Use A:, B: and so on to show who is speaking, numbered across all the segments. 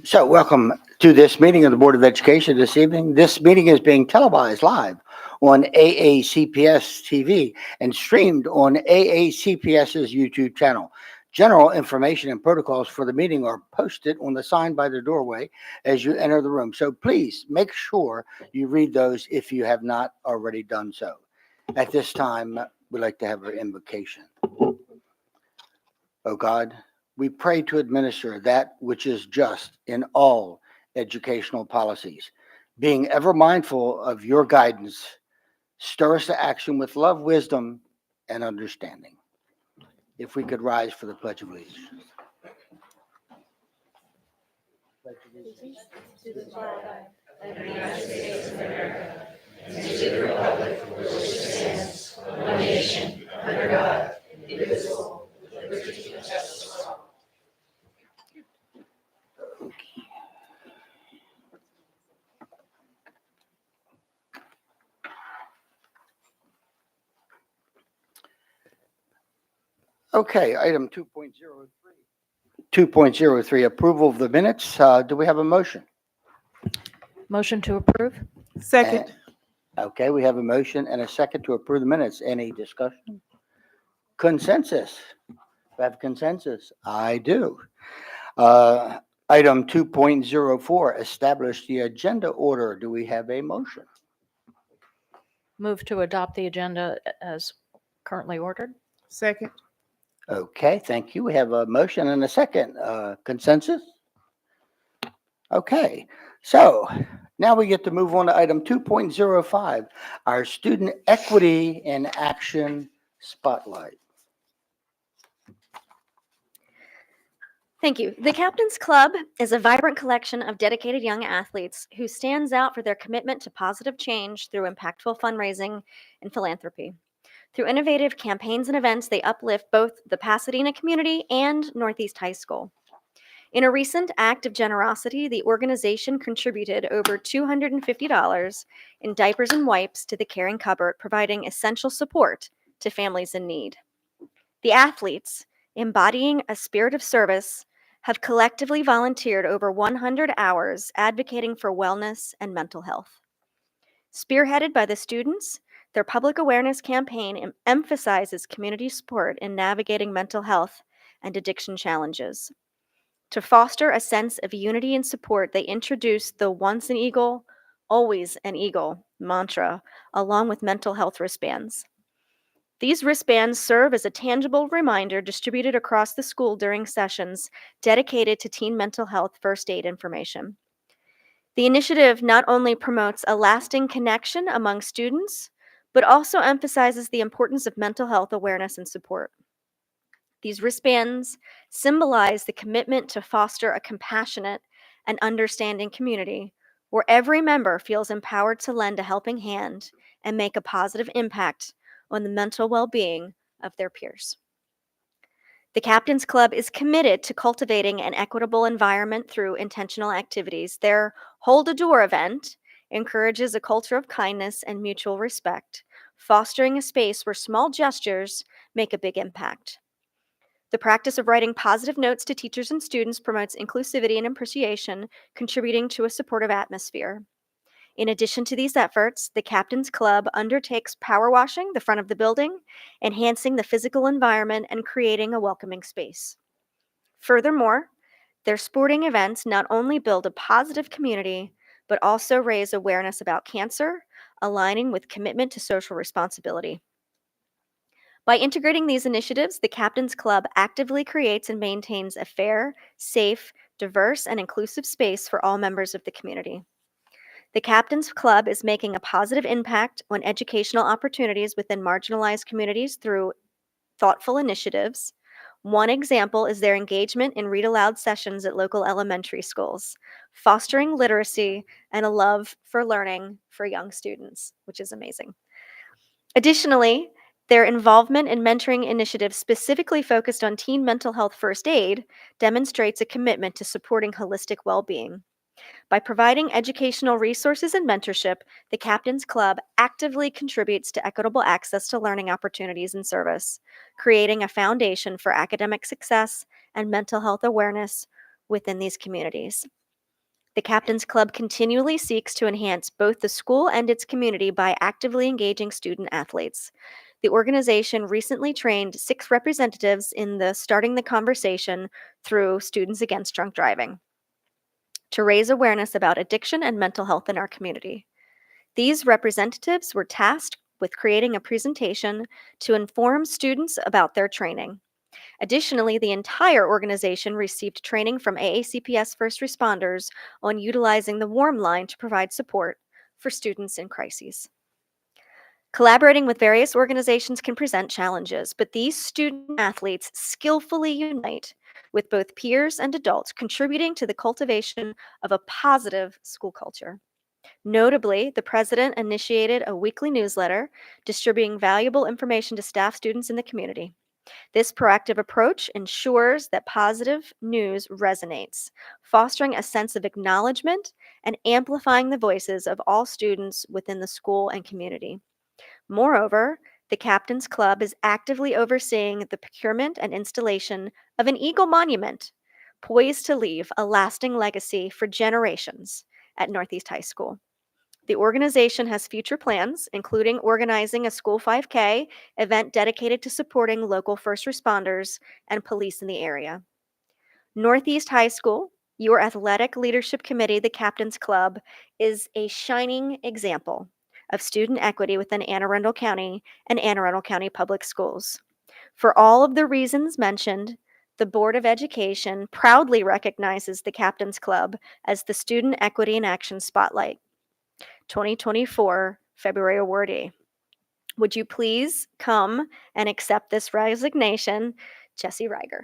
A: So, welcome to this meeting of the Board of Education this evening. This meeting is being televised live on AACPS TV and streamed on AACPS's YouTube channel. General information and protocols for the meeting are posted on the sign by the doorway as you enter the room. So please make sure you read those if you have not already done so. At this time, we'd like to have our invocation. O God, we pray to administer that which is just in all educational policies. Being ever mindful of your guidance, stir us to action with love, wisdom, and understanding. If we could rise for the Pledge of Allegiance.
B: To the flag of the United States of America and to the republic for which it stands, one nation, under God, indivisible, with liberty and justice for all.
A: Okay, item 2.03. 2.03, approval of the minutes. Do we have a motion?
C: Motion to approve?
B: Second.
A: Okay, we have a motion and a second to approve the minutes. Any discussion? Consensus. Do I have consensus? I do. Item 2.04, establish the agenda order. Do we have a motion?
C: Move to adopt the agenda as currently ordered?
B: Second.
A: Okay, thank you. We have a motion and a second. Consensus? Okay, so now we get to move on to item 2.05, our Student Equity in Action Spotlight.
D: Thank you. The Captain's Club is a vibrant collection of dedicated young athletes who stands out for their commitment to positive change through impactful fundraising and philanthropy. Through innovative campaigns and events, they uplift both the Pasadena community and Northeast High School. In a recent act of generosity, the organization contributed over $250 in diapers and wipes to the Caring Cupboard, providing essential support to families in need. The athletes, embodying a spirit of service, have collectively volunteered over 100 hours advocating for wellness and mental health. Spearheaded by the students, their public awareness campaign emphasizes community support in navigating mental health and addiction challenges. To foster a sense of unity and support, they introduced the once an eagle, always an eagle mantra, along with mental health wristbands. These wristbands serve as a tangible reminder distributed across the school during sessions dedicated to teen mental health first aid information. The initiative not only promotes a lasting connection among students, but also emphasizes the importance of mental health awareness and support. These wristbands symbolize the commitment to foster a compassionate and understanding community where every member feels empowered to lend a helping hand and make a positive impact on the mental well-being of their peers. The Captain's Club is committed to cultivating an equitable environment through intentional activities. Their Hold a Door event encourages a culture of kindness and mutual respect, fostering a space where small gestures make a big impact. The practice of writing positive notes to teachers and students promotes inclusivity and appreciation, contributing to a supportive atmosphere. In addition to these efforts, the Captain's Club undertakes power washing the front of the building, enhancing the physical environment and creating a welcoming space. Furthermore, their sporting events not only build a positive community, but also raise awareness about cancer, aligning with commitment to social responsibility. By integrating these initiatives, the Captain's Club actively creates and maintains a fair, safe, diverse, and inclusive space for all members of the community. The Captain's Club is making a positive impact on educational opportunities within marginalized communities through thoughtful initiatives. One example is their engagement in read aloud sessions at local elementary schools, fostering literacy and a love for learning for young students, which is amazing. Additionally, their involvement in mentoring initiatives specifically focused on teen mental health first aid demonstrates a commitment to supporting holistic well-being. By providing educational resources and mentorship, the Captain's Club actively contributes to equitable access to learning opportunities and service, creating a foundation for academic success and mental health awareness within these communities. The Captains Club continually seeks to enhance both the school and its community by actively engaging student athletes. The organization recently trained 6 representatives in the Starting the Conversation through Students Against Drunk Driving to raise awareness about addiction and mental health in our community. These representatives were tasked with creating a presentation to inform students about their training. Additionally, the entire organization received training from AACPS first responders on utilizing the Warm Line to provide support for students in crises. Collaborating with various organizations can present challenges, but these student athletes skillfully unite with both peers and adults, contributing to the cultivation of a positive school culture. Notably, the president initiated a weekly newsletter distributing valuable information to staff, students, in the community. This proactive approach ensures that positive news resonates, fostering a sense of acknowledgement and amplifying the voices of all students within the school and community. Moreover, the Captains Club is actively overseeing the procurement and installation of an Eagle Monument, poised to leave a lasting legacy for generations at Northeast High School. The organization has future plans, including organizing a School 5K event dedicated to supporting local first responders and police in the area. Northeast High School, your athletic leadership committee, the Captains Club, is a shining example of student equity within Anne Arundel County and Anne Arundel County Public Schools. For all of the reasons mentioned, the Board of Education proudly recognizes the Captains Club as the Student Equity in Action Spotlight 2024 February awardee. Would you please come and accept this resignation, Jesse Reiger?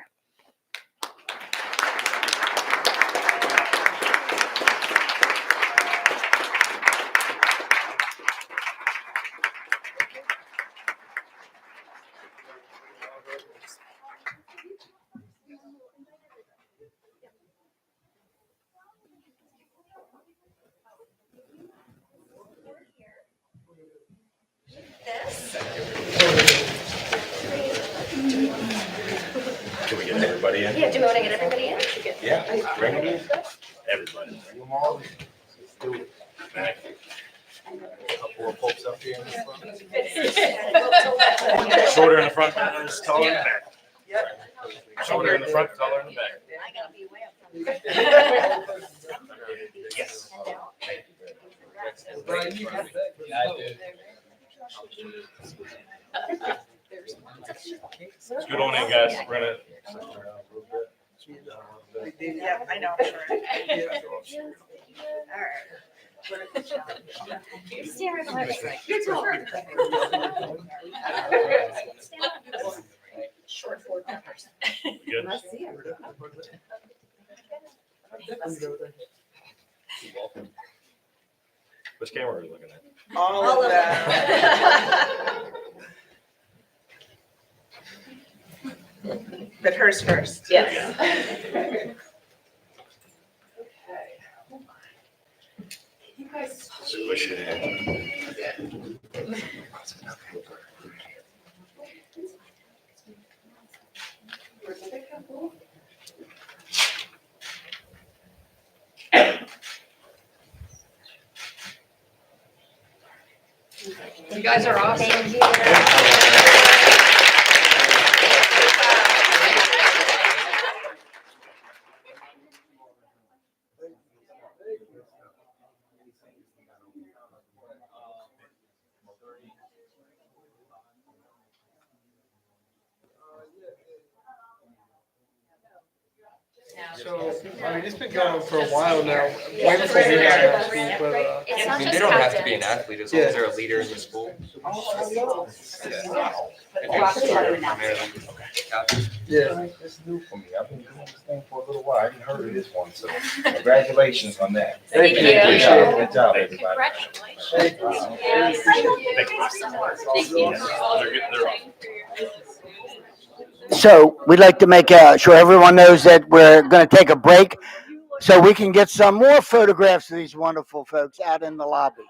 E: Can we get everybody in?
D: Yeah, do you want to get everybody in?
E: Yeah, bring them in. Everybody. Bring them all in. Let's do it. Back. Couple of folks up here in the front. Shorter in the front, taller in the back. Shorter in the front, taller in the back. Yes. Scoot on in, guys. We're gonna.
B: Yeah, I know. All right. You're taller. Short board members.
E: Good. Which camera are you looking at?
B: All of them. But hers first.
C: Yes.
B: You guys.
E: Squish it in.
B: You guys are awesome.
D: Thank you.
F: So, I mean, it's been going for a while now. Way before we got in school, but,
C: It's
G: I
C: not
G: mean,
C: just
G: they don't have to
C: captains.
G: be an athlete as long as they're a leader in the school.
F: yeah.
H: It's new for me. I've been doing this thing for a little while. I hadn't heard of this one, so congratulations on that.
F: Thank you.
H: Good
F: Appreciate
H: job,
F: it.
H: good job, everybody.
A: So we'd like to make sure everyone knows that we're going to take a break so we can get some more photographs of these wonderful folks out in the lobby.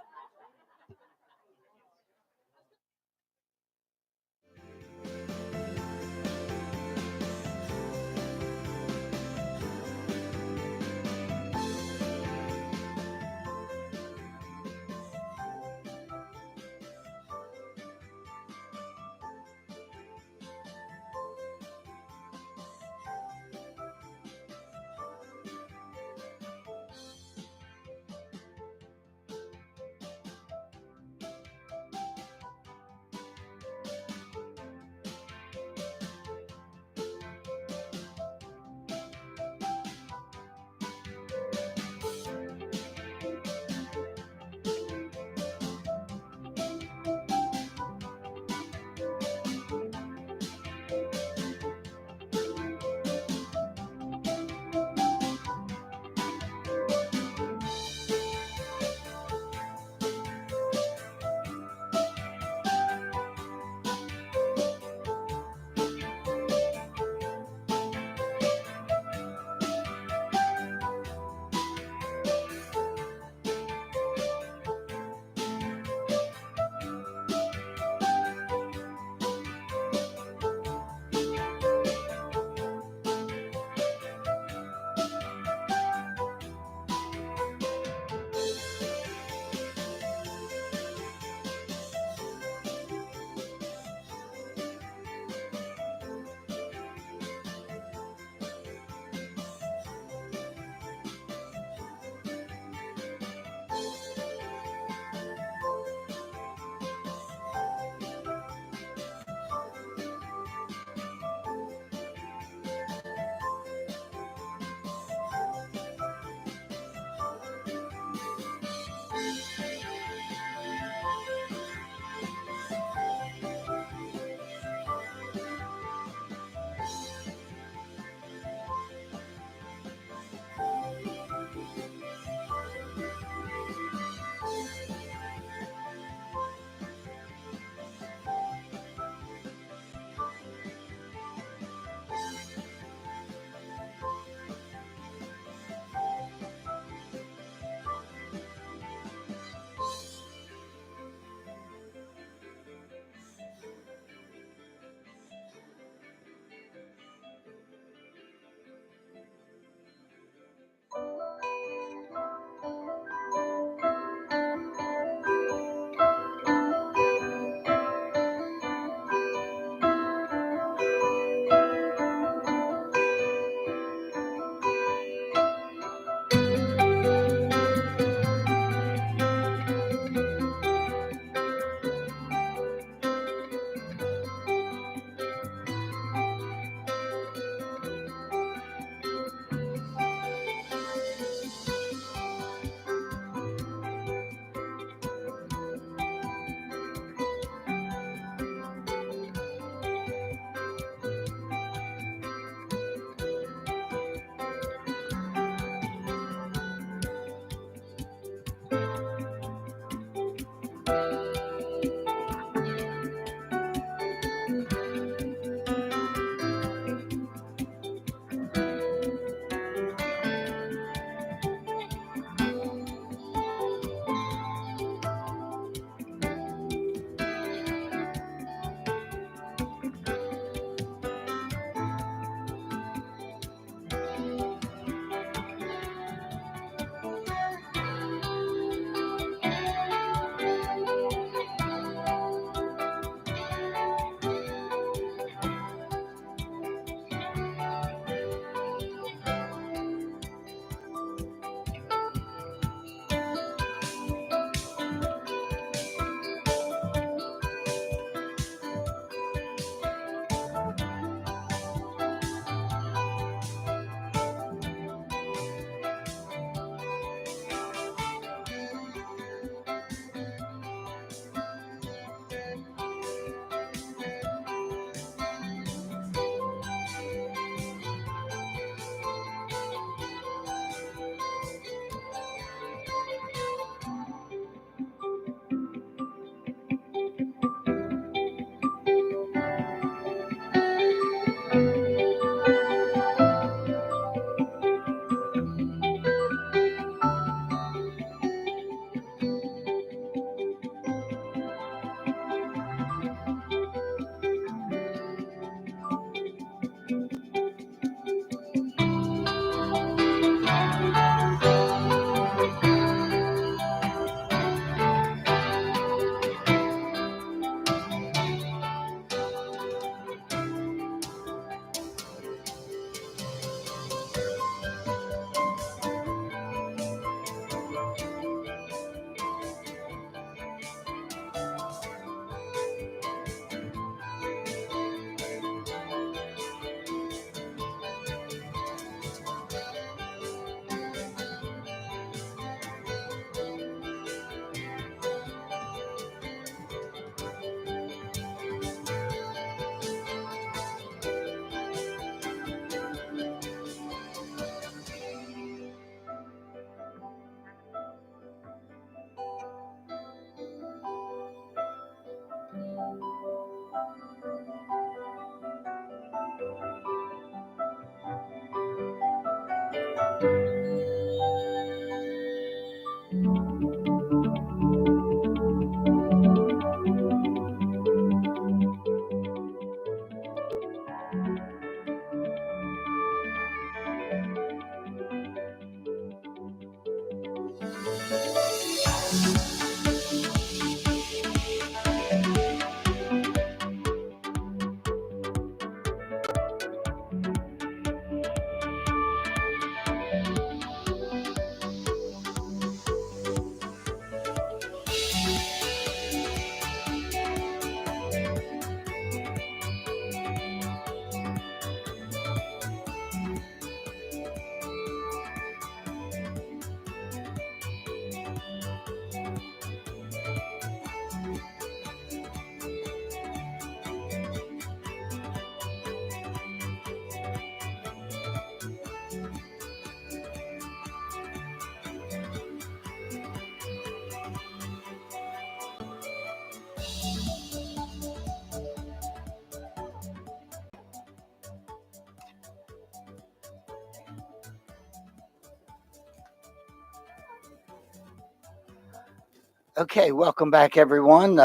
A: Okay, welcome back, everyone.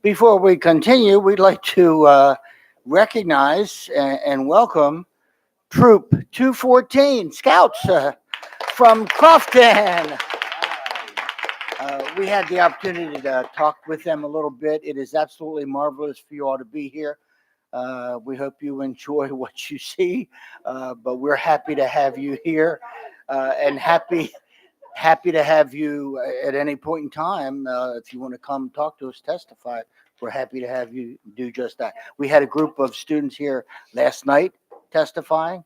A: Before we continue, we'd like to recognize and welcome Troop 214 Scouts from Crofton. We had the opportunity to talk with them a little bit. It is absolutely marvelous for you all to be here. We hope you enjoy what you see, but we're happy to have you here and happy to have you at any point in time. If you want to come talk to us, testify, we're happy to have you do just that. We had a group of students here last night testifying,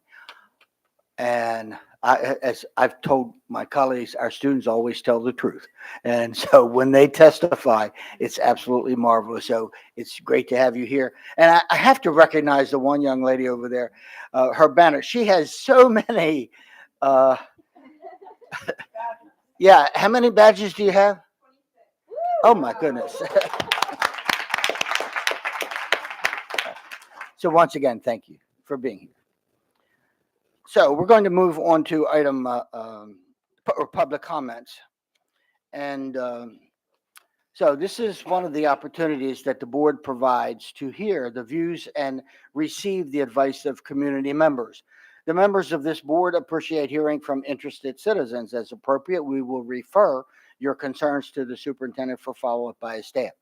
A: and as I've told my colleagues, our students always tell the truth. And so when they testify, it's absolutely marvelous. So it's great to have you here. And I have to recognize the one young lady over there, her banner. She has so many. Yeah, how many badges do you have? Oh my goodness. So once again, thank you for being here. So we're going to move on to item or public comments. And so this is one of the opportunities that the board provides to hear the views and receive the advice of community members. The members of this board appreciate hearing from interested citizens. As appropriate, we will refer your concerns to the superintendent for follow-up by his staff.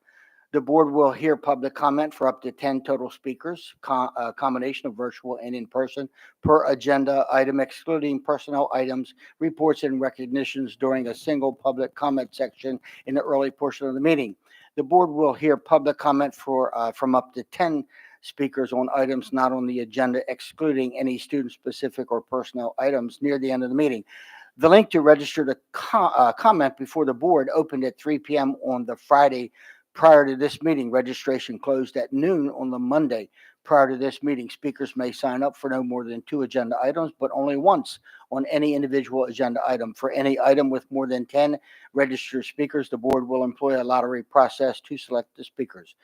A: The board will hear public comment for up to 10 total speakers, a combination of virtual and in-person, per agenda item, excluding personnel items, reports, and recognitions during a single public comment section in the early portion of the meeting. The board will hear public comment from up to 10 speakers on items not on the agenda, excluding any student-specific or personnel items near the end of the meeting. The link to register to comment before the board opened at 3 p.m. on the Friday prior to this meeting. Registration closed at noon on the Monday prior to this meeting. Speakers may sign up for no more than 2 agenda items, but only once on any individual agenda item. For any item with more than 10 registered speakers, the board will employ a lottery process to select the speakers.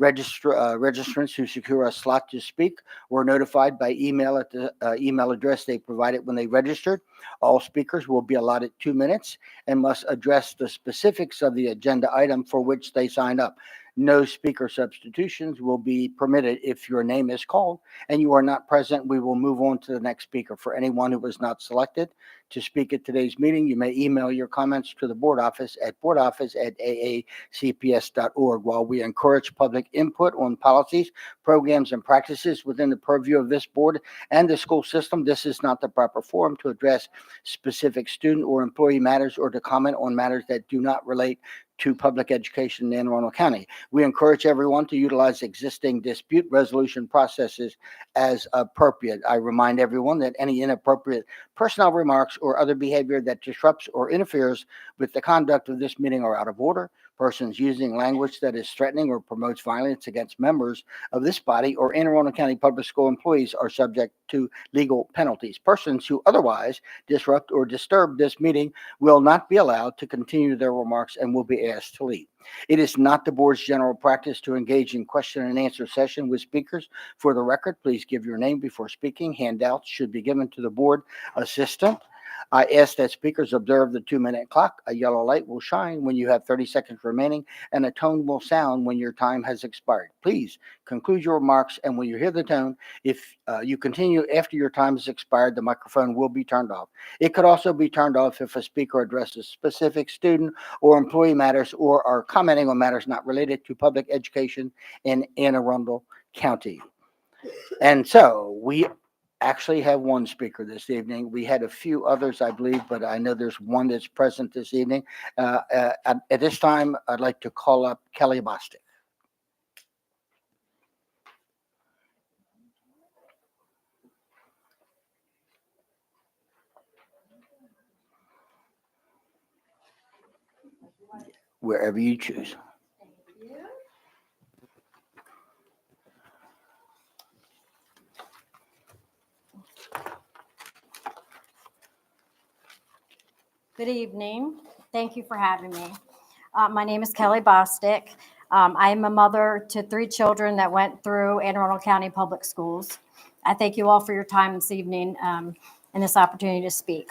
A: Registrants who secure a slot to speak were notified by email at the email address they provided when they registered. All speakers will be allotted 2 minutes and must address the specifics of the agenda item for which they signed up. No speaker substitutions will be permitted. If your name is called and you are not present, we will move on to the next speaker. For anyone who was not selected to speak at today's meeting, you may email your comments to the board office at boardoffice@aacps.org. While we encourage public input on policies, programs, and practices within the purview of this board and the school system, this is not the proper forum to address specific student or employee matters or to comment on matters that do not relate to public education in Anne Arundel County. We encourage everyone to utilize existing dispute resolution processes as appropriate. I remind everyone that any inappropriate personnel remarks or other behavior that disrupts or interferes with the conduct of this meeting are out of order. Persons using language that is threatening or promotes violence against members of this body or Anne Arundel County Public School employees are subject to legal penalties. Persons who otherwise disrupt or disturb this meeting will not be allowed to continue their remarks and will be asked to leave. It is not the board's general practice to engage in question and answer session with speakers. For the record, please give your name before speaking. Handouts should be given to the board assistant. I ask that speakers observe the 2-minute clock. A yellow light will shine when you have 30 seconds remaining, and a tone will sound when your time has expired. Please conclude your remarks, and when you hear the tone, if you continue after your time has expired, the microphone will be turned off. It could also be turned off if a speaker addresses specific student or employee matters or are commenting on matters not related to public education in Anne Arundel County. And so we actually have one speaker this evening. We had a few others, I believe, but I know there's one that's present this evening. At this time, I'd like to call up Kelly Bostic. Wherever you choose.
I: Good evening. Thank you for having me. My name is Kelly Bostic. I am a mother to 3 children that went through Anne Arundel County Public Schools. I thank you all for your time this evening and this opportunity to speak.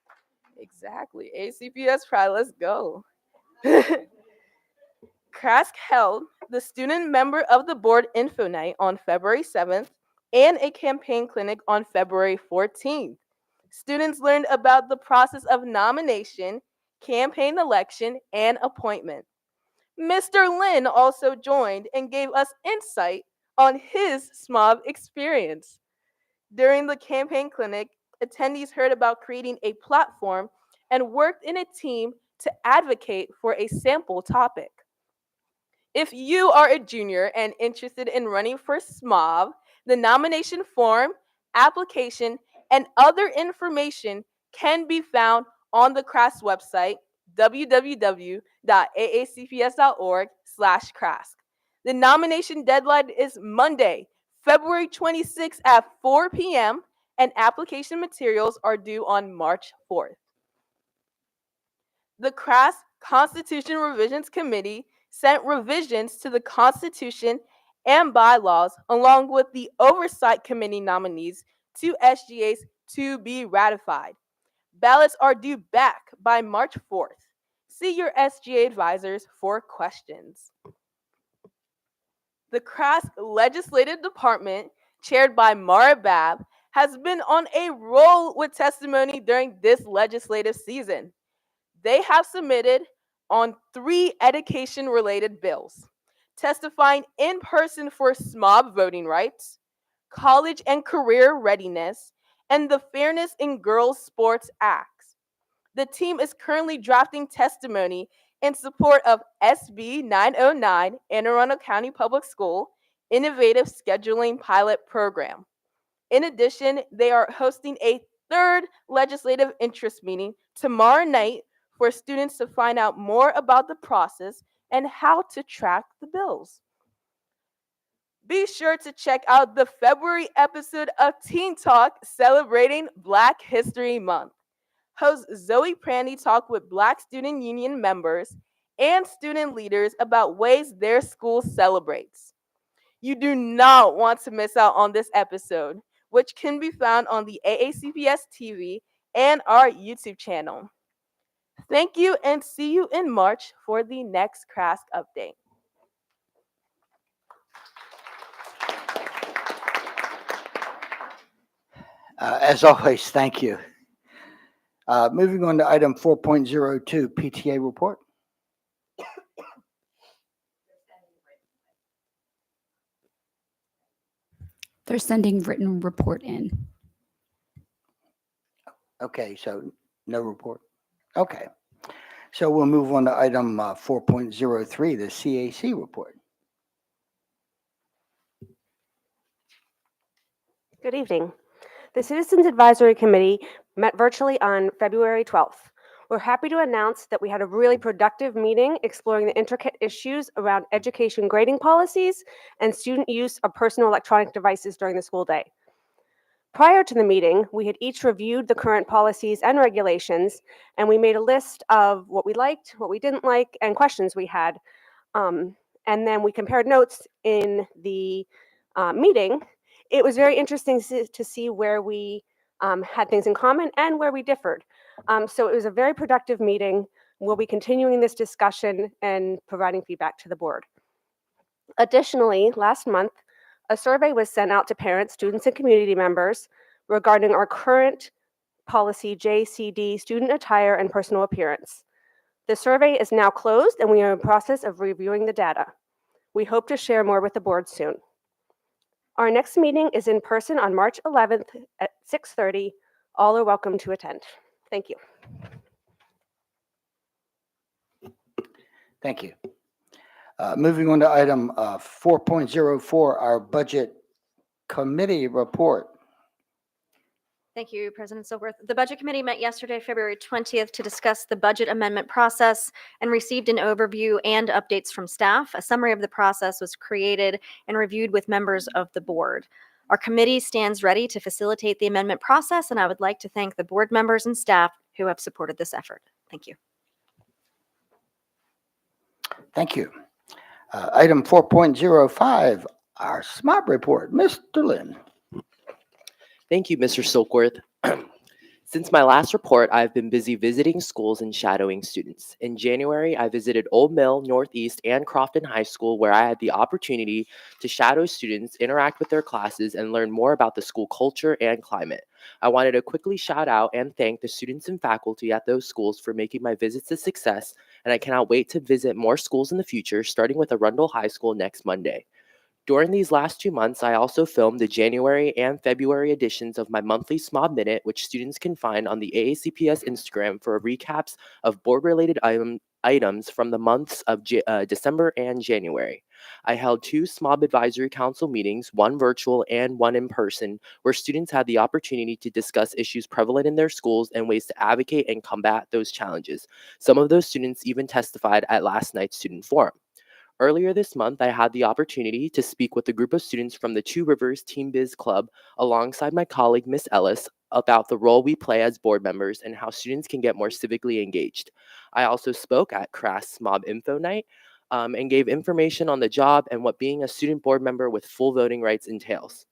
J: Exactly. ACPS Pride, let's go. Krask held the student member of the board info night on February 7th and a campaign clinic on February 14th. Students learned about the process of nomination, campaign election, and appointment. Mr. Lin also joined and gave us insight on his SMOB experience. During the campaign clinic, attendees heard about creating a platform and worked in a team to advocate for a sample topic. If you are a junior and interested in running for SMOB, the nomination form, application, and other information can be found on the CRASK website, www.aacps.org/CRASK. The nomination deadline is Monday, February 26th at 4 p.m., and application materials are due on March 4th. The CRASK Constitution Revisions Committee sent revisions to the Constitution and bylaws along with the Oversight Committee nominees to SGAs to be ratified. Ballots are due back by March 4th. See your SGA advisors for questions. The CRASK Legislative Department, chaired by Mara Babb, has been on a roll with testimony during this legislative season. They have submitted on 3 education-related bills, testifying in person for SMOB voting rights, college and career readiness, and the Fairness in Girls Sports Acts. The team is currently drafting testimony in support of SB 909, Anne Arundel County Public School Innovative Scheduling Pilot Program. In addition, they are hosting a 3rd legislative interest meeting tomorrow night for students to find out more about the process and how to track the bills. Be sure to check out the February episode of Teen Talk celebrating Black History Month. Host Zoe Prandy talked with Black Student Union members and student leaders about ways their school celebrates. You do not want to miss out on this episode, which can be found on the AACPS TV and our YouTube channel. Thank you and see you in March for the next CRASK update.
A: As always, thank you. Moving on to item 4.02, PTA report.
B: They're sending written report in.
A: Okay, so no report. Okay. So we'll move on to item 4.03, the CAC report.
K: Good evening. The Citizens Advisory Committee met virtually on February 12th. We're happy to announce that we had a really productive meeting exploring the intricate issues around education grading policies and student use of personal electronic devices during the school day. Prior to the meeting, we had each reviewed the current policies and regulations, and we made a list of what we liked, what we didn't like, and questions we had. And then we compared notes in the meeting. It was very interesting to see where we had things in common and where we differed. So it was a very productive meeting. We'll be continuing this discussion and providing feedback to the board. Additionally, last month, a survey was sent out to parents, students, and community members regarding our current policy JCD, student attire and personal appearance. The survey is now closed and we are in the process of reviewing the data. We hope to share more with the board soon. Our next meeting is in person on March 11th at 6:30. All are welcome to attend. Thank you.
A: Thank you. Moving on to item 4.04, our budget committee report.
D: Thank you, President Silworth. The Budget Committee met yesterday, February 20th, to discuss the budget amendment process and received an overview and updates from staff. A summary of the process was created and reviewed with members of the board. Our committee stands ready to facilitate the amendment process, and I would like to thank the board members and staff who have supported this effort. Thank you.
A: Thank you. Item 4.05, our SMOP report. Mr. Lynn.
L: Thank you, Mr. Silkworth.
G: Since my last report, I've been busy visiting schools and shadowing students. In January, I visited Old Mill, Northeast, and Crofton High School, where I had the opportunity to shadow students, interact with their classes, and learn more about the school culture and climate. I wanted to quickly shout out and thank the students and faculty at those schools for making my visits a success, and I cannot wait to visit more schools in the future, starting with Arundel High School next Monday. During these last 2 months, I also filmed the January and February editions of my monthly SMOB Minute, which students can find on the AACPS Instagram for recaps of board-related items from the months of December and January. I held 2 SMOB Advisory Council meetings, one virtual and one in person, where students had the opportunity to discuss issues prevalent in their schools and ways to advocate and combat those challenges. Some of those students even testified at last night's student forum. Earlier this month, I had the opportunity to speak with a group of students from the Two Rivers Team Biz Club alongside my colleague, Miss Ellis, about the role we play as board members and how students can get more civically engaged. I also spoke at CRAS SMOB Info Night and gave information on the job and what being a student board member with full voting rights entails.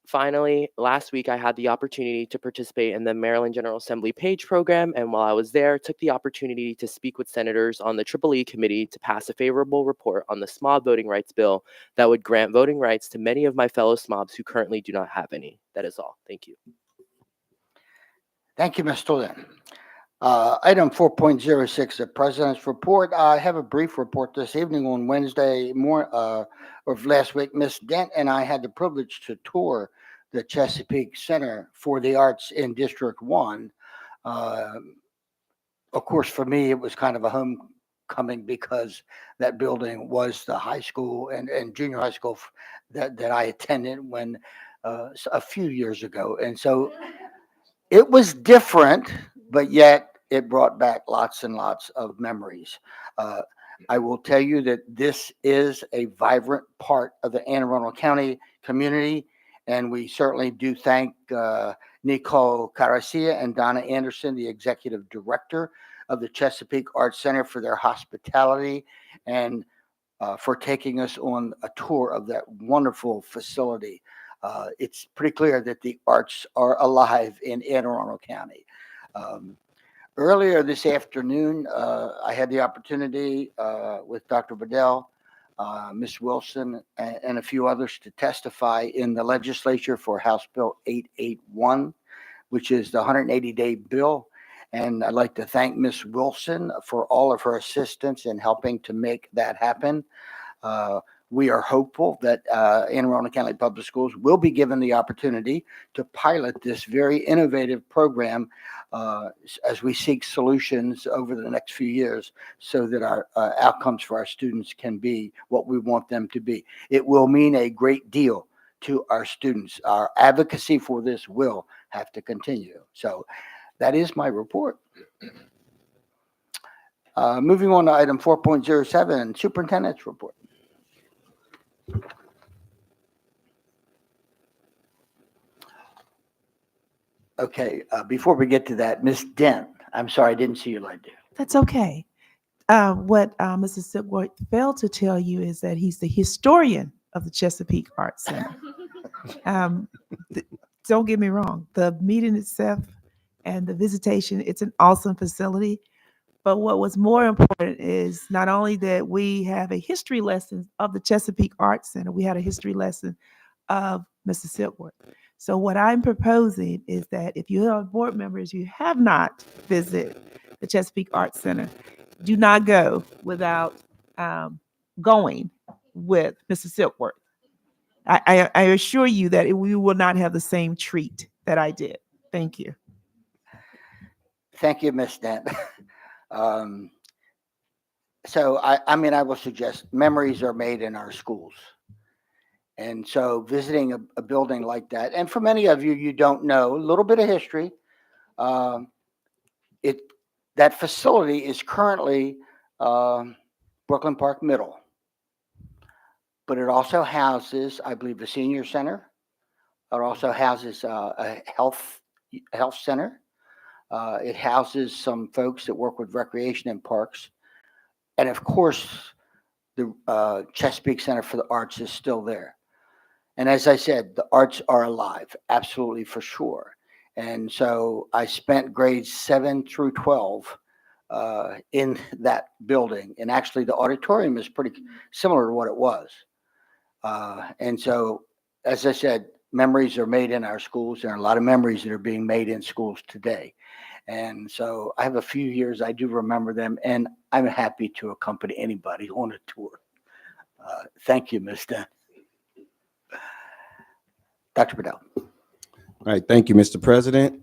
G: Finally, last week I had the opportunity to participate in the Maryland General Assembly PAGE program, and while I was there, took the opportunity to speak with senators on the EEE committee to pass a favorable report on the SMOB voting rights bill that would grant voting rights to many of my fellow SMOBs who currently do not have any. That is all. Thank you.
A: Thank you, Mr. Lynn. Item 4.06, the President's Report. I have a brief report this evening. On Wednesday of last week, Ms. Dent and I had the privilege to tour the Chesapeake Center for the Arts in District 1. Of course, for me, it was kind of a homecoming because that building was the high school and junior high school that I attended when a few years ago. And so it was different, but yet it brought back lots and lots of memories. I will tell you that this is a vibrant part of the Anne Arundel County community, and we certainly do thank Nicole Caracia and Donna Anderson, the executive director of the Chesapeake Arts Center, for their hospitality and for taking us on a tour of that wonderful facility. It's pretty clear that the arts are alive in Anne Arundel County. Earlier this afternoon, I had the opportunity with Dr. Bedell, Ms. Wilson, and a few others to testify in the legislature for House Bill 881, which is the 180-day bill. And I'd like to thank Ms. Wilson for all of her assistance in helping to make that happen. We are hopeful that Anne Arundel County Public Schools will be given the opportunity to pilot this very innovative program as we seek solutions over the next few years so that our outcomes for our students can be what we want them to be. It will mean a great deal to our students. Our advocacy for this will have to continue. So that is my report. Moving on to item 4.07, Superintendent's Report. Okay, before we get to that, Ms. Dent, I'm sorry, I didn't see your light there.
L: That's okay. What Mr. Silkworth failed to tell you is that he's the historian of the Chesapeake Arts Center. Don't get me wrong, the meeting itself and the visitation, it's an awesome facility. But what was more important is not only that we have a history lesson of the Chesapeake Arts Center, we had a history lesson of Mr. Silkworth. So what I'm proposing is that if you are board members, you have not visited the Chesapeake Arts Center, do not go without going with Mr. Silkworth. I assure you that we will not have the same treat that I did. Thank you.
A: Thank you, Ms. Dent. So I mean, I will suggest memories are made in our schools. And so visiting a building like that, and for many of you, you don't know, a little bit of history. That facility is currently Brooklyn Park Middle, but it also houses, I believe, the senior center. It also houses a health center. It houses some folks that work with recreation and parks. And of course, the Chesapeake Center for the Arts is still there. And as I said, the arts are alive, absolutely for sure. And so I spent grades 7 through 12 in that building. And actually, the auditorium is pretty similar to what it was. And so, as I said, memories are made in our schools. There are a lot of memories that are being made in schools today. And so I have a few years, I do remember them, and I'm happy to accompany anybody on a tour. Thank you, Ms. Dunn. Dr. Bedell.
H: All right, thank you, Mr. President.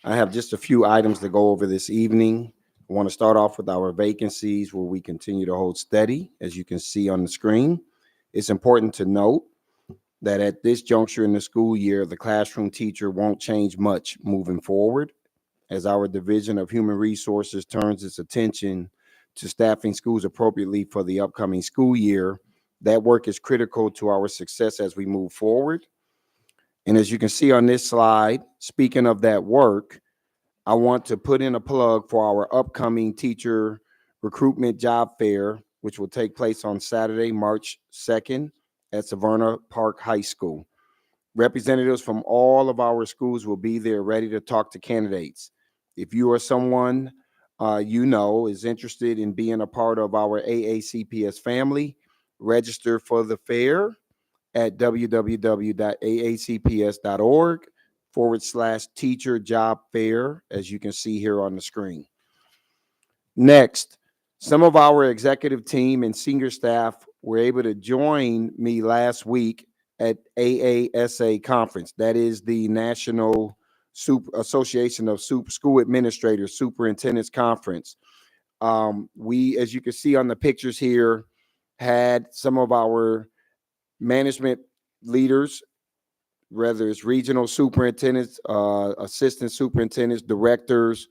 H: I have just a few items to go over this evening. I want to start off with our vacancies where we continue to hold steady, as you can see on the screen. It's important to note that at this juncture in the school year, the classroom teacher won't change much moving forward, as our Division of Human Resources turns its attention to staffing schools appropriately for the upcoming school year. That work is critical to our success as we move forward. And as you can see on this slide, speaking of that work, I want to put in a plug for our upcoming teacher recruitment job fair, which will take place on Saturday, March 2nd at Savannah Park High School. Representatives from all of our schools will be there ready to talk to candidates. If you are someone you know is interested in being a part of our AACPS family, register for the fair at www.aacps.org/teacher job fair, as you can see here on the screen. Next, some of our executive team and senior staff were able to join me last week at AASA conference. That is the National Association of School Administrators Superintendents Conference. We, as you can see on the pictures here, had some of our management leaders, whether it's regional superintendents, assistant superintendents, directors,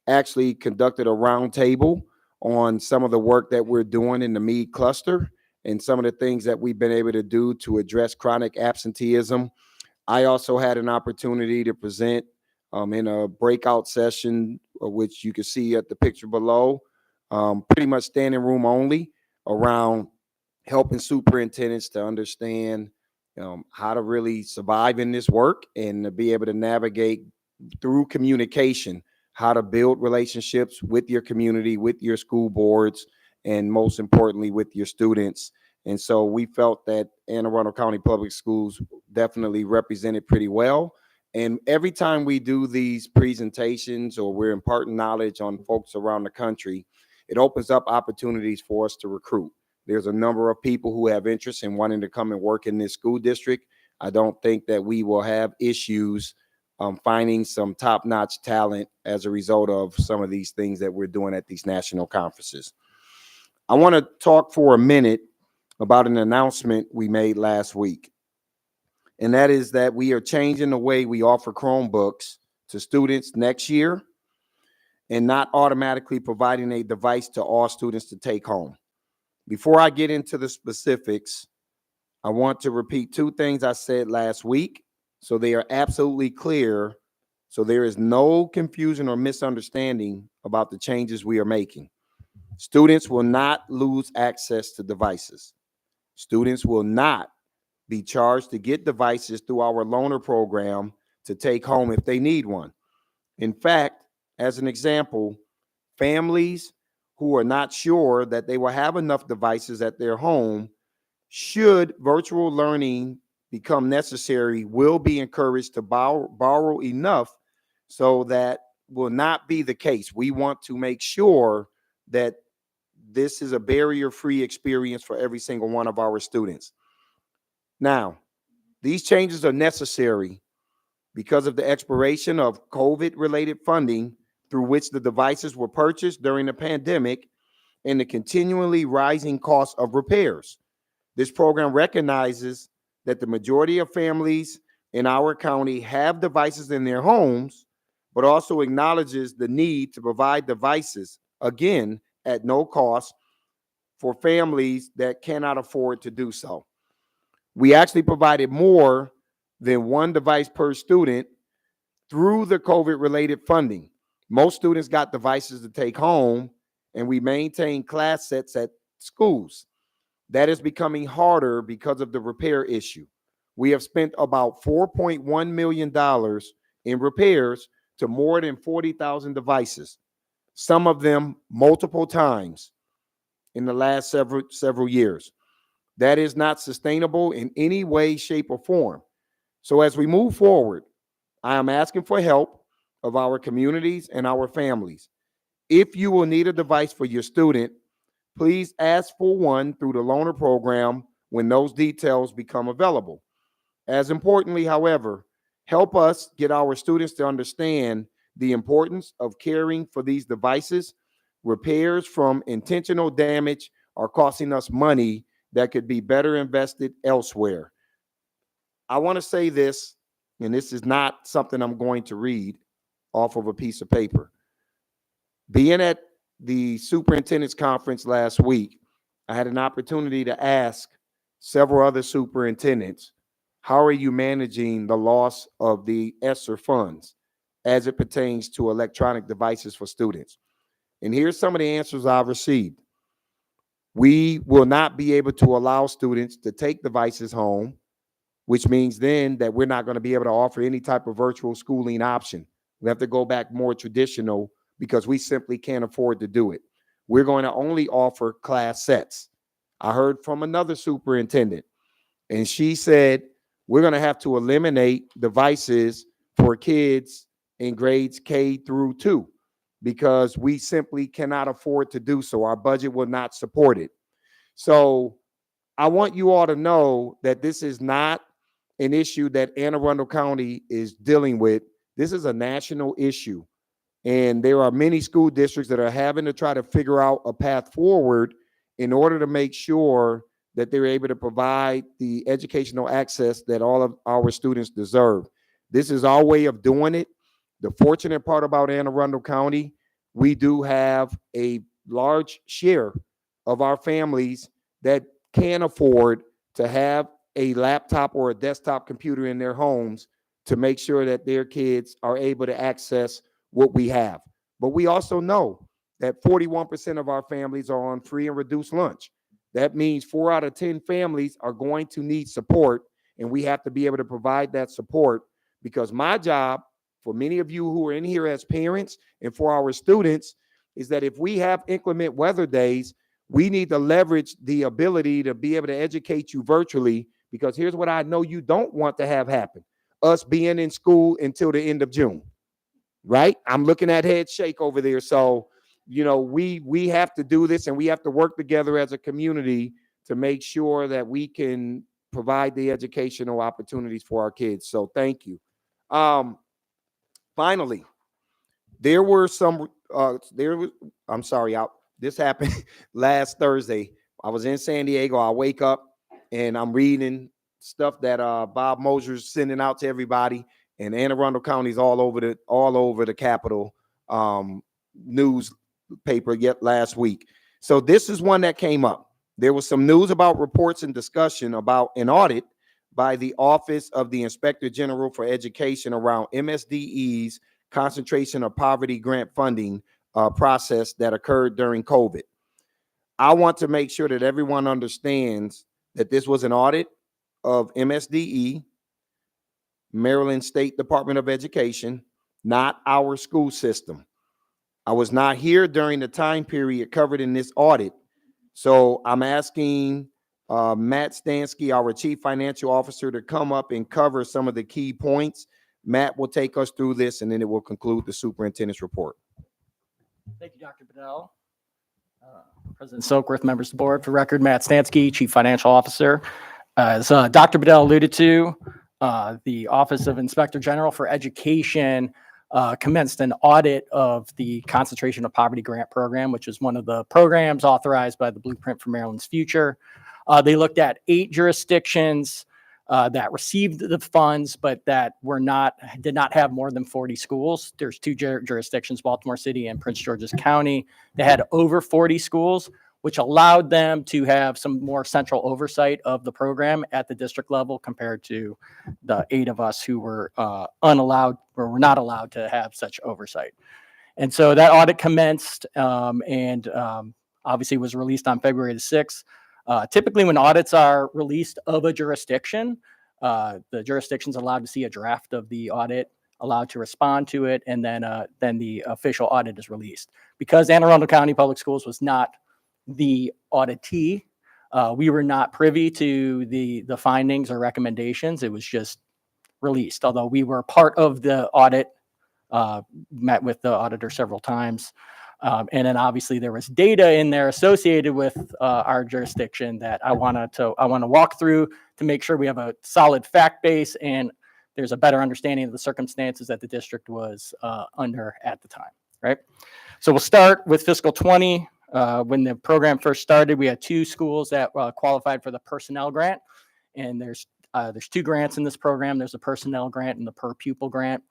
H: actually conducted a roundtable on some of the work that we're doing in the Meade cluster and some of the things that we've been able to do to address chronic absenteeism. I also had an opportunity to present in a breakout session, which you can see at the picture below, pretty much standing room only, around helping superintendents to understand how to really survive in this work and to be able to navigate through communication, how to build relationships with your community, with your school boards, and most importantly, with your students. And so we felt that Anne Arundel County Public Schools definitely represented pretty well. And every time we do these presentations or we're imparting knowledge on folks around the country, it opens up opportunities for us to recruit. There's a number of people who have interest in wanting to come and work in this school district. I don't think that we will have issues finding some top-notch talent as a result of some of these things that we're doing at these national conferences. I want to talk for a minute about an announcement we made last week. And that is that we are changing the way we offer Chromebooks to students next year and not automatically providing a device to all students to take home. Before I get into the specifics, I want to repeat two things I said last week so they are absolutely clear, so there is no confusion or misunderstanding about the changes we are making. Students will not lose access to devices. Students will not be charged to get devices through our loaner program to take home if they need one. In fact, as an example, families who are not sure that they will have enough devices at their home, should virtual learning become necessary, will be encouraged to borrow enough so that will not be the case. We want to make sure that this is a barrier-free experience for every single one of our students. Now, these changes are necessary because of the expiration of COVID-related funding through which the devices were purchased during the pandemic and the continually rising cost of repairs. This program recognizes that the majority of families in our county have devices in their homes, but also acknowledges the need to provide devices, again, at no cost for families that cannot afford to do so. We actually provided more than one device per student through the COVID-related funding. Most students got devices to take home, and we maintain class sets at schools. That is becoming harder because of the repair issue. We have spent about $4.1 million in repairs to more than 40,000 devices, some of them multiple times in the last several years. That is not sustainable in any way, shape, or form. So as we move forward, I am asking for help of our communities and our families. If you will need a device for your student, please ask for one through the loaner program when those details become available. As importantly, however, help us get our students to understand the importance of caring for these devices. Repairs from intentional damage are costing us money that could be better invested elsewhere. I want to say this, and this is not something I'm going to read off of a piece of paper. Being at the superintendent's conference last week, I had an opportunity to ask several other superintendents, how are you managing the loss of the ESSER funds as it pertains to electronic devices for students? And here's some of the answers I've received. We will not be able to allow students to take devices home, which means then that we're not going to be able to offer any type of virtual schooling option. We have to go back more traditional because we simply can't afford to do it. We're going to only offer class sets. I heard from another superintendent, and she said, we're going to have to eliminate devices for kids in grades K through 2 because we simply cannot afford to do so. Our budget will not support it. So I want you all to know that this is not an issue that Anne Arundel County is dealing with. This is a national issue. And there are many school districts that are having to try to figure out a path forward in order to make sure that they're able to provide the educational access that all of our students deserve. This is our way of doing it. The fortunate part about Anne Arundel County, we do have a large share of our families that can afford to have a laptop or a desktop computer in their homes to make sure that their kids are able to access what we have. But we also know that 41% of our families are on free and reduced lunch. That means 4 out of 10 families are going to need support, and we have to be able to provide that support, because my job, for many of you who are in here as parents and for our students, is that if we have inclement weather days, we need to leverage the ability to be able to educate you virtually, because here's what I know you don't want to have happen: us being in school until the end of June, right? I'm looking at head shake over there. So, you know, we have to do this, and we have to work together as a community to make sure that we can provide the educational opportunities for our kids. So thank you. Finally, there were some, this happened last Thursday. I was in San Diego. I wake up and I'm reading stuff that Bob Moser's sending out to everybody, and Anne Arundel County's all over the Capitol newspaper yet last week. So this is one that came up. There was some news about reports and discussion about an audit by the Office of the Inspector General for Education around MSDE's concentration of poverty grant funding process that occurred during COVID. I want to make sure that everyone understands that this was an audit of MSDE, Maryland State Department of Education, not our school system. I was not here during the time period covered in this audit. So I'm asking Matt Stansky, our Chief Financial Officer, to come up and cover some of the key points. Matt will take us through this, and then it will conclude the superintendent's report.
M: Thank you, Dr. Bedell. President Silkworth, members of the board. For record, Matt Stansky, Chief Financial Officer. As Dr. Bedell alluded to, the Office of Inspector General for Education commenced an audit of the Concentration of Poverty Grant Program, which is one of the programs authorized by the Blueprint for Maryland's Future. They looked at 8 jurisdictions that received the funds, but that did not have more than 40 schools. There's 2 jurisdictions, Baltimore City and Prince George's County. They had over 40 schools, which allowed them to have some more central oversight of the program at the district level compared to the 8 of us who were unallowed or were not allowed to have such oversight. And so that audit commenced and obviously was released on February the 6th. Typically, when audits are released of a jurisdiction, the jurisdiction's allowed to see a draft of the audit allowed to respond to it, and then the official audit is released. Because Anne Arundel County Public Schools was not the auditee, we were not privy to the findings or recommendations. It was just released, although we were part of the audit, met with the auditor several times. And then obviously there was data in there associated with our jurisdiction that I want to walk through to make sure we have a solid fact base and there's a better understanding of the circumstances that the district was under at the time, right? So we'll start with fiscal 20. When the program first started, we had 2 schools that qualified for the personnel grant, and there's 2 grants in this program. There's a personnel grant and the per pupil grant.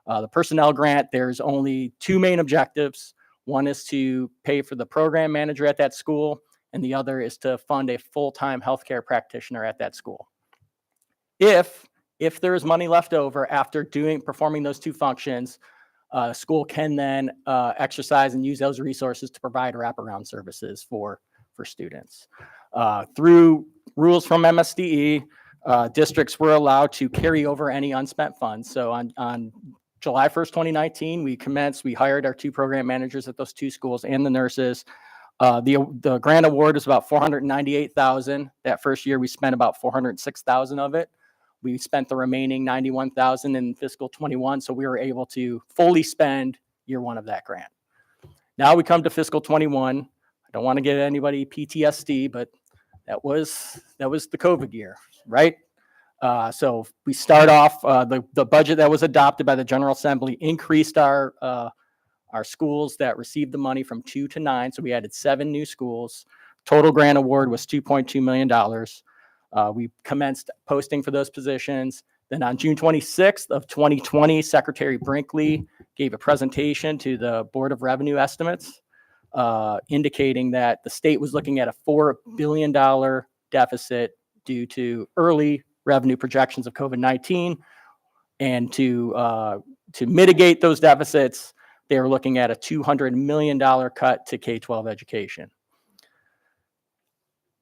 M: The personnel grant, there's only 2 main objectives. One is to pay for the program manager at that school, and the other is to fund a full-time healthcare practitioner at that school. If there is money left over after performing those 2 functions, school can then exercise and use those resources to provide wraparound services for students. Through rules from MSDE, districts were allowed to carry over any unspent funds. So on July 1st, 2019, we hired our 2 program managers at those 2 schools and the nurses. The grant award is about $498,000. That first year, we spent about $406,000 of it. We spent the remaining $91,000 in fiscal 21, so we were able to fully spend year 1 of that grant. Now we come to fiscal 21. I don't want to give anybody PTSD, but that was the COVID year, right? So we start off, the budget that was adopted by the General Assembly increased our schools that received the money from 2 to 9. So we added 7 new schools. Total grant award was $2.2 million. We commenced posting for those positions. Then on June 26th of 2020, Secretary Brinkley gave a presentation to the Board of Revenue Estimates, indicating that the state was looking at a $4 billion deficit due to early revenue projections of COVID-19. And to mitigate those deficits, they were looking at a $200 million cut to K-12 education.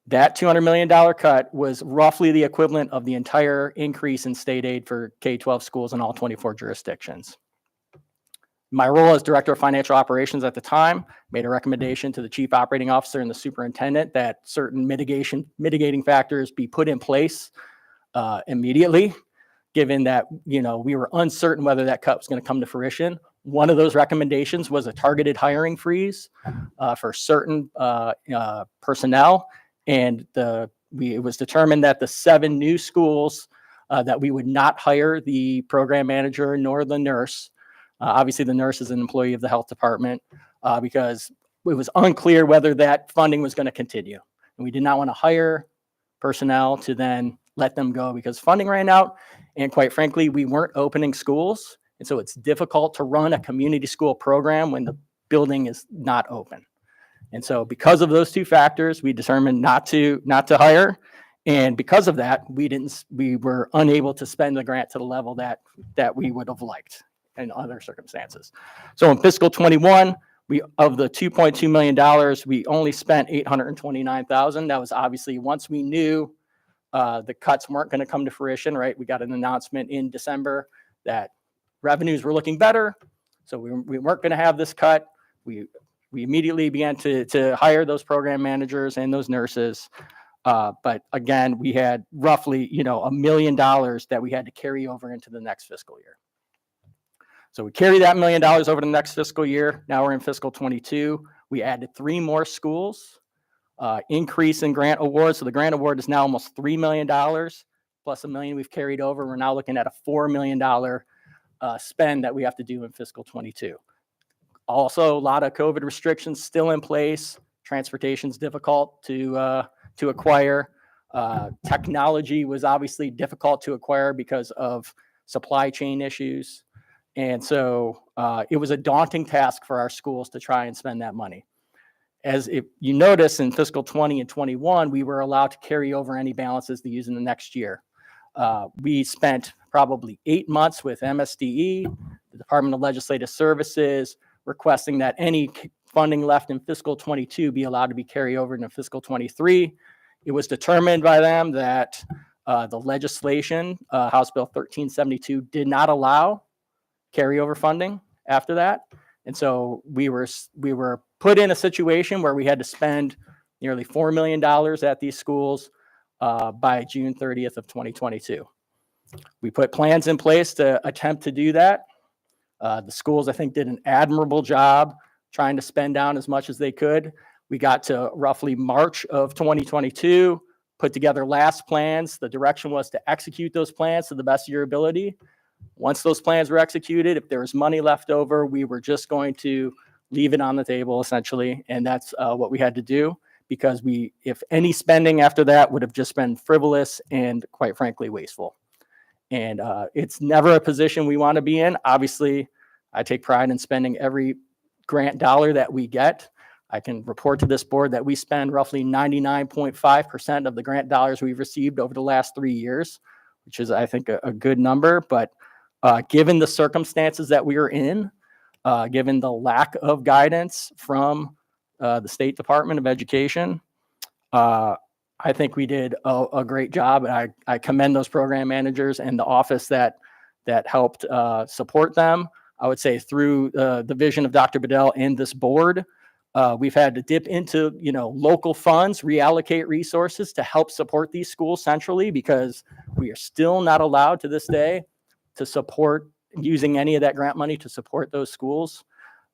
M: That $200 million cut was roughly the equivalent of the entire increase in state aid for K-12 schools in all 24 jurisdictions. My role as Director of Financial Operations at the time made a recommendation to the Chief Operating Officer and the Superintendent that certain mitigating factors be put in place immediately, given that we were uncertain whether that cut was going to come to fruition. One of those recommendations was a targeted hiring freeze for certain personnel. And it was determined that the 7 new schools that we would not hire the program manager nor the nurse. Obviously, the nurse is an employee of the health department because it was unclear whether that funding was going to continue. And we did not want to hire personnel to then let them go because funding ran out. And quite frankly, we weren't opening schools. And so it's difficult to run a community school program when the building is not open. And so because of those 2 factors, we determined not to hire. And because of that, we were unable to spend the grant to the level that we would have liked in other circumstances. So in fiscal 21, of the $2.2 million, we only spent $829,000. That was obviously once we knew the cuts weren't going to come to fruition, right? We got an announcement in December that revenues were looking better. So we weren't going to have this cut. We immediately began to hire those program managers and those nurses. But again, we had roughly, $1 million that we had to carry over into the next fiscal year. So we carry that $1 million over to the next fiscal year. Now we're in fiscal 22. We added 3 more schools, increase in grant awards. So the grant award is now almost $3 million plus $1 million we've carried over. We're now looking at a $4 million spend that we have to do in fiscal 22. Also, a lot of COVID restrictions still in place. Transportation's difficult to acquire. Technology was obviously difficult to acquire because of supply chain issues. And so it was a daunting task for our schools to try and spend that money. As if you notice in fiscal 20 and 21, we were allowed to carry over any balances to use in the next year. We spent probably 8 months with MSDE, the Department of Legislative Services, requesting that any funding left in fiscal 22 be allowed to be carried over into fiscal 23. It was determined by them that the legislation, House Bill 1372, did not allow carryover funding after that. And so we were put in a situation where we had to spend nearly $4 million at these schools by June 30th of 2022. We put plans in place to attempt to do that. The schools, I think, did an admirable job trying to spend down as much as they could. We got to roughly March of 2022, put together last plans. The direction was to execute those plans to the best of your ability. Once those plans were executed, if there was money left over, we were just going to leave it on the table, essentially. And that's what we had to do, because if any spending after that would have just been frivolous and, quite frankly, wasteful. And it's never a position we want to be in. Obviously, I take pride in spending every grant dollar that we get. I can report to this board that we spend roughly 99.5% of the grant dollars we've received over the last 3 years, which is, I think, a good number. But given the circumstances that we are in, given the lack of guidance from the State Department of Education, I think we did a great job. And I commend those program managers and the office that helped support them. I would say through the vision of Dr. Bedell and this board, we've had to dip into local funds, reallocate resources to help support these schools centrally, because we are still not allowed to this day to support using any of that grant money to support those schools.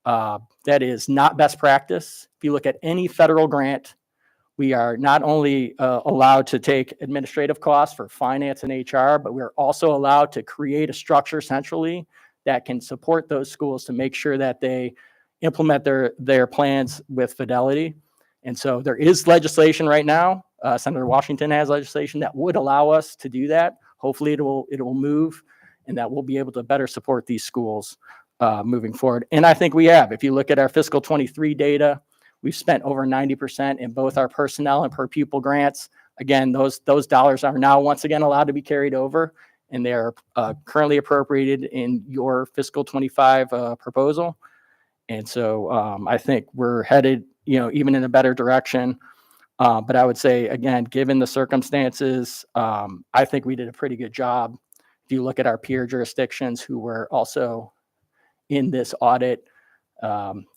M: That is not best practice. If you look at any federal grant, we are not only allowed to take administrative costs for finance and HR, but we're also allowed to create a structure centrally that can support those schools to make sure that they implement their plans with fidelity. And so there is legislation right now. Senator Washington has legislation that would allow us to do that. Hopefully it will move, and that we'll be able to better support these schools moving forward. And I think we have. If you look at our fiscal 23 data, we've spent over 90% in both our personnel and per pupil grants. Again, those dollars are now once again allowed to be carried over, and they are currently appropriated in your fiscal 25 proposal. And so I think we're headed, even in a better direction. But I would say, again, given the circumstances, I think we did a pretty good job. If you look at our peer jurisdictions who were also in this audit,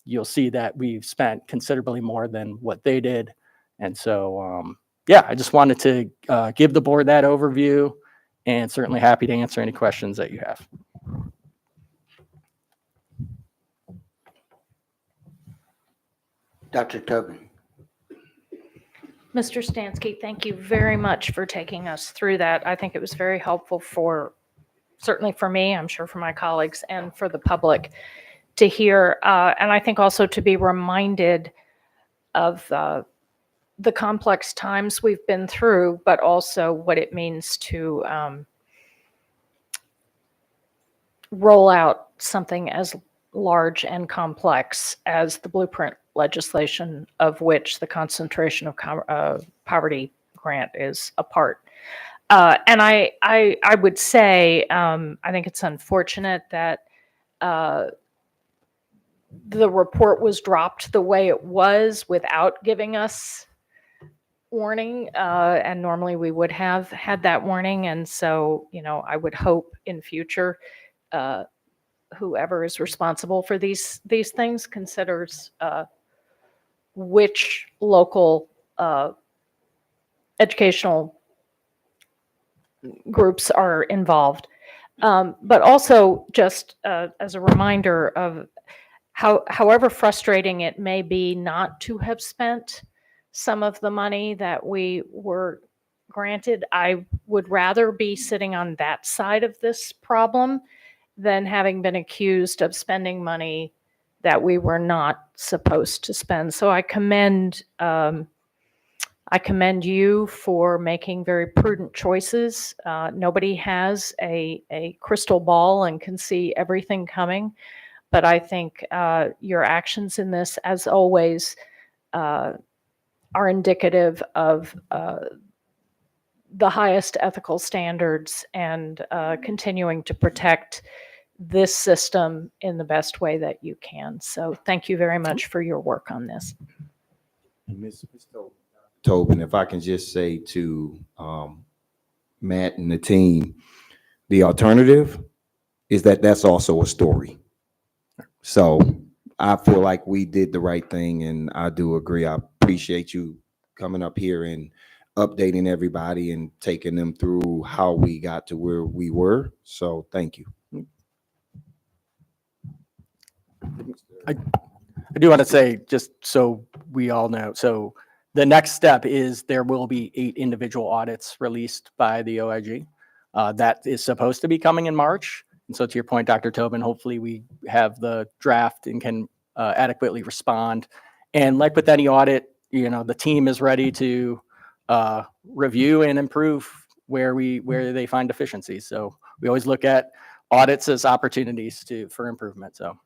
M: you'll see that we've spent considerably more than what they did. And so, I just wanted to give the board that overview, and certainly happy to answer any questions that you have.
A: Dr. Tobin.
C: Mr. Stansky, thank you very much for taking us through that. I think it was very helpful certainly for me, I'm sure for my colleagues, and for the public to hear. And I think also to be reminded of the complex times we've been through, but also what it means to roll out something as large and complex as the blueprint legislation, of which the concentration of poverty grant is a part. And I would say, I think it's unfortunate that the report was dropped the way it was without giving us warning. And normally we would have had that warning. And so, I would hope in future, whoever is responsible for these things considers which local educational groups are involved. But also just as a reminder of however frustrating it may be not to have spent some of the money that we were granted, I would rather be sitting on that side of this problem than having been accused of spending money that we were not supposed to spend. So I commend you for making very prudent choices. Nobody has a crystal ball and can see everything coming, but I think your actions in this, as always, are indicative of the highest ethical standards and continuing to protect this system in the best way that you can. So thank you very much for your work on this.
H: Ms. Tobin, if I can just say to Matt and the team, the alternative is that that's also a story. So I feel like we did the right thing, and I do agree. I appreciate you coming up here and updating everybody and taking them through how we got to where we were. So thank you.
M: I do want to say, just so we all know, so the next step is there will be 8 individual audits released by the OIG. That is supposed to be coming in March. And so to your point, Dr. Tobin, hopefully we have the draft and can adequately respond. And like with any audit, the team is ready to review and improve where they find deficiencies. So we always look at audits as opportunities for improvement. So.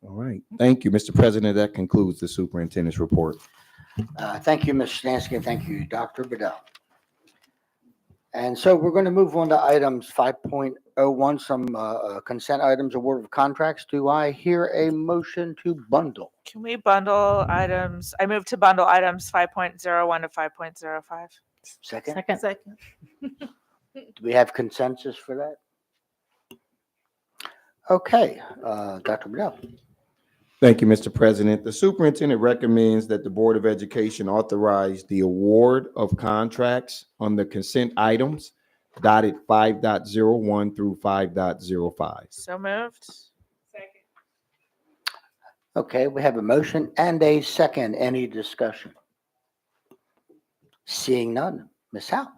H: All right. Thank you, Mr. President. That concludes the superintendent's report.
A: Thank you, Ms. Stansky, and thank you, Dr. Bedell. And so we're going to move on to items 5.01, some consent items, award of contracts. Do I hear a motion to bundle?
B: Can we bundle items? I move to bundle items 5.01 to 5.05.
A: Second?
L: Second.
A: Do we have consensus for that? Okay, Dr. Bedell.
H: Thank you, Mr. President. The superintendent recommends that the Board of Education authorize the award of contracts on the consent items dotted 5.01 through 5.05.
B: So moved.
A: Okay, we have a motion and a second. Any discussion? Seeing none. Ms. Howe?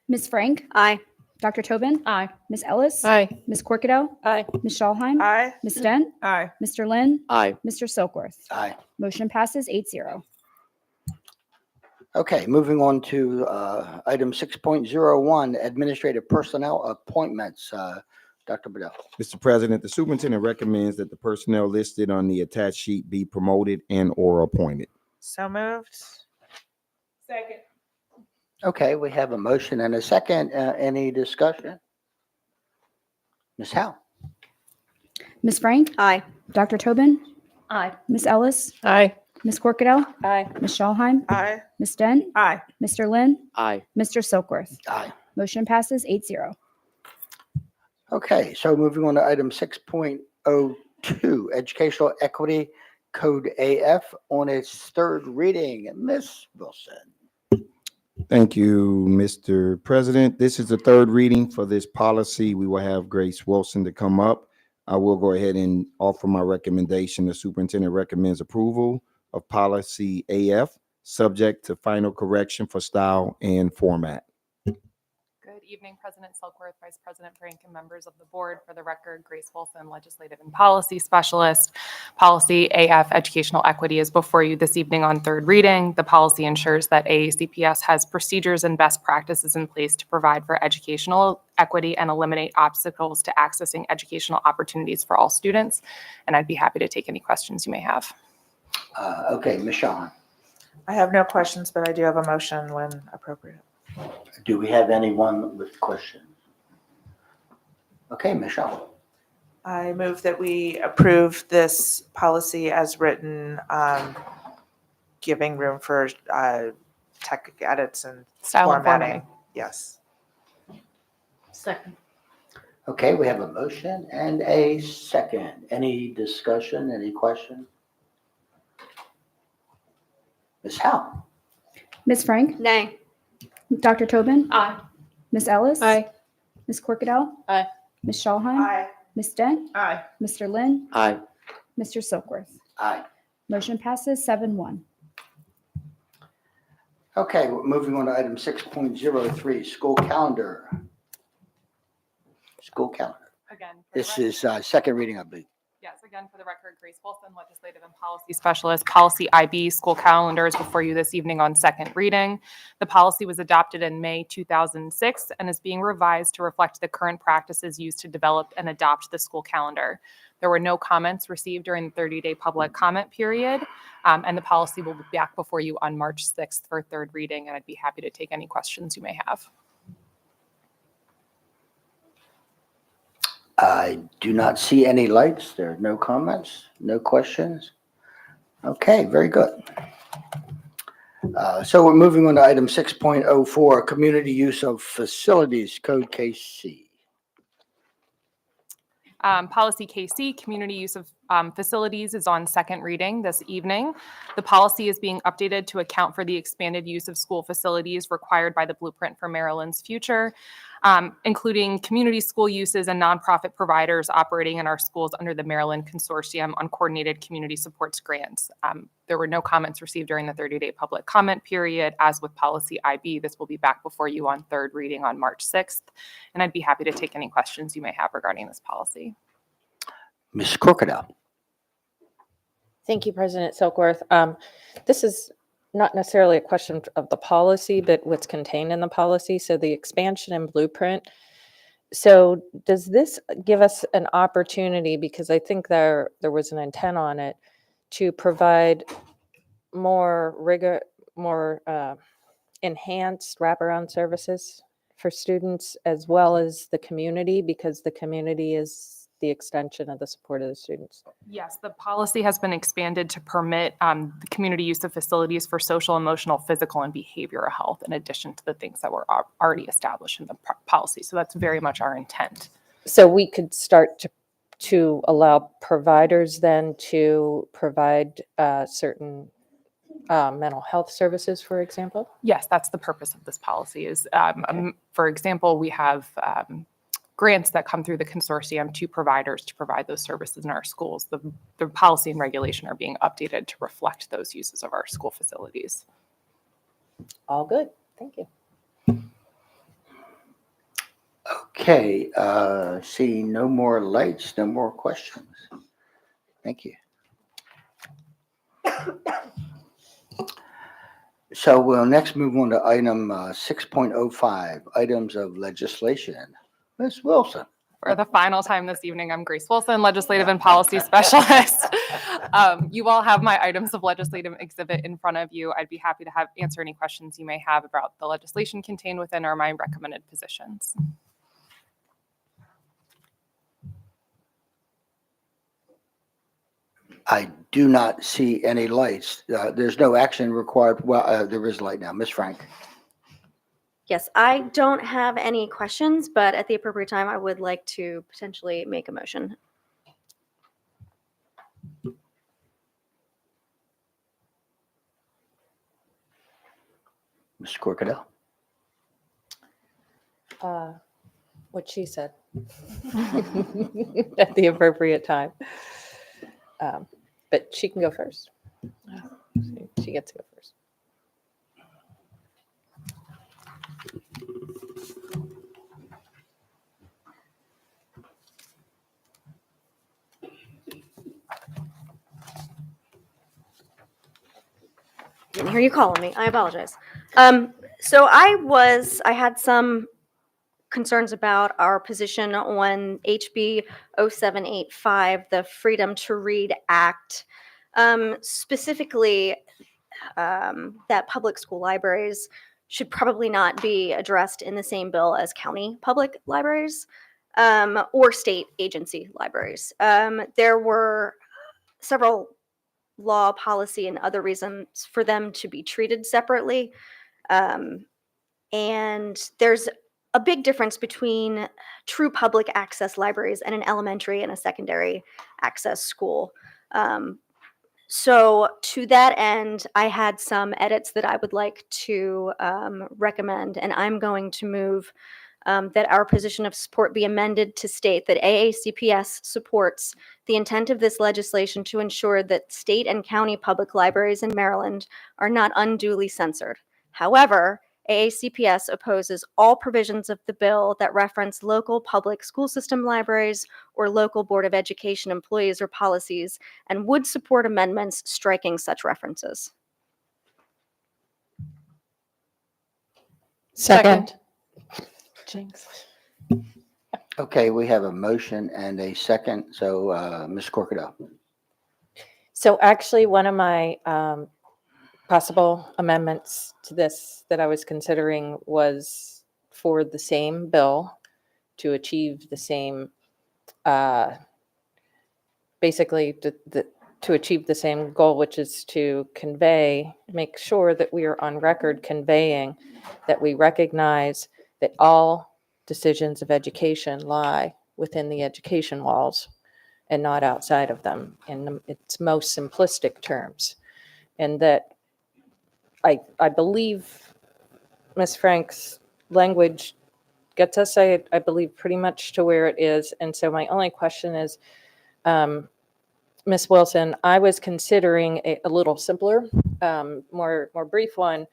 N: Ms. Frank?
D: Aye.
N: Dr. Tobin?
C: Aye.
N: Ms. Ellis?
J: Aye.
N: Ms. Corkadell?
J: Aye.
N: Ms. Schalheim?
B: Aye.
N: Ms. Dent?
B: Aye.
N: Mr. Lynn?
G: Aye.
N: Mr. Silkworth?
A: Aye.
N: Motion passes 8-0.
A: Okay, moving on to item 6.01, administrative personnel appointments. Dr. Bedell.
H: Mr. President, the superintendent recommends that the personnel listed on the attached sheet be promoted and or appointed.
B: So moved. Second.
A: Okay, we have a motion and a second. Any discussion? Ms. Howe?
N: Ms. Frank?
D: Aye.
N: Dr. Tobin?
C: Aye.
N: Ms. Ellis?
J: Aye.
N: Ms. Corkadell?
J: Aye.
N: Ms. Schalheim?
B: Aye.
N: Ms. Dent?
B: Aye.
N: Mr. Lynn?
G: Aye.
N: Mr. Silkworth?
A: Aye.
N: Motion passes 8-0.
A: Okay, so moving on to item 6.02, educational equity code AF on its third reading. Ms. Wilson.
H: Thank you, Mr. President. This is the third reading for this policy. We will have Grace Wilson to come up. I will go ahead and offer my recommendation. The superintendent recommends approval of policy AF, subject to final correction for style and format.
O: Good evening, President Silkworth, Vice President Frank, and members of the board. For the record, Grace Wilson, Legislative and Policy Specialist. Policy AF, Educational Equity, is before you this evening on third reading. The policy ensures that AACPS has procedures and best practices in place to provide for educational equity and eliminate obstacles to accessing educational opportunities for all students. And I'd be happy to take any questions you may have.
A: Okay, Ms. Shaw.
B: I have no questions, but I do have a motion when appropriate.
A: Do we have anyone with questions? Okay, Ms. Shaw.
B: I move that we approve this policy as written, giving room for tech edits and
O: Style and
B: formatting. Yes.
C: Second.
A: Okay, we have a motion and a second. Any discussion, any question? Ms. Howe?
N: Ms. Frank?
D: Nay.
N: Dr. Tobin?
C: Aye.
N: Ms. Ellis?
J: Aye.
N: Ms. Corkadell?
J: Aye.
N: Ms. Schalheim?
B: Aye.
N: Ms. Dent?
B: Aye.
N: Mr. Lynn?
G: Aye.
N: Mr. Silkworth?
A: Aye.
N: Motion passes 7-1.
A: Okay, we're moving on to item 6.03, school calendar. School calendar.
O: Again, for the
A: This
O: record-
A: is second reading, I believe.
O: Yes, again, for the record, Grace Wilson, Legislative and Policy Specialist. Policy IB, school calendar, is before you this evening on second reading. The policy was adopted in May 2006 and is being revised to reflect the current practices used to develop and adopt the school calendar. There were no comments received during the 30-day public comment period, and the policy will be back before you on March 6th for third reading, and I'd be happy to take any questions you may have.
A: I do not see any lights. There are no comments, no questions. Okay, very good. So we're moving on to item 6.04, community use of facilities, code case C.
O: Policy KC, community use of facilities, is on second reading this evening. The policy is being updated to account for the expanded use of school facilities required by the Blueprint for Maryland's Future, including community school uses and nonprofit providers operating in our schools under the Maryland Consortium on Coordinated Community Supports Grants. There were no comments received during the 30-day public comment period. As with policy IB, this will be back before you on third reading on March 6th, and I'd be happy to take any questions you may have regarding this policy.
A: Ms. Crocodile.
P: Thank you, President Silkworth. This is not necessarily a question of the policy, but what's contained in the policy. So the expansion and blueprint. So does this give us an opportunity, because I think there was an intent on it, to provide more rigor, more enhanced wraparound services for students as well as the community, because the community is the extension of the support of the students?
O: Yes, the policy has been expanded to permit the community use of facilities for social, emotional, physical, and behavioral health, in addition to the things that were already established in the policy. So that's very much our intent.
P: So we could start to allow providers then to provide certain mental health services, for example?
O: Yes, that's the purpose of this policy is, for example, we have grants that come through the consortium to providers to provide those services in our schools. The policy and regulation are being updated to reflect those uses of our school facilities.
P: All good. Thank you.
A: Okay, seeing no more lights, no more questions. Thank you. So we'll next move on to item 6.05, items of legislation. Ms. Wilson.
O: For the final time this evening, I'm Grace Wilson, Legislative and Policy Specialist. You all have my items of legislative exhibit in front of you. I'd be happy to answer any questions you may have about the legislation contained within or my recommended positions.
A: I do not see any lights. There's no action required. Well, there is light now. Ms. Frank.
D: Yes, I don't have any questions, but at the appropriate time, I would like to potentially make a motion.
A: Ms. Corcadell.
P: What she said at the appropriate time. But she can go first. She gets to go first.
D: Didn't hear you calling me. I apologize. So I had some concerns about our position on HB 0785, the Freedom to Read Act, specifically that public school libraries should probably not be addressed in the same bill as county public libraries or state agency libraries. There were several law, policy, and other reasons for them to be treated separately. And there's a big difference between true public access libraries and an elementary and a secondary access school. So to that end, I had some edits that I would like to recommend, and I'm going to move that our position of support be amended to state that AACPS supports the intent of this legislation to ensure that state and county public libraries in Maryland are not unduly censored. However, AACPS opposes all provisions of the bill that reference local public school system libraries or local Board of Education employees or policies, and would support amendments striking such references.
P: Second. Jinx.
A: Okay, we have a motion and a second. So Ms. Corcadell.
P: So actually, one of my possible amendments to this that I was considering was for the same bill to achieve the same, basically to achieve the same goal, which is to make sure that we are on record conveying that we recognize that all decisions of education lie within the education walls and not outside of them in its most simplistic terms. And that I believe Ms. Frank's language gets us, I believe, pretty much to where it is. And so my only question is, Ms. Wilson, I was considering a little simpler, more brief one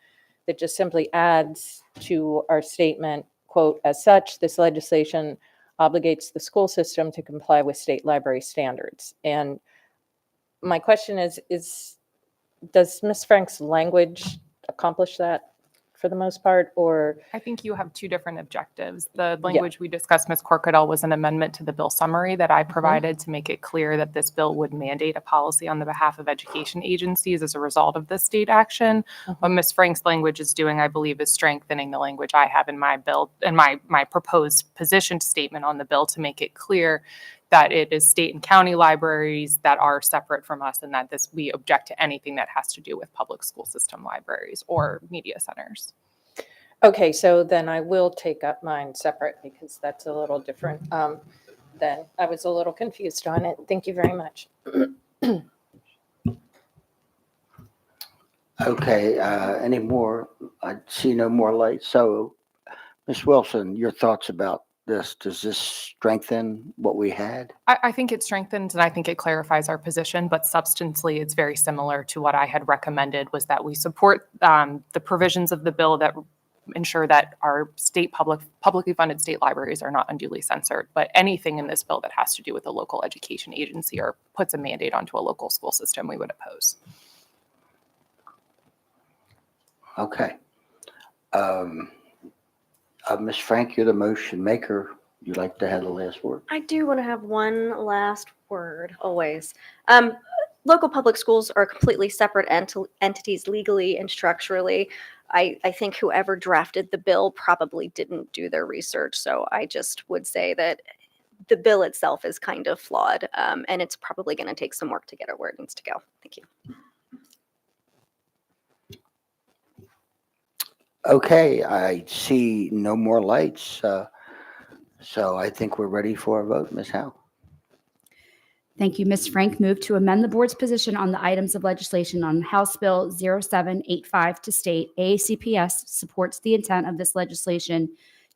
P: that just simply adds to our statement, quote, as such, this legislation obligates the school system to comply with state library standards. And my question is does Ms. Frank's language accomplish that for the most part, or?
O: I think you have two different objectives. The language we discussed, Ms. Corkadell, was an amendment to the bill summary that I provided to make it clear that this bill would mandate a policy on the behalf of education agencies as a result of this state action. What Ms. Frank's language is doing, I believe, is strengthening the language I have in my bill and my proposed position statement on the bill to make it clear that it is state and county libraries that are separate from us, and that we object to anything that has to do with public school system libraries or media centers.
P: Okay, so then I will take up mine separate because that's a little different. Then I was a little confused on it. Thank you very much.
A: Okay, any more? I see no more lights. So, Ms. Wilson, your thoughts about this? Does this strengthen what we had?
O: I think it strengthens and I think it clarifies our position, but substantially it's very similar to what I had recommended, was that we support the provisions of the bill that ensure that our publicly funded state libraries are not unduly censored. But anything in this bill that has to do with a local education agency or puts a mandate onto a local school system, we would oppose.
A: Okay. Ms. Frank, you're the motion maker. You'd like to have the last word?
D: I do want to have one last word, always. Local public schools are completely separate entities legally and structurally. I think whoever drafted the bill probably didn't do their research. So I just would say that the bill itself is kind of flawed, and it's probably going to take some work to get it where it needs to go. Thank you.
A: Okay, I see no more lights. So I think we're ready for a vote. Ms. Howe?
N: Thank you. Ms. Frank moved to amend the board's position on the items of legislation on House Bill 0785 to state AACPS supports the intent of this legislation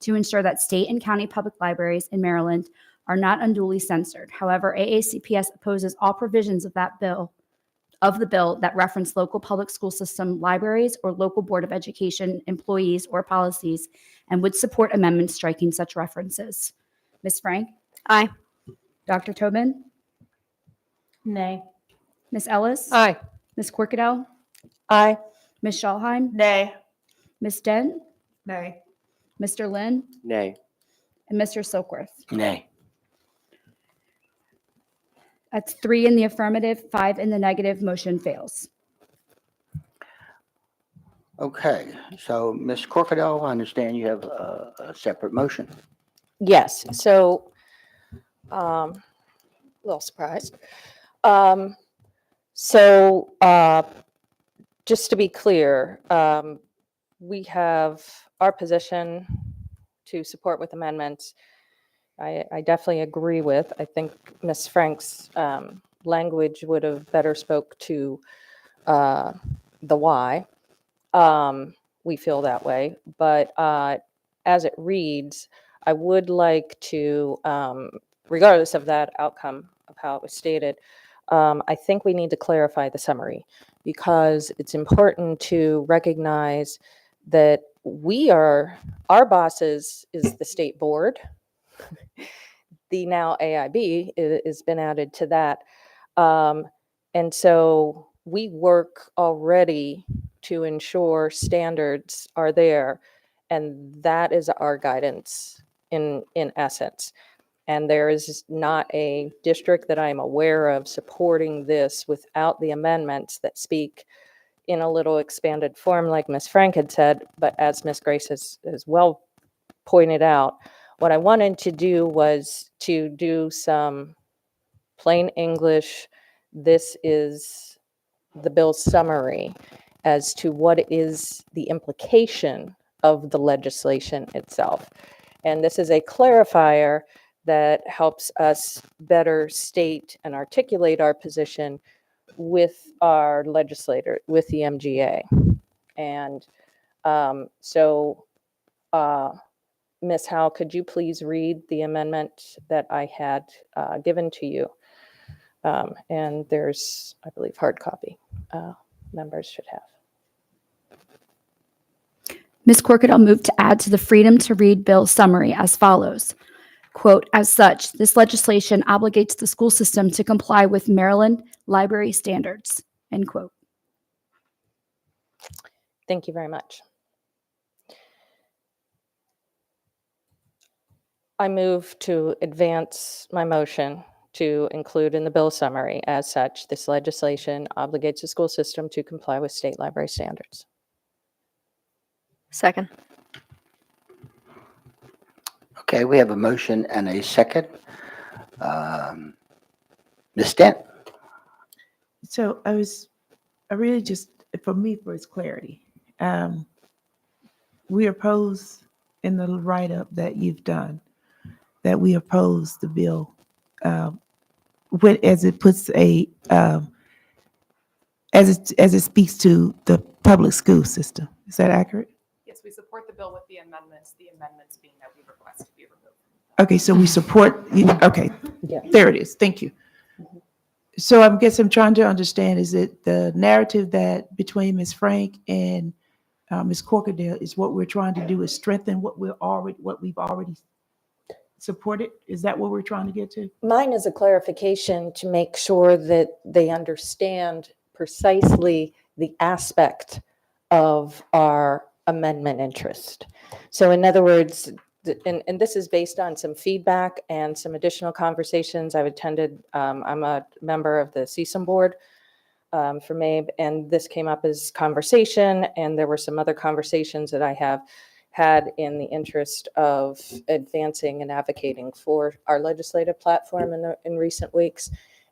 N: to ensure that state and county public libraries in Maryland are not unduly censored. However, AACPS opposes all provisions of the bill that reference local public school system libraries or local Board of Education employees or policies, and would support amendments striking such references. Ms. Frank?
D: Aye.
N: Dr. Tobin?
C: Nay.
N: Ms. Ellis?
J: Aye.
N: Ms. Corkadell?
P: Aye.
N: Ms. Schalheim?
L: Nay.
N: Ms. Dent?
L: Nay.
N: Mr. Lynn?
G: Nay.
N: And Mr. Silkworth?
A: Nay.
N: That's 3 in the affirmative, 5 in the negative. Motion fails.
A: Okay, so Ms. Corkadell, I understand you have a separate motion.
P: Yes, so a little surprised. Just to be clear, we have our position to support with amendments. I definitely agree with. I think Ms. Frank's language would have better spoke to the why. We feel that way, but as it reads, I would like to, regardless of that outcome of how it was stated, I think we need to clarify the summary, because it's important to recognize that our bosses is the state board. The now AIB has been added to that. And so we work already to ensure standards are there. And that is our guidance in essence. And there is not a district that I'm aware of supporting this without the amendments that speak in a little expanded form, like Ms. Frank had said. But as Ms. Grace has well pointed out, what I wanted to do was to do some plain English. This is the bill summary as to what is the implication of the legislation itself. And this is a clarifier that helps us better state and articulate our position with our legislator, with the MGA. And so, Ms. Howe, could you please read the amendment that I had given to you? And there's, I believe, hard copy members should have.
N: Ms. Corkett, I'll move to add to the Freedom to Read bill summary as follows. Quote, as such, this legislation obligates the school system to comply with Maryland library standards, end quote.
P: Thank you very much. I move to advance my motion to include in the bill summary. As such, this legislation obligates the school system to comply with state library standards.
D: Second.
A: Okay, we have a motion and a second. Ms. Dent?
L: So I really just, for me, for its clarity, we oppose in the write-up that you've done, that we oppose the bill as it puts as it speaks to the public school system. Is that accurate?
O: Yes, we support the bill with the amendments being that we request to be removed.
L: Okay, so we support, okay,
P: Yeah.
L: there it is, thank you. So I guess I'm trying to understand, is it the narrative that between Ms. Frank and Ms. Corkadale is what we're trying to do is strengthen what we've already supported? Is that what we're trying to get to?
P: Mine is a clarification to make sure that they understand precisely the aspect of our amendment interest. So in other words, and this is based on some feedback and some additional conversations I've attended. I'm a member of the CSUM board for MABE, and this came up as conversation, and there were some other conversations that I have had in the interest of advancing and advocating for our legislative platform in recent weeks.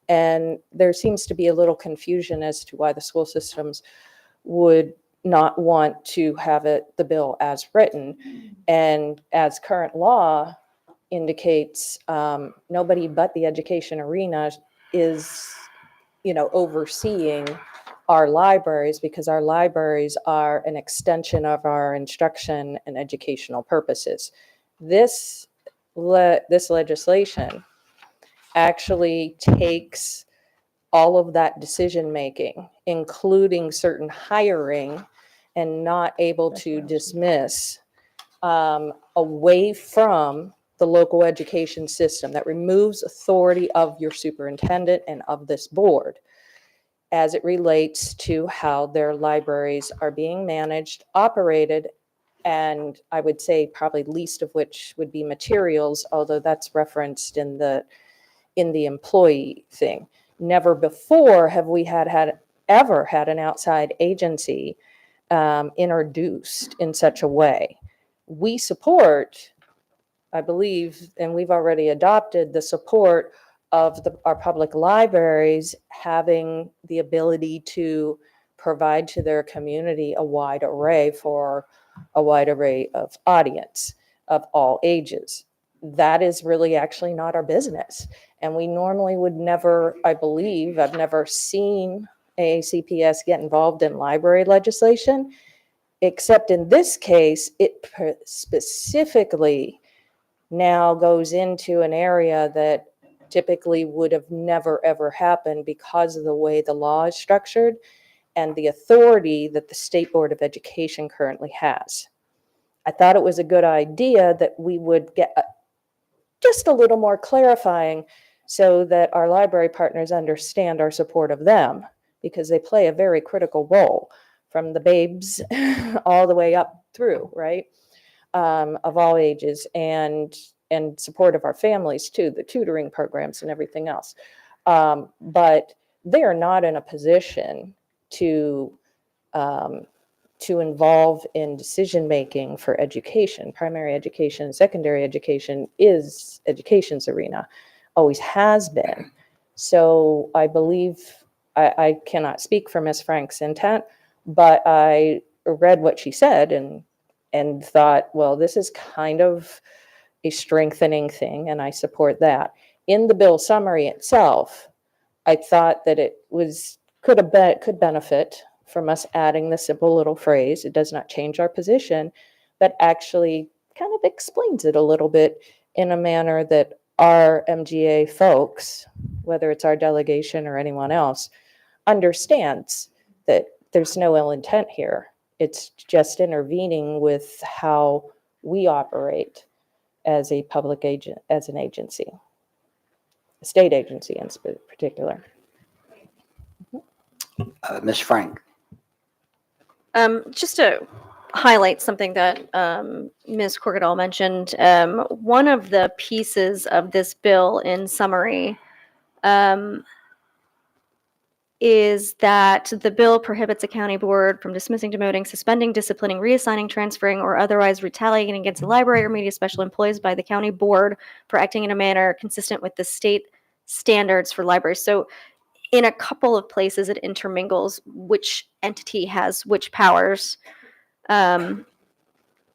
P: And there seems to be a little confusion as to why the school systems would not want to have the bill as written. And as current law indicates, nobody but the education arena is, overseeing our libraries, because our libraries are an extension of our instruction and educational purposes. This legislation actually takes all of that decision-making, including certain hiring, and not able to dismiss away from the local education system. That removes authority of your superintendent and of this board as it relates to how their libraries are being managed, operated, and I would say probably least of which would be materials, although that's referenced in the employee thing. Never before have we ever had an outside agency introduced in such a way. We support, I believe, and we've already adopted the support of our public libraries having the ability to provide to their community a wide array of audience of all ages. That is really actually not our business. And we normally would never, I've never seen AACPS get involved in library legislation, except in this case, it specifically now goes into an area that typically would have never, ever happened because of the way the law is structured and the authority that the State Board of Education currently has. I thought it was a good idea that we would get just a little more clarifying so that our library partners understand our support of them, because they play a very critical role from the babes all the way up through, right? Of all ages, and support of our families too, the tutoring programs and everything else. But they are not in a position to involve in decision-making for education. Primary education, secondary education is education's arena, always has been. So I believe, I cannot speak for Ms. Frank's intent, but I read what she said and thought, well, this is kind of a strengthening thing, and I support that. In the bill summary itself, I thought that it could benefit from us adding the simple little phrase, "It does not change our position," but actually kind of explains it a little bit in a manner that our MGA folks, whether it's our delegation or anyone else, understands that there's no ill intent here. It's just intervening with how we operate as a public agent, as an agency, a state agency in particular.
A: Ms. Frank.
D: Just to highlight something that Ms. Corgadal mentioned, one of the pieces of this bill in summary is that the bill prohibits a county board from dismissing, demoting, suspending, disciplining, reassigning, transferring, or otherwise retaliating against a library or media special employees by the county board for acting in a manner consistent with the state standards for libraries. So in a couple of places, it intermingles which entity has which powers.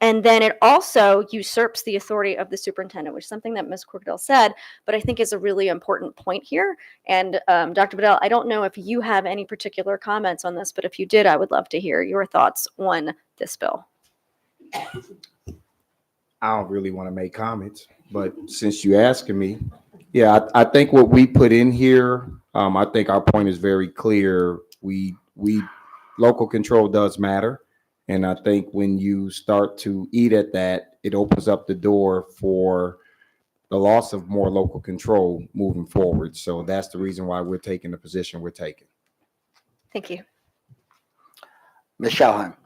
D: And then it also usurps the authority of the superintendent, which is something that Ms. Corgadal said, but I think is a really important point here. And Dr. Bedell, I don't know if you have any particular comments on this, but if you did, I would love to hear your thoughts on this bill.
H: I don't really want to make comments, but since you asking me, yeah, I think what we put in here, I think our point is very clear. We local control does matter. And I think when you start to eat at that, it opens up the door for the loss of more local control moving forward. So that's the reason why we're taking the position we're taking.
D: Thank you.
A: Ms. Schauheim.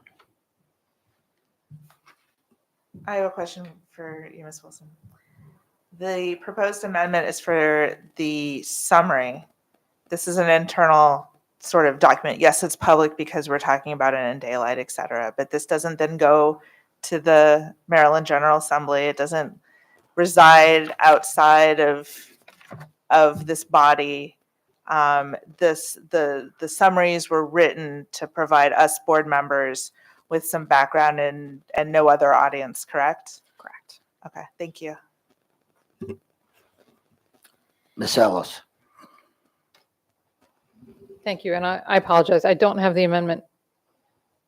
Q: I have a question for you, Ms. Wilson. The proposed amendment is for the summary. This is an internal sort of document. Yes, it's public because we're talking about it in daylight, et cetera, but this doesn't then go to the Maryland General Assembly. It doesn't reside outside of this body. The summaries were written to provide us board members with some background and no other audience, correct? Correct. Okay, thank you.
A: Ms. Ellis.
R: Thank you, and I apologize. I don't have the amendment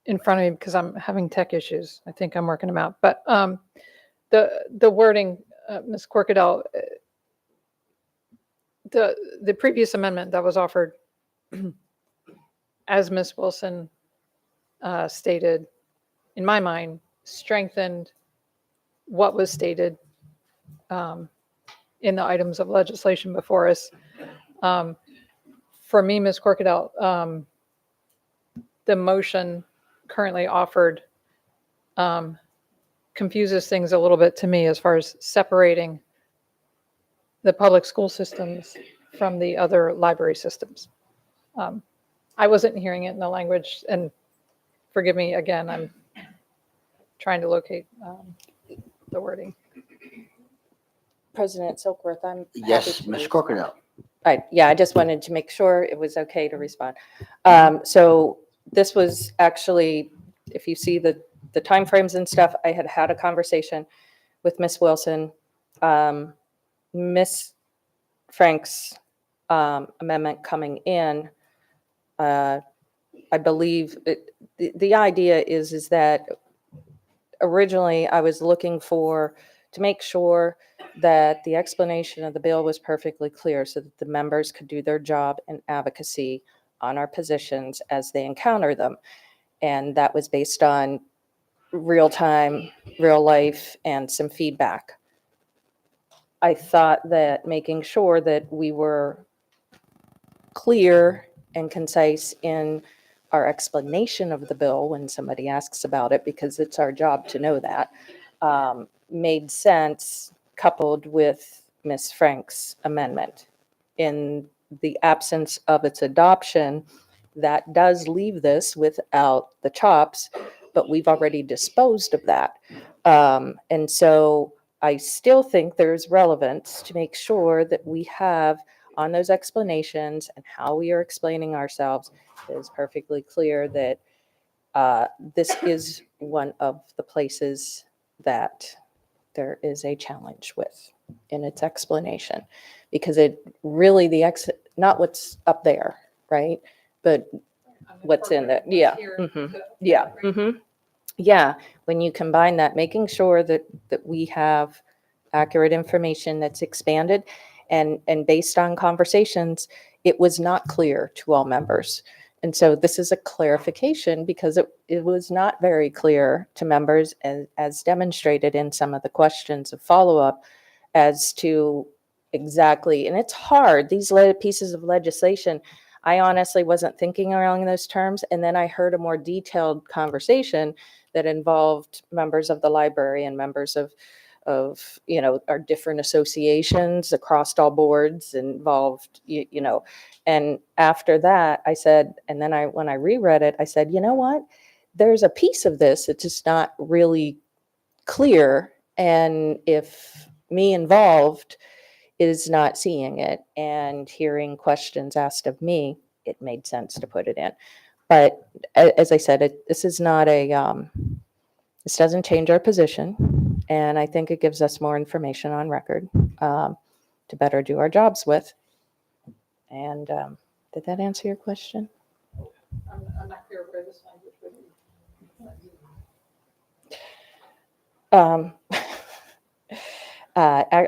R: in front of me because I'm having tech issues. I think I'm working them out. But the wording, Ms. Corkadell, the previous amendment that was offered, as Ms. Wilson stated, in my mind, strengthened what was stated in the items of legislation before us. For me, Ms. Corkadell, the motion currently offered confuses things a little bit to me as far as separating the public school systems from the other library systems. I wasn't hearing it in the language, and forgive me again, I'm trying to locate the wording.
P: President Silkworth, I'm
A: Yes, Ms. Corkadell.
P: I just wanted to make sure it was okay to respond. So this was actually, if you see the timeframes and stuff, I had a conversation with Ms. Wilson. Ms. Frank's amendment coming in, I believe the idea is that originally I was looking to make sure that the explanation of the bill was perfectly clear so that the members could do their job in advocacy on our positions as they encounter them. And that was based on real time, real life, and some feedback. I thought that making sure that we were clear and concise in our explanation of the bill when somebody asks about it, because it's our job to know that, made sense coupled with Ms. Frank's amendment. In the absence of its adoption, that does leave this without the chops, but we've already disposed of that. And so I still think there's relevance to make sure that we have on those explanations and how we are explaining ourselves, it is perfectly clear that this is one of the places that there is a challenge with in its explanation, because it really, not what's up there, right? But what's in it. Yeah. Yeah. Yeah. When you combine that, making sure that we have accurate information that's expanded and based on conversations, it was not clear to all members. And so this is a clarification, because it was not very clear to members, as demonstrated in some of the questions of follow-up, as to exactly, and it's hard, these pieces of legislation, I honestly wasn't thinking along those terms. And then I heard a more detailed conversation that involved members of the library and members of our different associations across all boards involved, and after that I said, and then when I reread it, I said, you know what, there's a piece of this that's just not really clear. And if me involved is not seeing it and hearing questions asked of me, it made sense to put it in. But as I said, this is not this doesn't change our position. And I think it gives us more information on record to better do our jobs with. And did that answer your question?
R: I'm not clear where this language would be.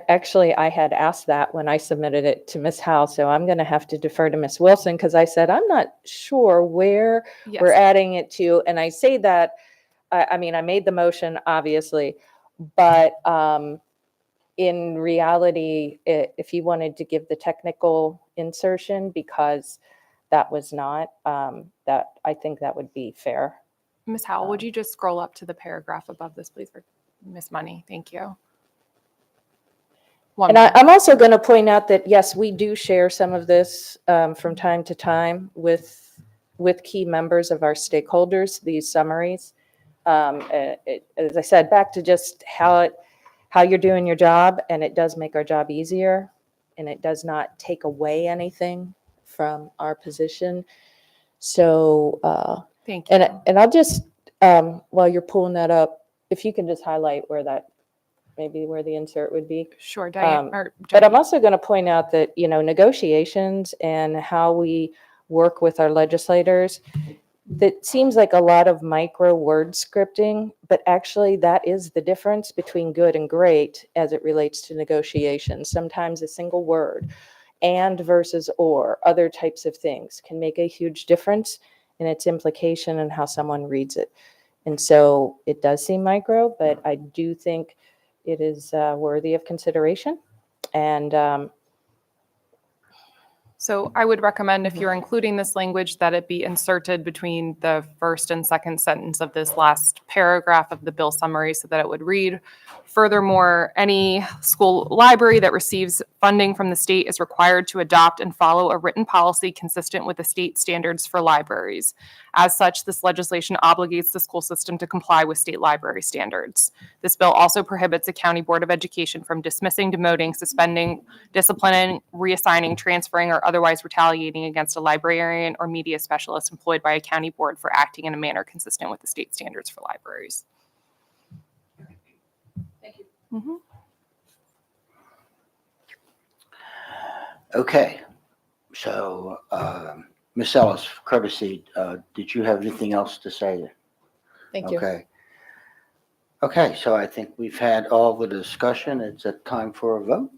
P: Actually, I had asked that when I submitted it to Ms. Howe, so I'm going to have to defer to Ms. Wilson, because I said, I'm not sure where we're adding it to. And I say that, I mean, I made the motion, obviously, but in reality, if you wanted to give the technical insertion, because that was not, that I think that would be fair.
O: Ms. Howell, would you just scroll up to the paragraph above this, please, for Ms. Money? Thank you.
P: And I'm also going to point out that, yes, we do share some of this from time to time with key members of our stakeholders, these summaries. As I said, back to just how you're doing your job, and it does make our job easier, and it does not take away anything from our position. So,
O: thank you.
P: And I'll just, while you're pulling that up, if you can just highlight where that, maybe where the insert would be.
O: Sure, Diane.
P: But I'm also going to point out that, negotiations and how we work with our legislators, that seems like a lot of micro word scripting, but actually that is the difference between good and great as it relates to negotiations. Sometimes a single word, and versus or, other types of things can make a huge difference in its implication and how someone reads it. And so it does seem micro, but I do think it is worthy of consideration. And
O: so I would recommend, if you're including this language, that it be inserted between the first and second sentence of this last paragraph of the bill summary, so that it would read, furthermore, any school library that receives funding from the state is required to adopt and follow a written policy consistent with the state standards for libraries. As such, this legislation obligates the school system to comply with state library standards. This bill also prohibits a county board of education from dismissing, demoting, suspending, disciplining, reassigning, transferring, or otherwise retaliating against a librarian or media specialist employed by a county board for acting in a manner consistent with the state standards for libraries.
R: Thank you.
O: Mm-hmm.
A: Okay, so Ms. Ellis, courtesy, did you have anything else to say?
R: Thank you.
A: Okay. Okay, so I think we've had all the discussion. It's a time for a vote.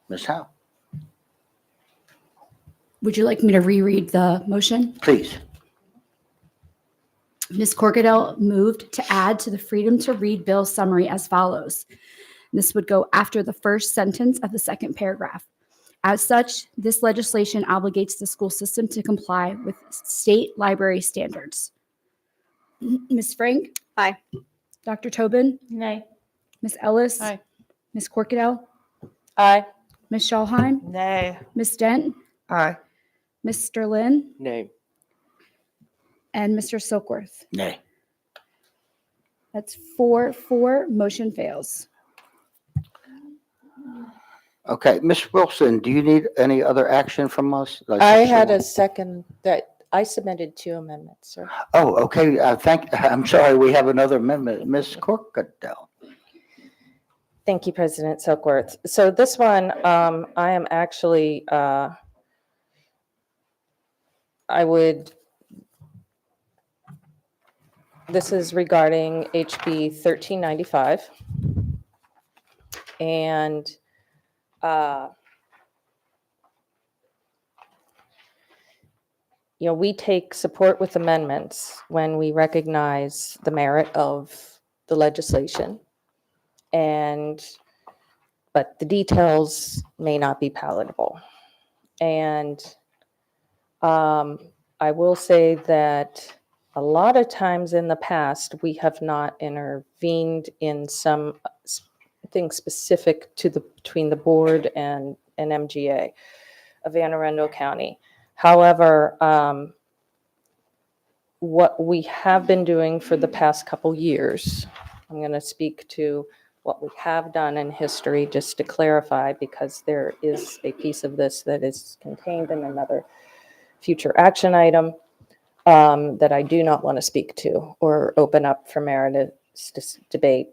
A: Ms. Howe,
N: Would you like me to reread the motion?
A: please.
N: Ms. Corgadell moved to add to the Freedom to Read bill summary as follows. This would go after the first sentence of the second paragraph. As such, this legislation obligates the school system to comply with state library standards. Ms. Frank?
D: Aye.
N: Dr. Tobin?
C: Nay.
N: Ms. Ellis?
O: Aye.
N: Ms. Corkadell?
P: Aye.
N: Ms. Schallheim?
Q: Nay.
N: Ms. Dent?
F: Aye.
N: Mr. Lynn?
G: Nay.
N: And Mr. Silkworth?
A: Nay.
N: That's 4-4, motion fails.
A: Okay, Ms. Wilson, do you need any other action from us?
P: I had a second that I submitted 2 amendments, sir.
A: Oh, okay, I'm sorry, we have another amendment. Ms. Corkadell.
P: Thank you, President Silkworth. So this one, I am actually, this is regarding HB 1395. And we take support with amendments when we recognize the merit of the legislation. But the details may not be palatable. And I will say that a lot of times in the past, we have not intervened in some things specific to between the board and MGA of Anne Arundel County. However, what we have been doing for the past couple years, I'm going to speak to what we have done in history just to clarify, because there is a piece of this that is contained in another future action item that I do not want to speak to or open up for merited debate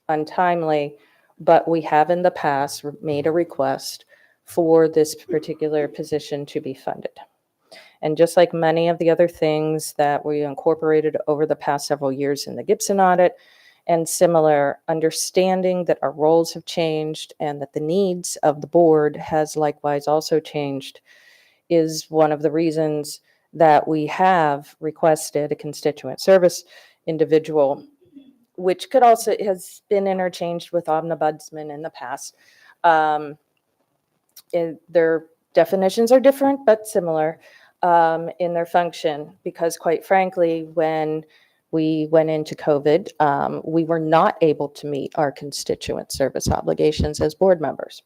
P: untimely, but we have in the past made a request for this particular position to be funded. And just like many of the other things that we incorporated over the past several years in the Gibson audit and similar, understanding that our roles have changed and that the needs of the board has likewise also changed is one of the reasons that we have requested a constituent service individual, which could also has been interchanged with ombudsman in the past. Their definitions are different but similar in their function, because quite frankly, when we went into COVID, we were not able to meet our constituent service obligations as board members.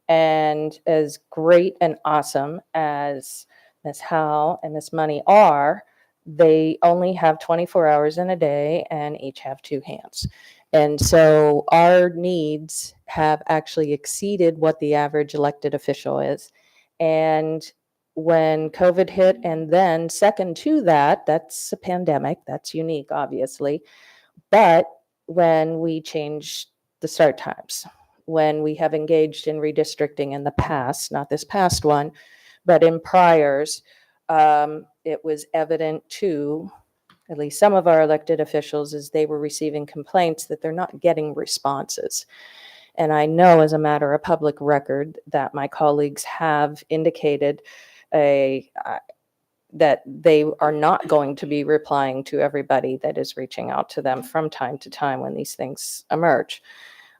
P: And as great and awesome as Ms. Howe and Ms. Money are, they only have 24 hours in a day and each have two hands. And so our needs have actually exceeded what the average elected official is. And when COVID hit, and then second to that, that's a pandemic, that's unique, obviously. But when we changed the start times, when we have engaged in redistricting in the past, not this past one, but in priors, it was evident to at least some of our elected officials as they were receiving complaints that they're not getting responses. And I know as a matter of public record that my colleagues have indicated that they are not going to be replying to everybody that is reaching out to them from time to time when these things emerge.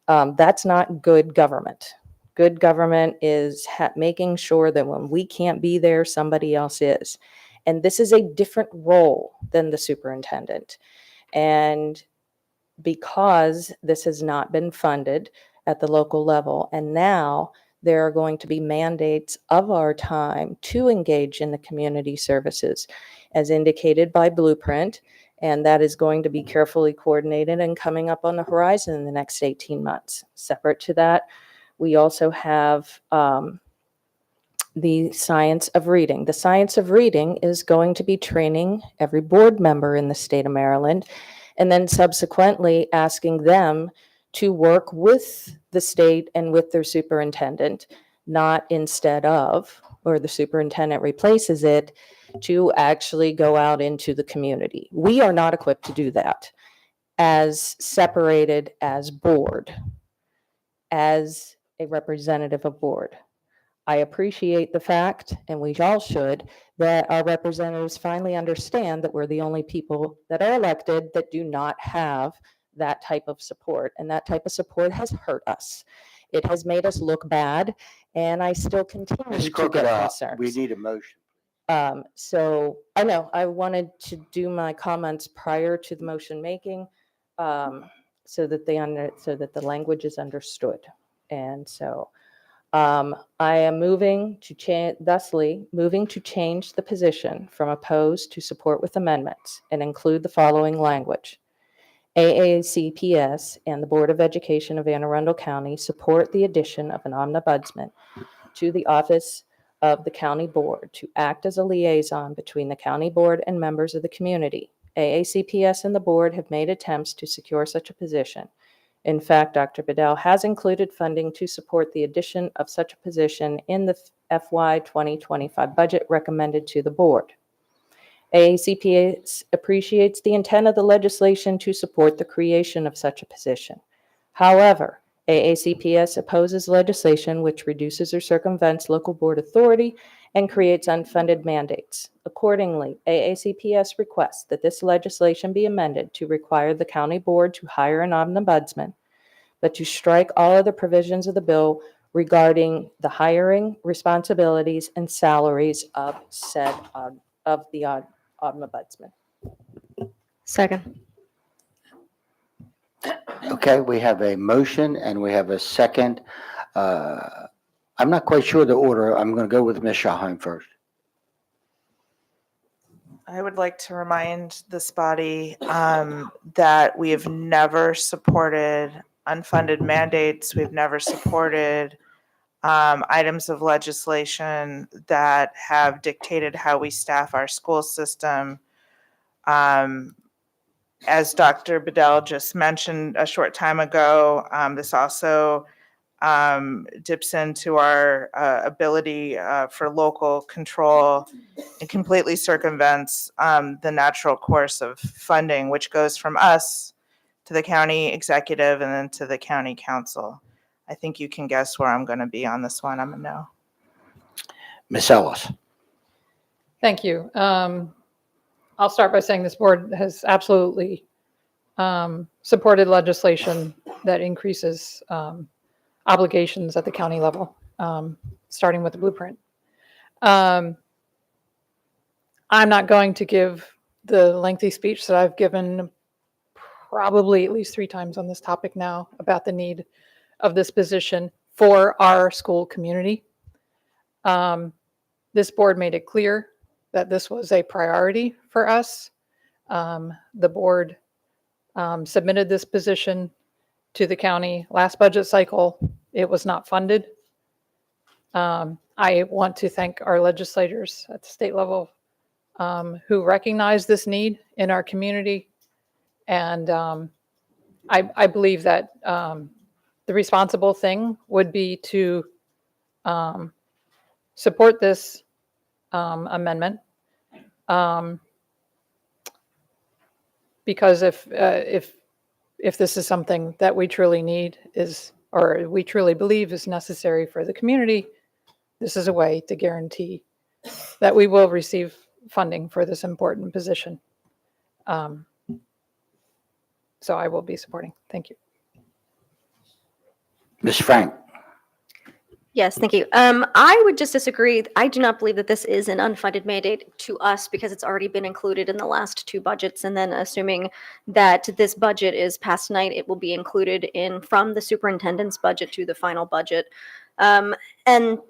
P: That's not good government. Good government is making sure that when we can't be there, somebody else is. And this is a different role than the superintendent. And because this has not been funded at the local level, and now there are going to be mandates of our time to engage in the community services as indicated by Blueprint, and that is going to be carefully coordinated and coming up on the horizon in the next 18 months. Separate to that, we also have the science of reading. The science of reading is going to be training every board member in the state of Maryland, and then subsequently asking them to work with the state and with their superintendent, not instead of, or the superintendent replaces it, to actually go out into the community. We are not equipped to do that as separated as board, as a representative of board. I appreciate the fact, and we all should, that our representatives finally understand that we're the only people that are elected that do not have that type of support. And that type of support has hurt us. It has made us look bad, and I still continue
A: Ms.
P: to get
A: Crocodile,
P: concerns.
A: we need a motion.
P: So I know I wanted to do my comments prior to the motion making, so that the language is understood. And so I am moving to change the position from opposed to support with amendments and include the following language. AACPS and the Board of Education of Anne Arundel County support the addition of an ombudsman to the office of the county board to act as a liaison between the county board and members of the community. AACPS and the board have made attempts to secure such a position. In fact, Dr. Bedell has included funding to support the addition of such a position in the FY 2025 budget recommended to the board. AACPS appreciates the intent of the legislation to support the creation of such a position. However, AACPS opposes legislation which reduces or circumvents local board authority and creates unfunded mandates. Accordingly, AACPS requests that this legislation be amended to require the county board to hire an ombudsman, but to strike all other provisions of the bill regarding the hiring, responsibilities, and salaries of the ombudsman.
D: Second.
A: Okay, we have a motion and we have a second. I'm not quite sure the order. I'm going to go with Ms. Shaheen first.
Q: I would like to remind this body that we have never supported unfunded mandates. We've never supported items of legislation that have dictated how we staff our school system. As Dr. Bedell just mentioned a short time ago, this also dips into our ability for local control and completely circumvents the natural course of funding, which goes from us to the county executive and then to the county council. I think you can guess where I'm going to be on this one. I'm a no.
A: Ms. Ellis.
R: Thank you. I'll start by saying this board has absolutely supported legislation that increases obligations at the county level, starting with the blueprint. I'm not going to give the lengthy speech that I've given probably at least 3 times on this topic now about the need of this position for our school community. This board made it clear that this was a priority for us. The board submitted this position to the county last budget cycle. It was not funded. I want to thank our legislators at the state level who recognize this need in our community. And I believe that the responsible thing would be to support this amendment. Because if this is something that we truly need or we truly believe is necessary for the community, this is a way to guarantee that we will receive funding for this important position. So I will be supporting. Thank you.
A: Ms. Frank.
D: Yes, thank you. I would just disagree. I do not believe that this is an unfunded mandate to us because it's already been included in the last 2 budgets. And then assuming that this budget is passed tonight, it will be included from the superintendent's budget to the final budget. And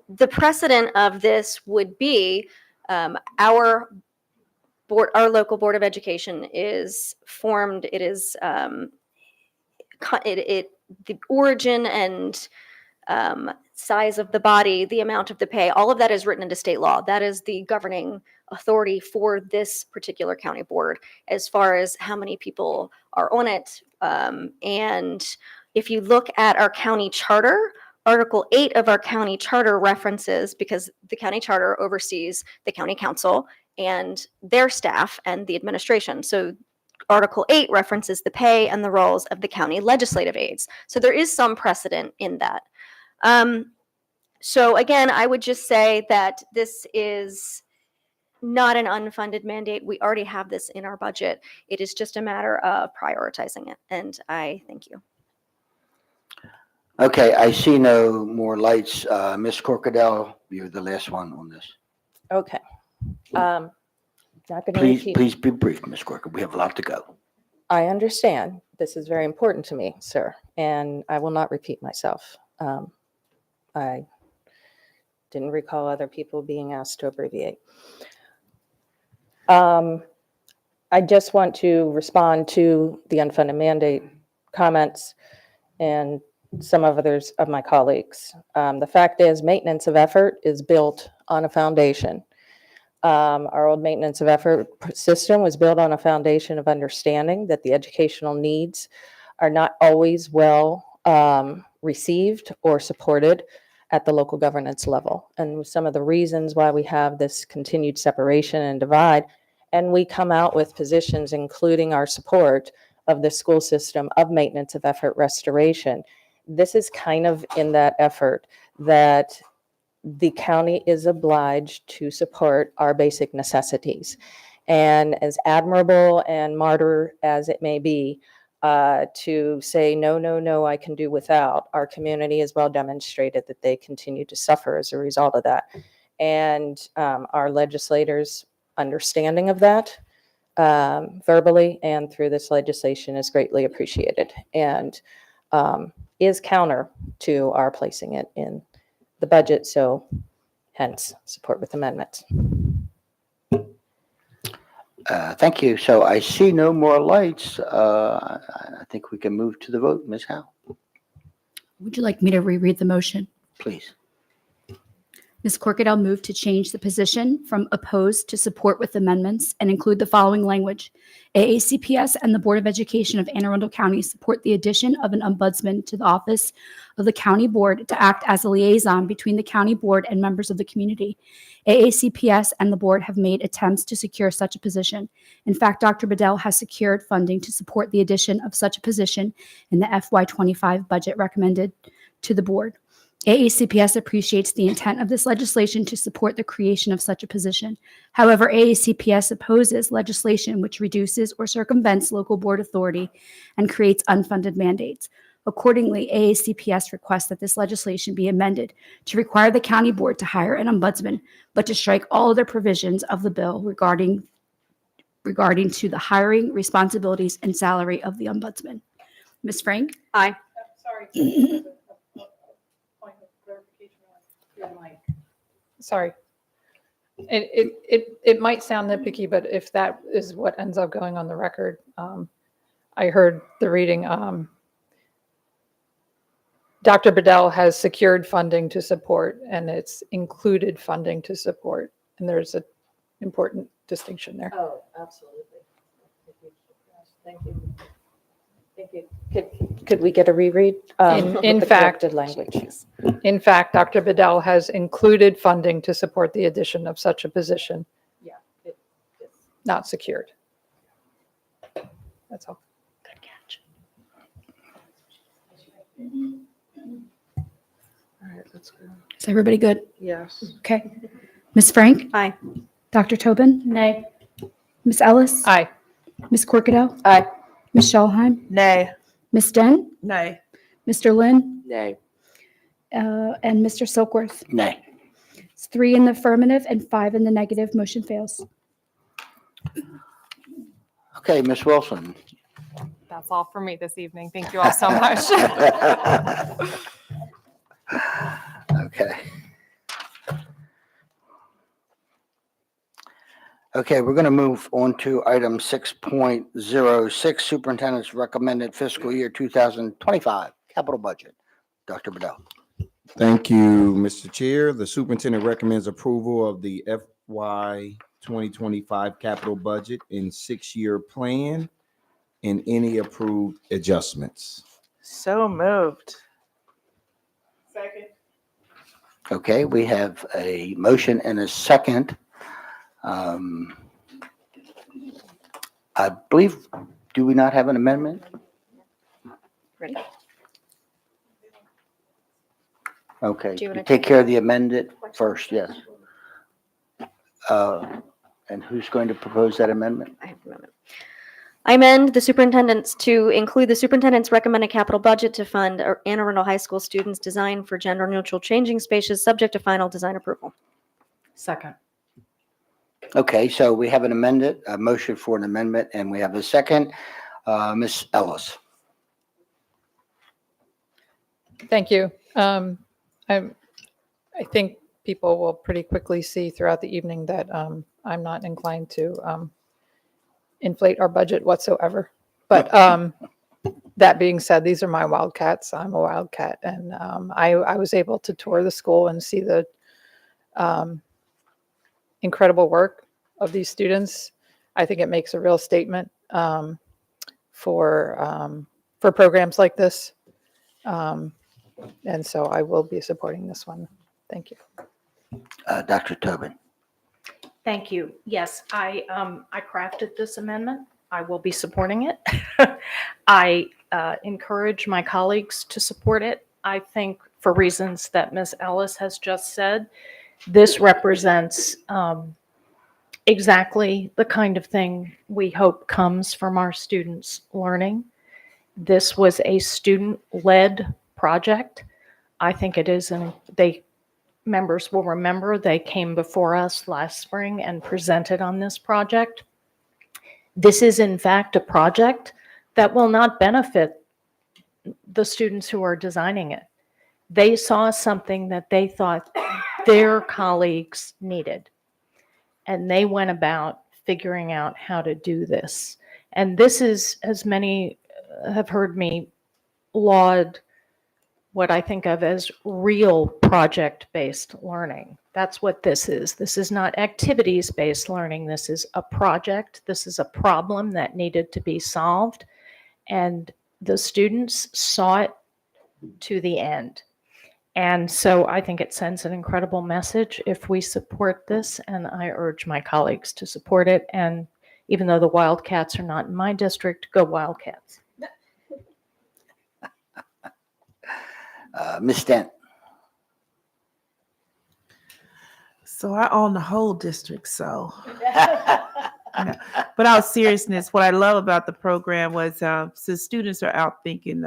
D: the precedent of this would be our local board of education is formed. It is the origin and size of the body, the amount of the pay, all of that is written into state law. That is the governing authority for this particular county board as far as how many people are on it. And if you look at our county charter, Article 8 of our county charter references, because the county charter oversees the county council and their staff and the administration. So Article 8 references the pay and the roles of the county legislative aides. So there is some precedent in that. So again, I would just say that this is not an unfunded mandate. We already have this in our budget. It is just a matter of prioritizing it. And I thank you.
A: Okay, I see no more lights. Ms. Corkadell, you're the last one on this.
P: Okay. Not going to
A: Please
P: repeat.
A: be brief, Ms. Corker. We have a lot to go.
P: I understand. This is very important to me, sir, and I will not repeat myself. I didn't recall other people being asked to abbreviate. I just want to respond to the unfunded mandate comments and some of others of my colleagues. The fact is, maintenance of effort is built on a foundation. Our old maintenance of effort system was built on a foundation of understanding that the educational needs are not always well received or supported at the local governance level. And some of the reasons why we have this continued separation and divide, and we come out with positions, including our support of the school system, of maintenance of effort restoration. This is kind of in that effort that the county is obliged to support our basic necessities. And as admirable and martyr as it may be, to say, no, no, no, I can do without, our community has well demonstrated that they continue to suffer as a result of that. And our legislators' understanding of that, verbally and through this legislation, is greatly appreciated, and is counter to our placing it in the budget, so hence support with amendments.
A: Thank you. So I see no more lights. I think we can move to the vote. Ms. Howe,
N: Would you like me to reread the motion?
A: please.
N: Ms. Corkadell moved to change the position from opposed to support with amendments and include the following language. AACPS and the Board of Education of Anne Arundel County support the addition of an ombudsman to the office of the county board to act as a liaison between the county board and members of the community. AACPS and the board have made attempts to secure such a position. In fact, Dr. Bedell has secured funding to support the addition of such a position in the FY25 budget recommended to the board. AACPS appreciates the intent of this legislation to support the creation of such a position. However, AACPS opposes legislation which reduces or circumvents local board authority and creates unfunded mandates. Accordingly, AACPS requests that this legislation be amended to require the county board to hire an ombudsman, but to strike all other provisions of the bill regarding to the hiring, responsibilities, and salary of the ombudsman. Ms. Frank?
D: Aye.
R: Sorry. It might sound nitpicky, but if that is what ends up going on the record, I heard the reading, Dr. Bedell has secured funding to support, and it's included funding to support. And there's an important distinction there.
P: Oh, absolutely. Thank you. Thank you. Could we get a reread?
R: In
P: with the
R: fact,
P: corrected language.
R: In fact, Dr. Bedell has included funding to support the addition of such a position,
P: Yeah.
R: not secured. That's all.
N: Good catch.
Q: All right, let's go.
N: Is everybody good?
Q: Yes.
N: Okay. Ms. Frank?
D: Aye.
N: Dr. Tobin? Nay. Ms. Ellis?
R: Aye.
N: Ms. Corkadell?
P: Aye.
N: Ms. Schallheim?
Q: Nay.
N: Ms. Den?
Q: Nay.
N: Mr. Lynn?
G: Nay.
N: And Mr. Silkworth?
A: Nay.
N: It's 3 in the affirmative and 5 in the negative. Motion fails.
A: Okay, Ms. Wilson.
O: That's all for me this evening. Thank you all so much.
A: Okay. Okay, we're going to move on to item 6.06, Superintendent's Recommended Fiscal Year 2025 Capital Budget. Dr. Bedell.
H: Thank you, Mr. Chair. The superintendent recommends approval of the FY 2025 capital budget and 6-year plan and any approved adjustments.
Q: So moved.
F: Second.
A: Okay, we have a motion and a second. I believe, do we not have an amendment?
D: Ready?
A: Okay,
D: Do you wanna
A: take
D: take
A: care of the amended first, yes. And who's going to propose that amendment?
D: I have an amendment. I amend the superintendent's to include the superintendent's recommended capital budget to fund Anne Arundel High School students' design for gender neutral changing spaces subject to final design approval.
B: Second.
A: Okay, so we have a motion for an amendment, and we have a second. Ms. Ellis.
R: Thank you. I think people will pretty quickly see throughout the evening that I'm not inclined to inflate our budget whatsoever. But that being said, these are my wildcats. I'm a wildcat, and I was able to tour the school and see the incredible work of these students. I think it makes a real statement for for programs like this. And so I will be supporting this one. Thank you.
A: Dr. Tobin.
C: Thank you. Yes, I crafted this amendment. I will be supporting it. I encourage my colleagues to support it. I think for reasons that Ms. Ellis has just said, this represents exactly the kind of thing we hope comes from our students learning. This was a student-led project. I think it is, and members will remember they came before us last spring and presented on this project. This is in fact a project that will not benefit the students who are designing it. They saw something that they thought their colleagues needed, and they went about figuring out how to do this. And this is, as many have heard me laud, what I think of as real project-based learning. That's what this is. This is not activities-based learning. This is a project. This is a problem that needed to be solved. And the students saw it to the end. And so I think it sends an incredible message if we support this, and I urge my colleagues to support it. And even though the Wildcats are not in my district, go Wildcats.
A: Ms. Dent.
L: So I own the whole district, so. No. But all seriousness, what I love about the program was so students are out thinking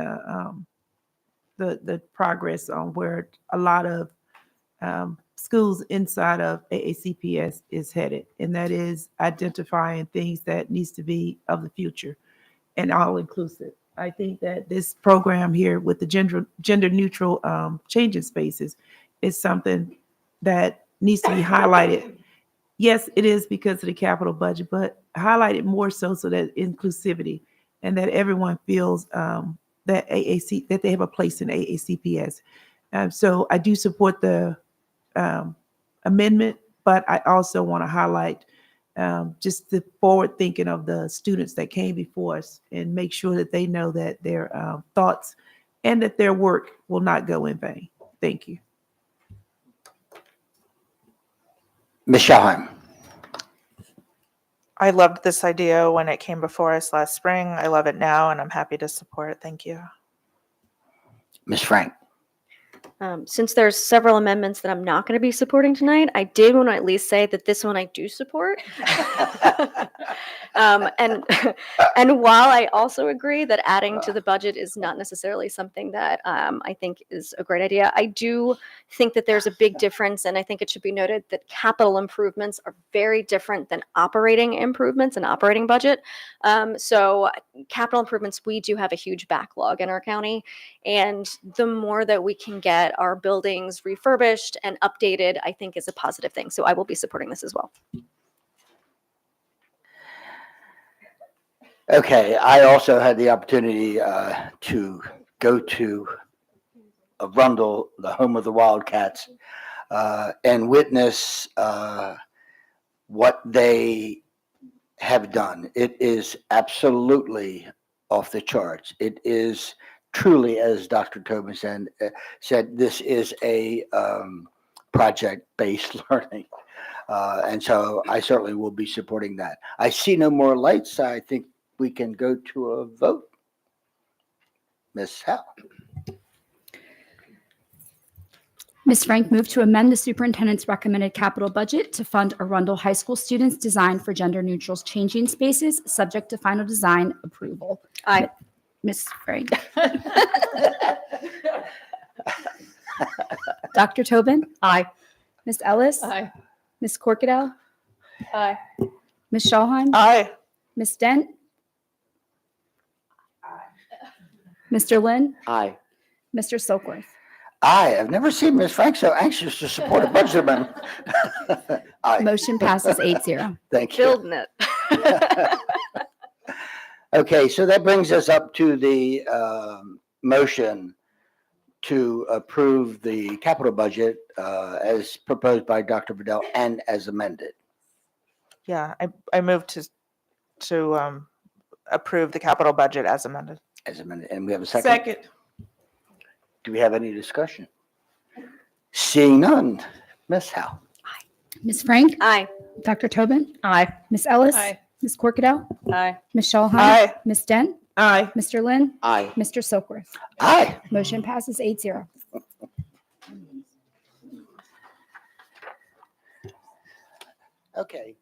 L: the progress on where a lot of schools inside of AACPS is headed, and that is identifying things that needs to be of the future and all inclusive. I think that this program here with the gender neutral changing spaces is something that needs to be highlighted. Yes, it is because of the capital budget, but highlighted more so that inclusivity and that everyone feels that that they have a place in AACPS. So I do support the amendment, but I also want to highlight just the forward thinking of the students that came before us and make sure that they know that their thoughts and that their work will not go in vain. Thank you.
A: Ms. Schauheim.
Q: I loved this idea when it came before us last spring. I love it now, and I'm happy to support it. Thank you.
A: Ms. Frank.
D: Since there's several amendments that I'm not going to be supporting tonight, I did want to at least say that this one I do support. And while I also agree that adding to the budget is not necessarily something that I think is a great idea, I do think that there's a big difference, and I think it should be noted that capital improvements are very different than operating improvements and operating budget. So capital improvements, we do have a huge backlog in our county, and the more that we can get our buildings refurbished and updated, I think is a positive thing. So I will be supporting this as well.
A: Okay, I also had the opportunity to go to Arundel, the home of the Wildcats, and witness what they have done. It is absolutely off the charts. It is truly, as Dr. Tobin said, this is a project-based learning. And so I certainly will be supporting that. I see no more lights. I think we can go to a vote. Ms. Howe.
N: Ms. Frank moved to amend the superintendent's recommended capital budget to fund Arundel High School students designed for gender neutral changing spaces, subject to final design approval.
D: Aye.
N: Ms. Frank. Dr. Tobin?
C: Aye.
N: Ms. Ellis?
R: Aye.
N: Ms. Corkadell?
R: Aye.
N: Ms. Schauheim?
Q: Aye.
N: Ms. Dent? Mr. Lynn?
G: Aye.
N: Mr. Silkworth?
A: I've never seen Ms. Frank so anxious to support a budget amendment. Aye.
N: Motion passes 8-0.
A: Thank you.
D: Building it.
A: Okay, so that brings us up to the motion to approve the capital budget as proposed by Dr. Bedell and as amended.
Q: Yeah, I moved to approve the capital budget as amended.
A: As amended, and we have a second?
F: Second.
A: Do we have any discussion? Seeing none. Ms. Howe?
N: Ms. Frank?
D: Aye.
N: Dr. Tobin?
C: Aye.
N: Ms. Ellis?
R: Aye.
N: Ms. Corkadell?
P: Aye.
N: Ms. Schallheim?
F: Aye.
N: Ms. Dent?
F: Aye.
N: Mr. Lynn?
G: Aye.
N: Mr. Silkworth?
A: Aye.
N: Motion passes 8-0.
A: Okay.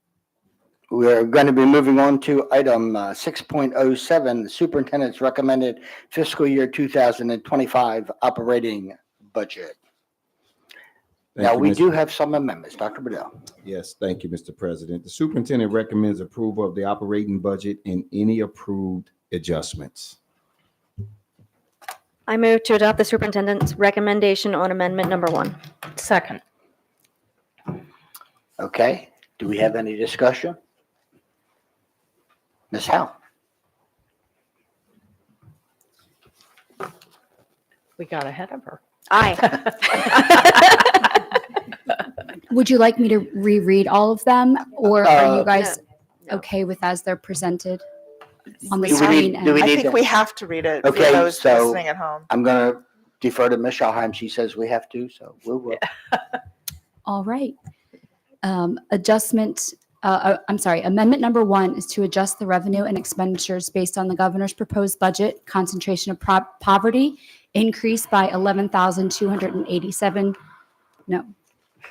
A: We're going to be moving on to item 6.07, the superintendent's recommended fiscal year 2025 operating budget.
H: Thank
A: Now,
H: you,
A: we
H: Mr.
A: do have some amendments. Dr. Bedell.
H: Yes, thank you, Mr. President. The superintendent recommends approval of the operating budget and any approved adjustments.
D: I move to adopt the superintendent's recommendation on amendment number 1.
C: Second.
A: Okay. Do we have any discussion? Ms. Howe?
C: We got ahead of her.
D: Aye.
N: Would you like me to reread all of them, or are you guys
D: no.
N: okay with as they're presented on the
A: Do we
N: screen?
A: need- do we
N: and-
Q: I
A: need
Q: think
A: to-
Q: we have to read it for
A: Okay,
Q: those
A: so-
Q: listening at home.
A: I'm going to defer to Ms. Schallheim. She says we have to, so we will.
N: All right. Amendment number 1 is to adjust the revenue and expenditures based on the governor's proposed budget, concentration of poverty, increased by 11,287. No,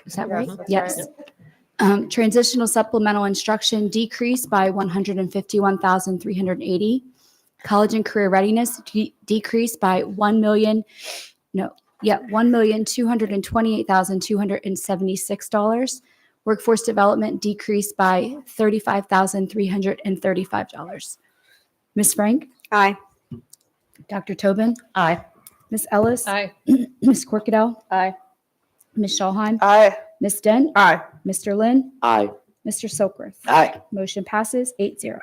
N: is that right?
Q: Yes, that's
N: Yes. Transitional supplemental instruction decreased by 151,380. College and career readiness decreased by $1,228,276. Workforce development decreased by $35,335. Ms. Frank?
D: Aye.
N: Dr. Tobin?
C: Aye.
N: Ms. Ellis?
R: Aye.
N: Ms. Corkadell?
P: Aye.
N: Ms. Schallheim?
Q: Aye.
N: Ms. Dent?
F: Aye.
N: Mr. Lynn?
G: Aye.
N: Mr. Silkworth?
A: Aye.
N: Motion passes 8-0.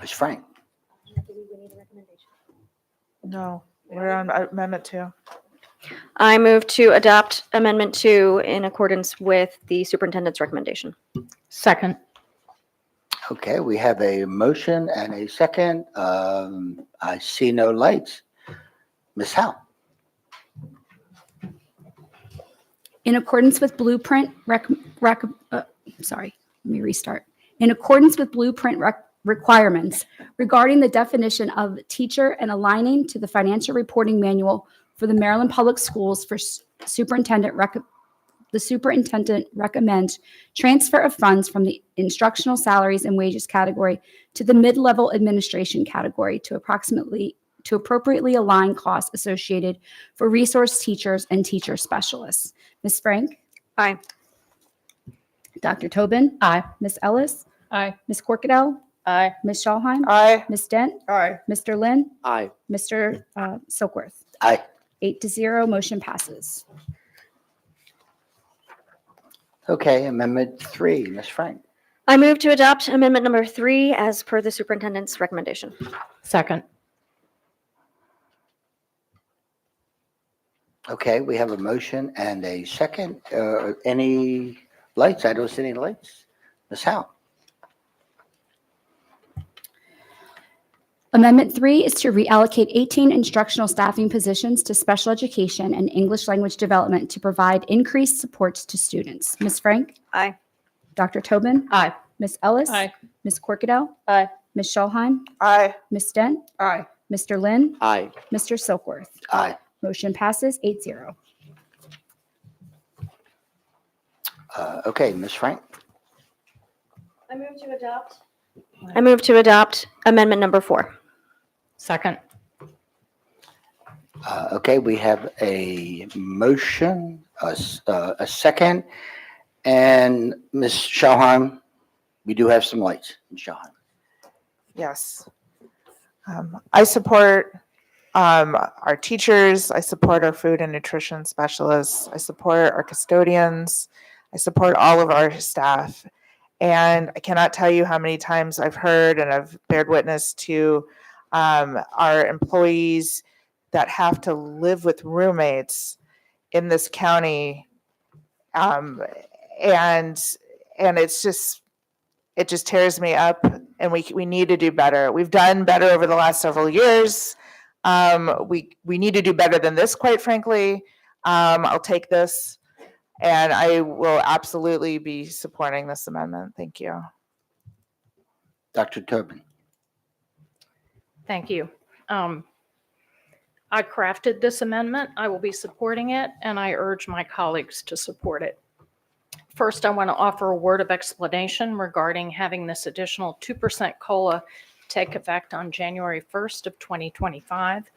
A: Ms. Frank?
Q: No, we're on amendment 2.
D: I move to adopt amendment 2 in accordance with the superintendent's recommendation.
C: Second.
A: Okay, we have a motion and a second. I see no lights. Ms. Howe?
N: In accordance with Blueprint In accordance with Blueprint requirements regarding the definition of teacher and aligning to the financial reporting manual for the Maryland Public Schools for the superintendent recommends transfer of funds from the instructional salaries and wages category to the mid-level administration category to appropriately align costs associated for resource teachers and teacher specialists. Ms. Frank?
D: Aye.
N: Dr. Tobin?
C: Aye.
N: Ms. Ellis?
R: Aye.
N: Ms. Corkadell?
P: Aye.
N: Ms. Schallheim?
Q: Aye.
N: Ms. Dent?
F: Aye.
N: Mr. Lynn?
G: Aye.
N: Mr. Silkworth?
A: Aye.
N: 8-0, motion passes.
A: Okay, Amendment 3, Ms. Frank?
D: I move to adopt amendment number 3 as per the superintendent's recommendation.
C: Second.
A: Okay, we have a motion and a second. Any lights? I don't see any lights. Ms. Howe?
N: Amendment 3 is to reallocate 18 instructional staffing positions to special education and English language development to provide increased supports to students. Ms. Frank?
D: Aye.
N: Dr. Tobin?
C: Aye.
N: Ms. Ellis?
R: Aye.
N: Ms. Corkadell?
P: Aye.
N: Ms. Schallheim?
Q: Aye.
N: Ms. Dent?
F: Aye.
N: Mr. Lynn?
G: Aye.
N: Mr. Silkworth?
A: Aye.
N: Motion passes 8-0.
A: Okay, Ms. Frank?
D: I move to adopt amendment number 4.
C: Second.
A: Okay, we have a motion, a second, and Ms. Schallheim, we do have some lights. Ms. Schallheim?
Q: Yes. I support our teachers. I support our food and nutrition specialists. I support our custodians. I support all of our staff. And I cannot tell you how many times I've heard and I've bared witness to our employees that have to live with roommates in this county. And it just tears me up and we need to do better. We've done better over the last several years. We need to do better than this, quite frankly. I'll take this, and I will absolutely be supporting this amendment. Thank you.
A: Dr. Tobin.
C: Thank you. I crafted this amendment. I will be supporting it, and I urge my colleagues to support it. First, I want to offer a word of explanation regarding having this additional 2% COLA take effect on January 1st of 2025.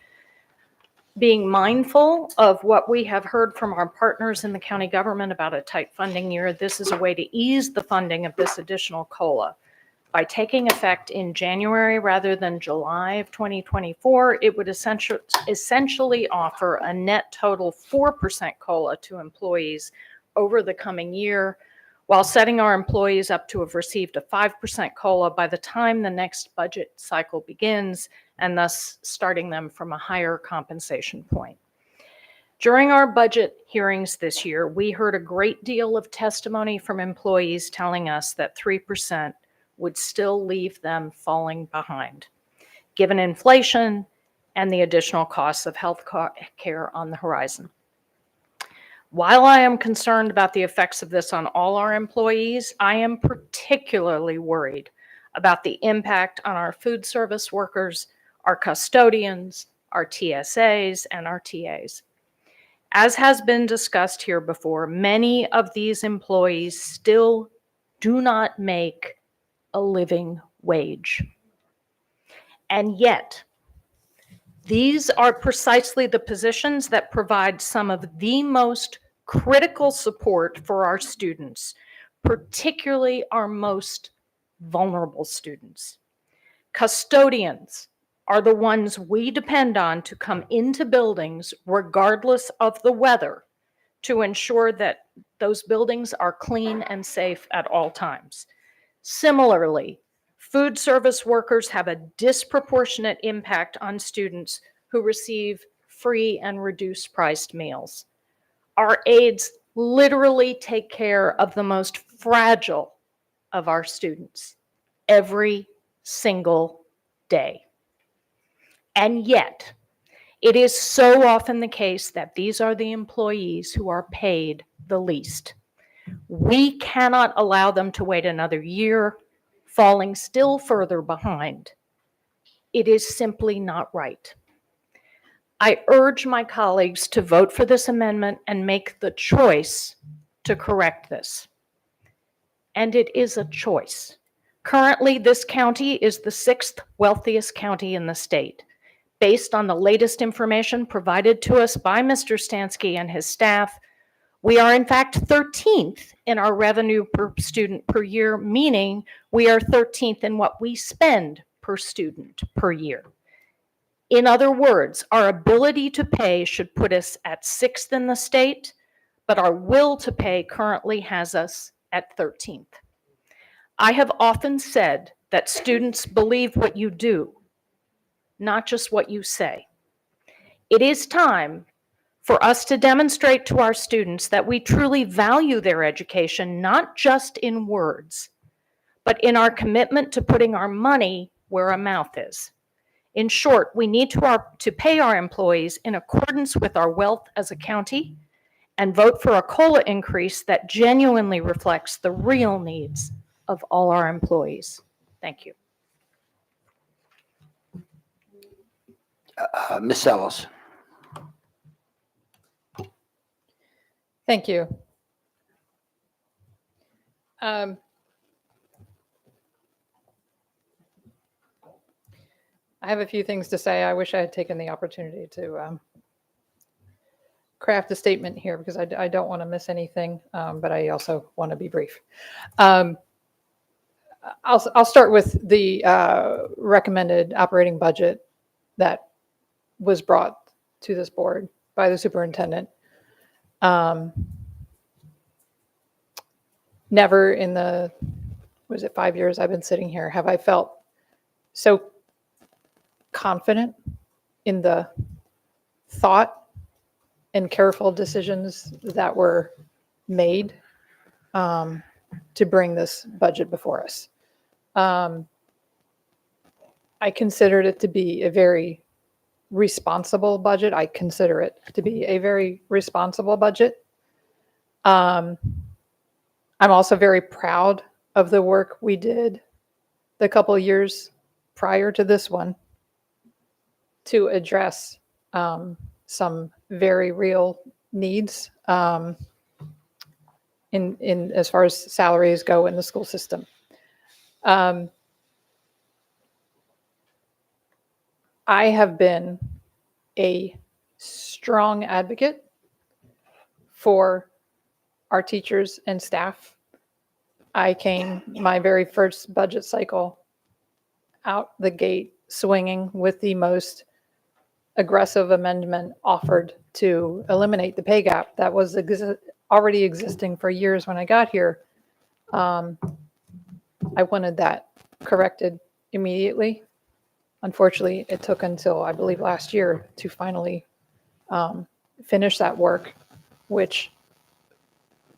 C: Being mindful of what we have heard from our partners in the county government about a tight funding year, this is a way to ease the funding of this additional COLA. By taking effect in January rather than July of 2024, it would essentially offer a net total 4% COLA to employees over the coming year, while setting our employees up to have received a 5% COLA by the time the next budget cycle begins, and thus starting them from a higher compensation point. During our budget hearings this year, we heard a great deal of testimony from employees telling us that 3% would still leave them falling behind, given inflation and the additional costs of health care on the horizon. While I am concerned about the effects of this on all our employees, I am particularly worried about the impact on our food service workers, our custodians, our TSAs, and our TAs. As has been discussed here before, many of these employees still do not make a living wage. And yet, these are precisely the positions that provide some of the most critical support for our students, particularly our most vulnerable students. Custodians are the ones we depend on to come into buildings regardless of the weather to ensure that those buildings are clean and safe at all times. Similarly, food service workers have a disproportionate impact on students who receive free and reduced priced meals. Our aides literally take care of the most fragile of our students every single day. And yet, it is so often the case that these are the employees who are paid the least. We cannot allow them to wait another year, falling still further behind. It is simply not right. I urge my colleagues to vote for this amendment and make the choice to correct this. And it is a choice. Currently, this county is the 6th wealthiest county in the state. Based on the latest information provided to us by Mr. Stansky and his staff, we are in fact 13th in our revenue per student per year, meaning we are 13th in what we spend per student per year. In other words, our ability to pay should put us at 6th in the state, but our will to pay currently has us at 13th. I have often said that students believe what you do, not just what you say. It is time for us to demonstrate to our students that we truly value their education, not just in words, but in our commitment to putting our money where our mouth is. In short, we need to pay our employees in accordance with our wealth as a county and vote for a COLA increase that genuinely reflects the real needs of all our employees. Thank you.
A: Ms. Ellis.
R: Thank you. I have a few things to say. I wish I had taken the opportunity to craft a statement here because I don't want to miss anything, but I also want to be brief. I'll start with the recommended operating budget that was brought to this board by the superintendent. Never in the, 5 years I've been sitting here, have I felt so confident in the thought and careful decisions that were made to bring this budget before us. I considered it to be a very responsible budget. I consider it to be a very responsible budget. I'm also very proud of the work we did the couple of years prior to this one to address some very real needs in as far as salaries go in the school system. I have been a strong advocate for our teachers and staff. I came my very first budget cycle out the gate swinging with the most aggressive amendment offered to eliminate the pay gap that was already existing for years when I got here. I wanted that corrected immediately. Unfortunately, it took until, I believe, last year to finally finish that work, which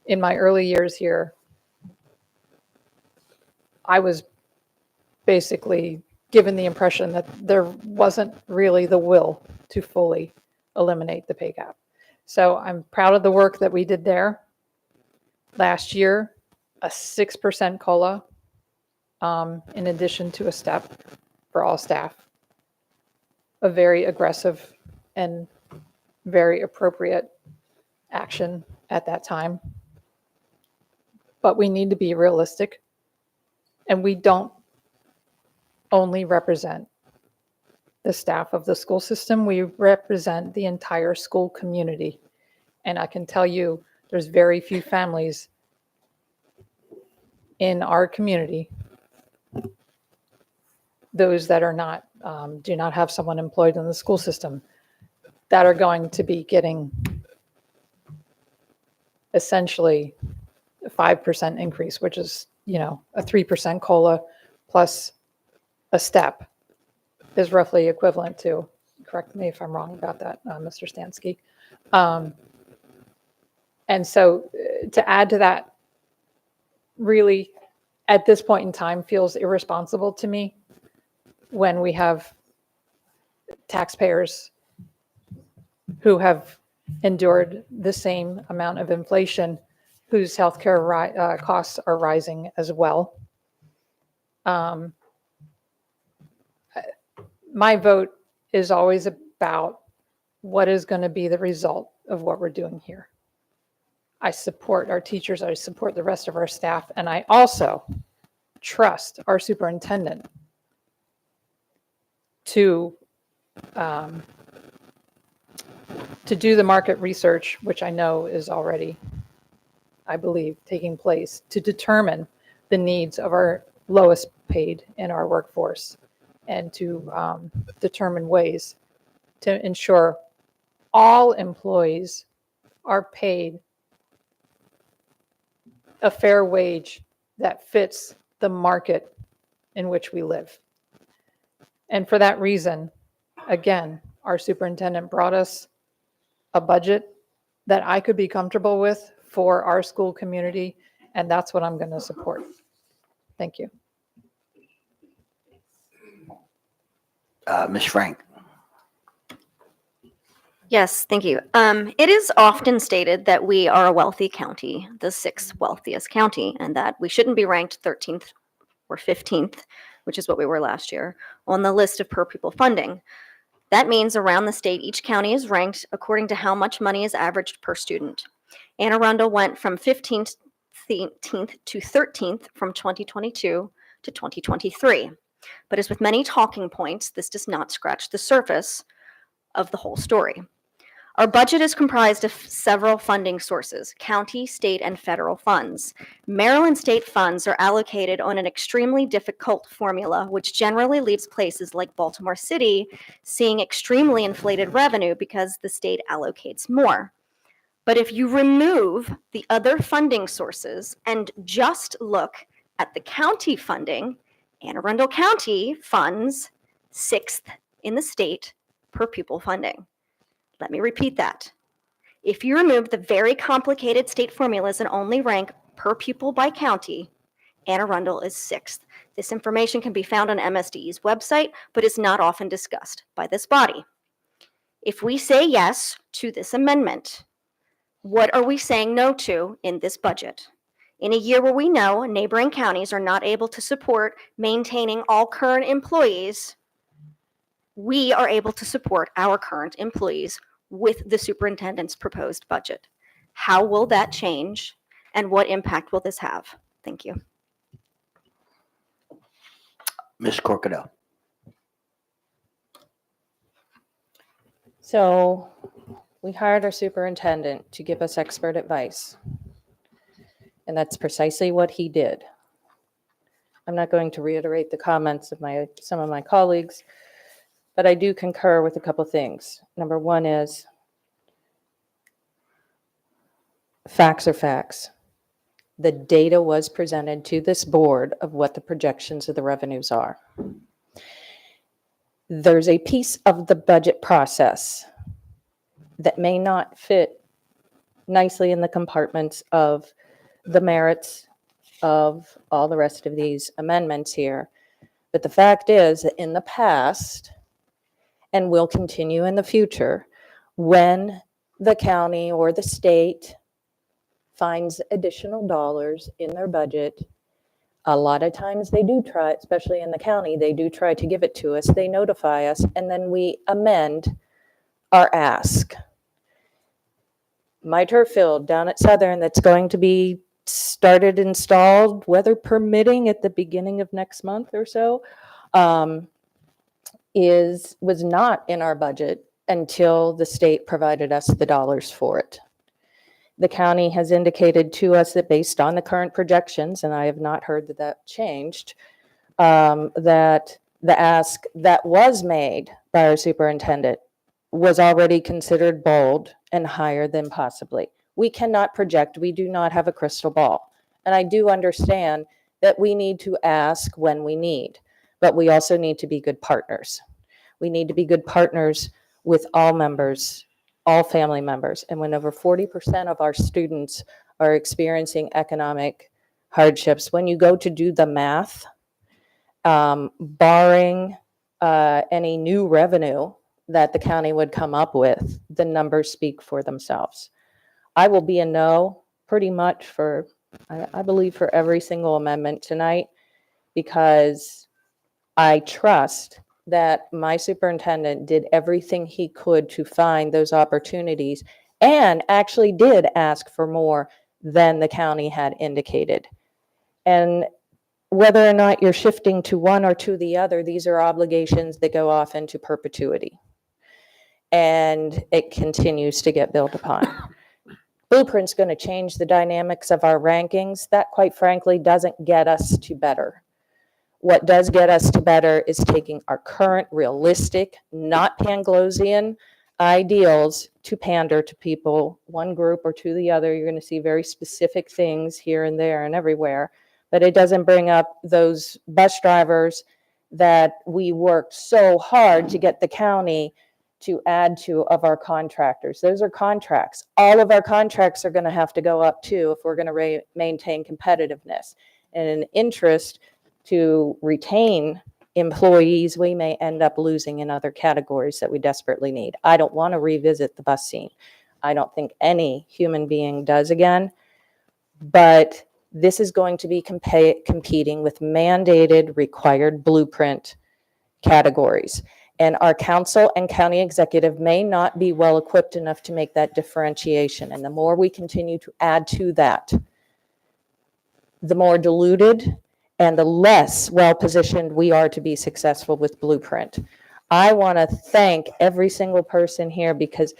R: in my early years here, I was basically given the impression that there wasn't really the will to fully eliminate the pay gap. So I'm proud of the work that we did there. Last year, a 6% COLA in addition to a step for all staff. A very aggressive and very appropriate action at that time. But we need to be realistic, and we don't only represent the staff of the school system, we represent the entire school community. And I can tell you, there's very few families in our community, those that are not, do not have someone employed in the school system, that are going to be getting essentially a 5% increase, which is, a 3% COLA plus a step is roughly equivalent to, correct me if I'm wrong about that, Mr. Stansky. And so to add to that, really, at this point in time, feels irresponsible to me when we have taxpayers who have endured the same amount of inflation, whose healthcare costs are rising as well. My vote is always about what is going to be the result of what we're doing here. I support our teachers, I support the rest of our staff, and I also trust our superintendent to do the market research, which I know is already, I believe, taking place, to determine the needs of our lowest paid in our workforce, and to determine ways to ensure all employees are paid a fair wage that fits the market in which we live. And for that reason, again, our superintendent brought us a budget that I could be comfortable with for our school community, and that's what I'm going to support. Thank you.
A: Ms. Frank.
D: Yes, thank you. It is often stated that we are a wealthy county, the sixth wealthiest county, and that we shouldn't be ranked 13th or 15th, which is what we were last year, on the list of per pupil funding. That means around the state, each county is ranked according to how much money is averaged per student. Anne Arundel went from 15th to 13th from 2022 to 2023. But as with many talking points, this does not scratch the surface of the whole story. Our budget is comprised of several funding sources: county, state, and federal funds. Maryland state funds are allocated on an extremely difficult formula, which generally leaves places like Baltimore City seeing extremely inflated revenue because the state allocates more. But if you remove the other funding sources and just look at the county funding, Anne Arundel County funds 6th in the state per pupil funding. Let me repeat that. If you remove the very complicated state formulas and only rank per pupil by county, Anne Arundel is 6th. This information can be found on MSDE's website, but is not often discussed by this body. If we say yes to this amendment, what are we saying no to in this budget? In a year where we know neighboring counties are not able to support maintaining all current employees, we are able to support our current employees with the superintendent's proposed budget. How will that change, and what impact will this have? Thank you.
A: Ms. Corkadell.
P: So we hired our superintendent to give us expert advice. And that's precisely what he did. I'm not going to reiterate the comments of some of my colleagues, but I do concur with a couple things. Number one is facts are facts. The data was presented to this board of what the projections of the revenues are. There's a piece of the budget process that may not fit nicely in the compartments of the merits of all the rest of these amendments here. But the fact is that in the past, and will continue in the future, when the county or the state finds additional dollars in their budget, a lot of times they do try, especially in the county, they do try to give it to us. They notify us, and then we amend our ask. My turf field down at Southern that's going to be installed, weather permitting, at the beginning of next month or so, was not in our budget until the state provided us the dollars for it. The county has indicated to us that based on the current projections, and I have not heard that that changed, that the ask that was made by our superintendent was already considered bold and higher than possibly. We cannot project. We do not have a crystal ball. And I do understand that we need to ask when we need, but we also need to be good partners. We need to be good partners with all members, all family members. And when over 40% of our students are experiencing economic hardships, when you go to do the math, barring any new revenue that the county would come up with, the numbers speak for themselves. I will be a no pretty much for, I believe, for every single amendment tonight, because I trust that my superintendent did everything he could to find those opportunities and actually did ask for more than the county had indicated. And whether or not you're shifting to one or to the other, these are obligations that go off into perpetuity. And it continues to get built upon. Blueprint's going to change the dynamics of our rankings. That, quite frankly, doesn't get us to better. What does get us to better is taking our current realistic, not Panglosian ideals to pander to people, one group or to the other. You're going to see very specific things here and there and everywhere, but it doesn't bring up those bus drivers that we worked so hard to get the county to add to of our contractors. Those are contracts. All of our contracts are going to have to go up too if we're going to maintain competitiveness. And an interest to retain employees we may end up losing in other categories that we desperately need. I don't want to revisit the bus scene. I don't think any human being does again, but this is going to be competing with mandated required blueprint categories. And our council and county executive may not be well equipped enough to make that differentiation. And the more we continue to add to that, the more diluted and the less well-positioned we are to be successful with Blueprint. I want to thank every single person here because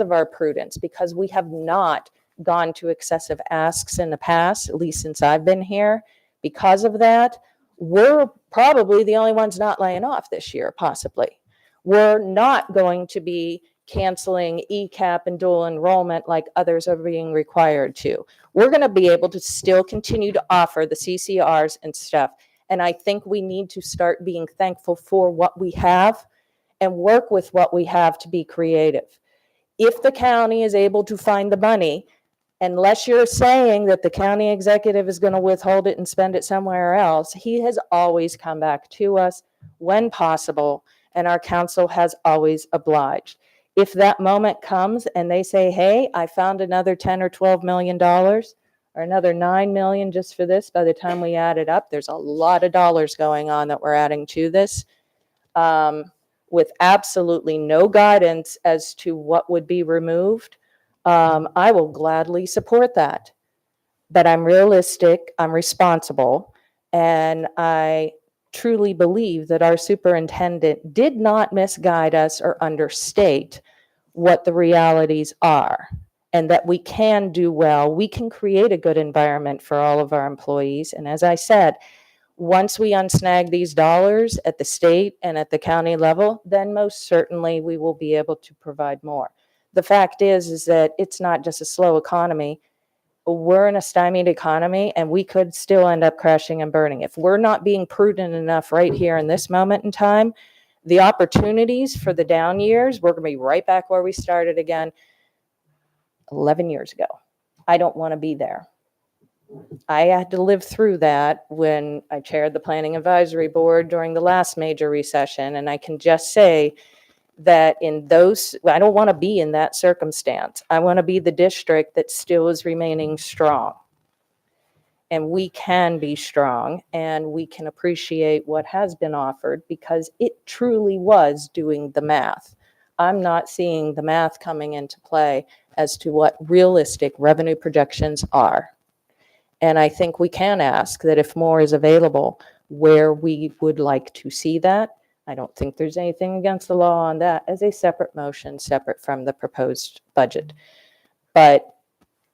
P: of our prudence, because we have not gone to excessive asks in the past, at least since I've been here. Because of that, we're probably the only ones not laying off this year, possibly. We're not going to be canceling ECAP and dual enrollment like others are being required to. We're going to be able to still continue to offer the CCRs and stuff. And I think we need to start being thankful for what we have and work with what we have to be creative. If the county is able to find the money, Unless you're saying that the county executive is going to withhold it and spend it somewhere else, he has always come back to us when possible, and our council has always obliged. If that moment comes and they say, hey, I found another 10 or 12 million dollars or another 9 million just for this, by the time we add it up, there's a lot of dollars going on that we're adding to this, with absolutely no guidance as to what would be removed. I will gladly support that. But I'm realistic, I'm responsible, and I truly believe that our superintendent did not misguide us or understate what the realities are, and that we can do well. We can create a good environment for all of our employees. And as I said, once we unsnag these dollars at the state and at the county level, then most certainly we will be able to provide more. The fact is that it's not just a slow economy. We're in a stymied economy, and we could still end up crashing and burning. If we're not being prudent enough right here in this moment in time, the opportunities for the down years, we're going to be right back where we started again 11 years ago. I don't want to be there. I had to live through that when I chaired the Planning Advisory Board during the last major recession, and I can just say that in those, I don't want to be in that circumstance. I want to be the district that still is remaining strong. And we can be strong, and we can appreciate what has been offered because it truly was doing the math. I'm not seeing the math coming into play as to what realistic revenue projections are. And I think we can ask that if more is available, where we would like to see that. I don't think there's anything against the law on that as a separate motion, separate from the proposed budget. But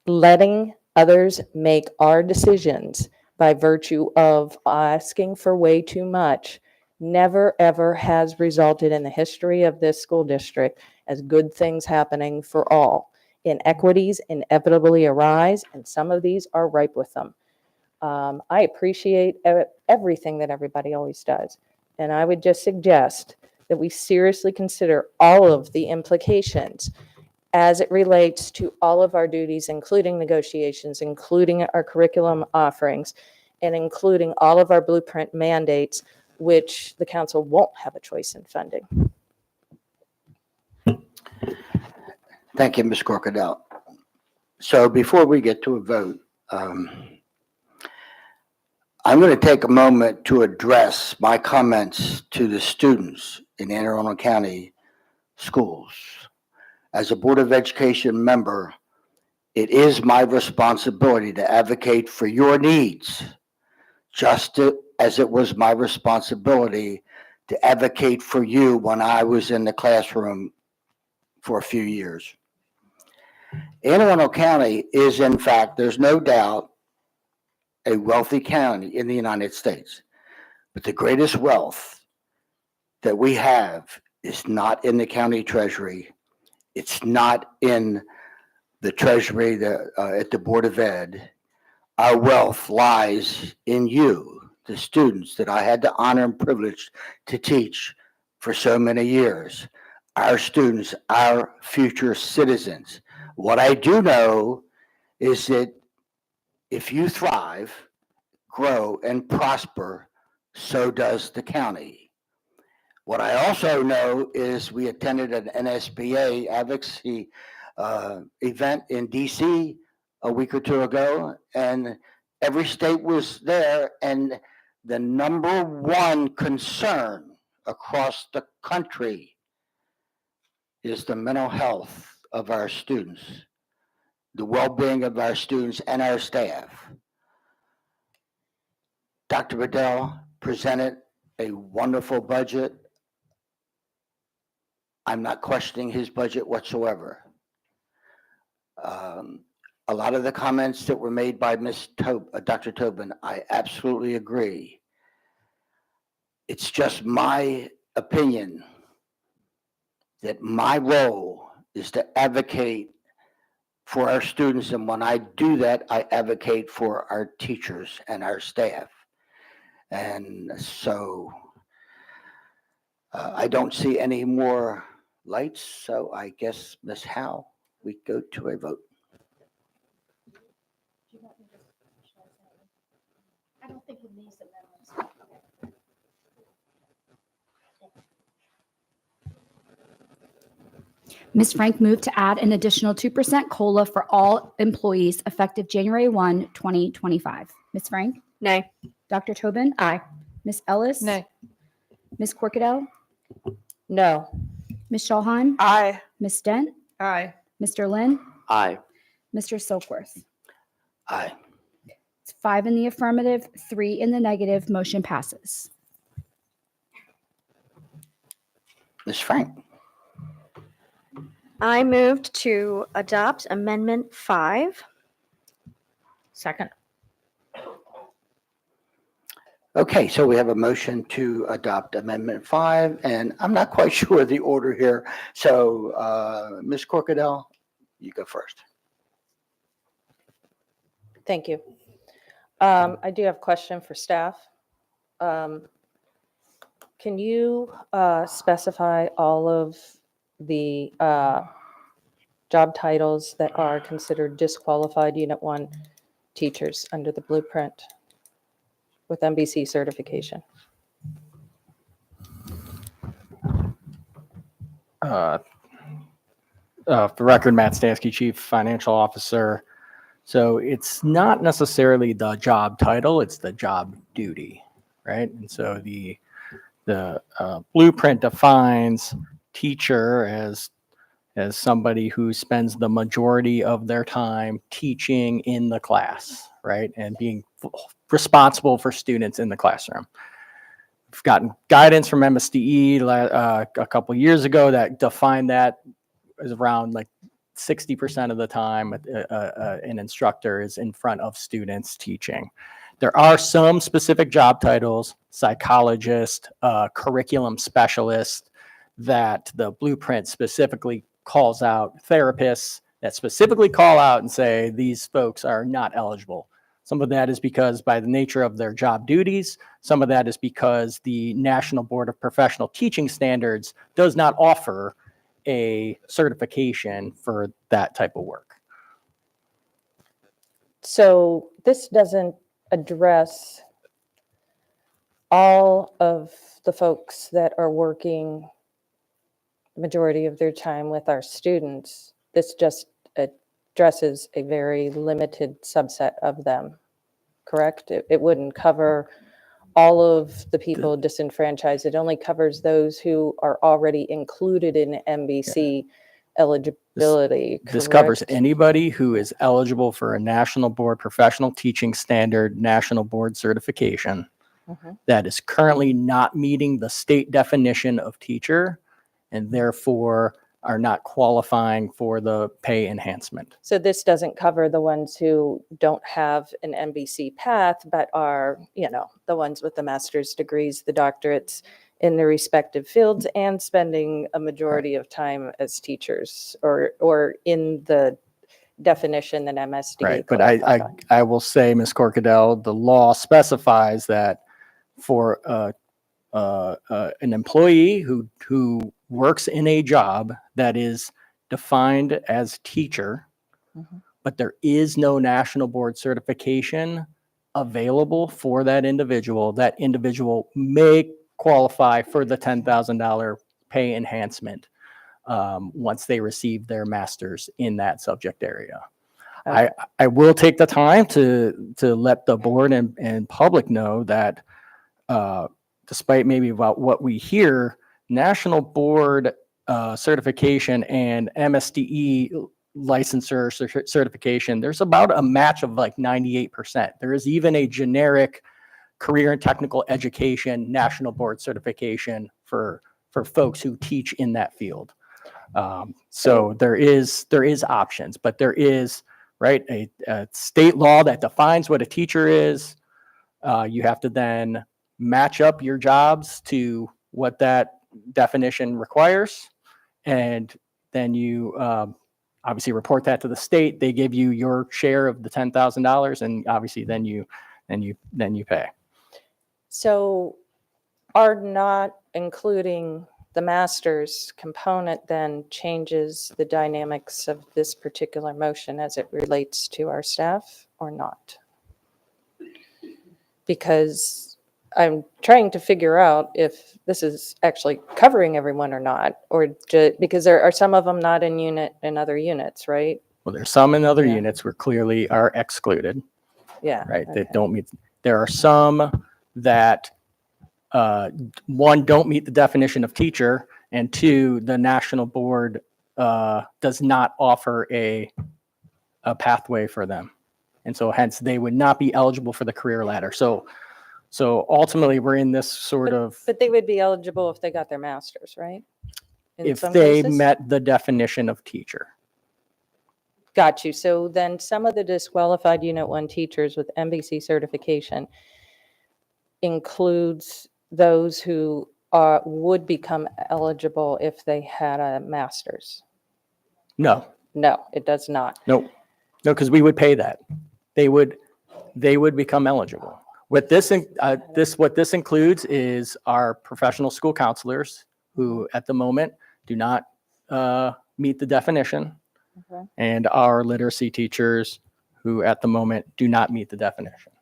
P: letting others make our decisions by virtue of asking for way too much never, ever has resulted in the history of this school district as good things happening for all. Inequities inevitably arise, and some of these are ripe with them. I appreciate everything that everybody always does. And I would just suggest that we seriously consider all of the implications as it relates to all of our duties, including negotiations, including our curriculum offerings, and including all of our blueprint mandates, which the council won't have a choice in funding.
A: Thank you, Ms. Corkadell. So before we get to a vote, I'm going to take a moment to address my comments to the students in Anne Arundel County schools. As a Board of Education member, it is my responsibility to advocate for your needs, just as it was my responsibility to advocate for you when I was in the classroom for a few years. Anne Arundel County is, in fact, there's no doubt, a wealthy county in the United States. But the greatest wealth that we have is not in the county treasury. It's not in the treasury at the Board of Ed. Our wealth lies in you, the students that I had the honor and privilege to teach for so many years. Our students, our future citizens. What I do know is that if you thrive, grow, and prosper, so does the county. What I also know is we attended an NSBA advocacy event in DC a week or two ago, and every state was there, and the number one concern across the country is the mental health of our students, the well-being of our students and our staff. Dr. Bedell presented a wonderful budget. I'm not questioning his budget whatsoever. A lot of the comments that were made by Dr. Tobin, I absolutely agree. It's just my opinion that my role is to advocate for our students, and when I do that, I advocate for our teachers and our staff. And so I don't see any more lights, so I guess, Ms. Howe, we go to a vote.
N: I don't think with these amendments. Ms. Frank moved to add an additional 2% COLA for all employees effective January 1, 2025. Ms. Frank?
D: Nay.
N: Dr. Tobin?
D: Aye.
N: Ms. Ellis?
R: Nay.
N: Ms. Corkadel?
P: No.
N: Ms. Shawhan?
Q: Aye.
N: Ms. Dent?
Q: Aye.
N: Mr. Lynn?
G: Aye.
N: Mr. Silkworth?
A: Aye.
N: It's 5 in the affirmative, 3 in the negative. Motion passes.
A: Ms. Frank?
D: I moved to adopt Amendment 5.
C: Second.
A: Okay, so we have a motion to adopt Amendment 5, and I'm not quite sure of the order here. So, Ms. Corkadel, you go first.
P: Thank you. I do have a question for staff. Can you specify all of the job titles that are considered disqualified Unit 1 teachers under the blueprint with MBC certification?
M: For the record, Matt Stansky, Chief Financial Officer. So it's not necessarily the job title, it's the job duty, right? And so the blueprint defines teacher as somebody who spends the majority of their time teaching in the class, right? And being responsible for students in the classroom. We've gotten guidance from MSDE a couple years ago that defined that as around like 60% of the time an instructor is in front of students teaching. There are some specific job titles, psychologist, curriculum specialist, that the blueprint specifically calls out, therapists that specifically call out and say these folks are not eligible. Some of that is because by the nature of their job duties, some of that is because the National Board of Professional Teaching Standards does not offer a certification for that type of work.
P: So this doesn't address all of the folks that are working the majority of their time with our students. This just addresses a very limited subset of them, correct? It wouldn't cover all of the people disenfranchised. It only covers those who are already included in MBC eligibility,
M: This covers
P: correct?
M: anybody who is eligible for a National Board Professional Teaching Standard National Board certification
P: Mhm.
M: that is currently not meeting the state definition of teacher and therefore are not qualifying for the pay enhancement.
P: So this doesn't cover the ones who don't have an MBC path, but are, the ones with the master's degrees, the doctorates in their respective fields and spending a majority of time as teachers or in the definition that MSD.
M: Right, but I will say, Ms. Corkadel, the law specifies that for an employee who works in a job that is defined as teacher,
P: Mhm.
M: but there is no national board certification available for that individual may qualify for the $10,000 pay enhancement once they receive their master's in that subject area.
P: Okay.
M: I will take the time to let the board and public know that despite maybe about what we hear, national board certification and MSDE licensure certification, there's about a match of like 98%. There is even a generic career and technical education national board certification for folks who teach in that field. So there is options, but there is, right, a state law that defines what a teacher is. You have to then match up your jobs to what that definition requires. And then you obviously report that to the state. They give you your share of the $10,000 and obviously then you pay.
P: So are not including the master's component then changes the dynamics of this particular motion as it relates to our staff or not? because I'm trying to figure out if this is actually covering everyone or not, or because there are some of them not in unit and other units, right?
M: Well, there's some in other units where clearly are excluded,
P: Yeah.
M: right? That don't meet. There are some that, one, don't meet the definition of teacher, and two, the national board does not offer a pathway for them. And so hence they would not be eligible for the career ladder. So ultimately we're in this sort of,
P: But they would be eligible if they got their master's, right? In
M: if
P: some
M: they
P: cases?
M: met the definition of teacher.
P: Got you. So then some of the disqualified Unit 1 teachers with MBC certification includes those who would become eligible if they had a master's.
M: No,
P: No, it does not.
M: no, because we would pay that. They would become eligible. What this includes is our professional school counselors who at the moment do not meet the definition,
P: Okay.
M: and our literacy teachers who at the moment do not meet the definition.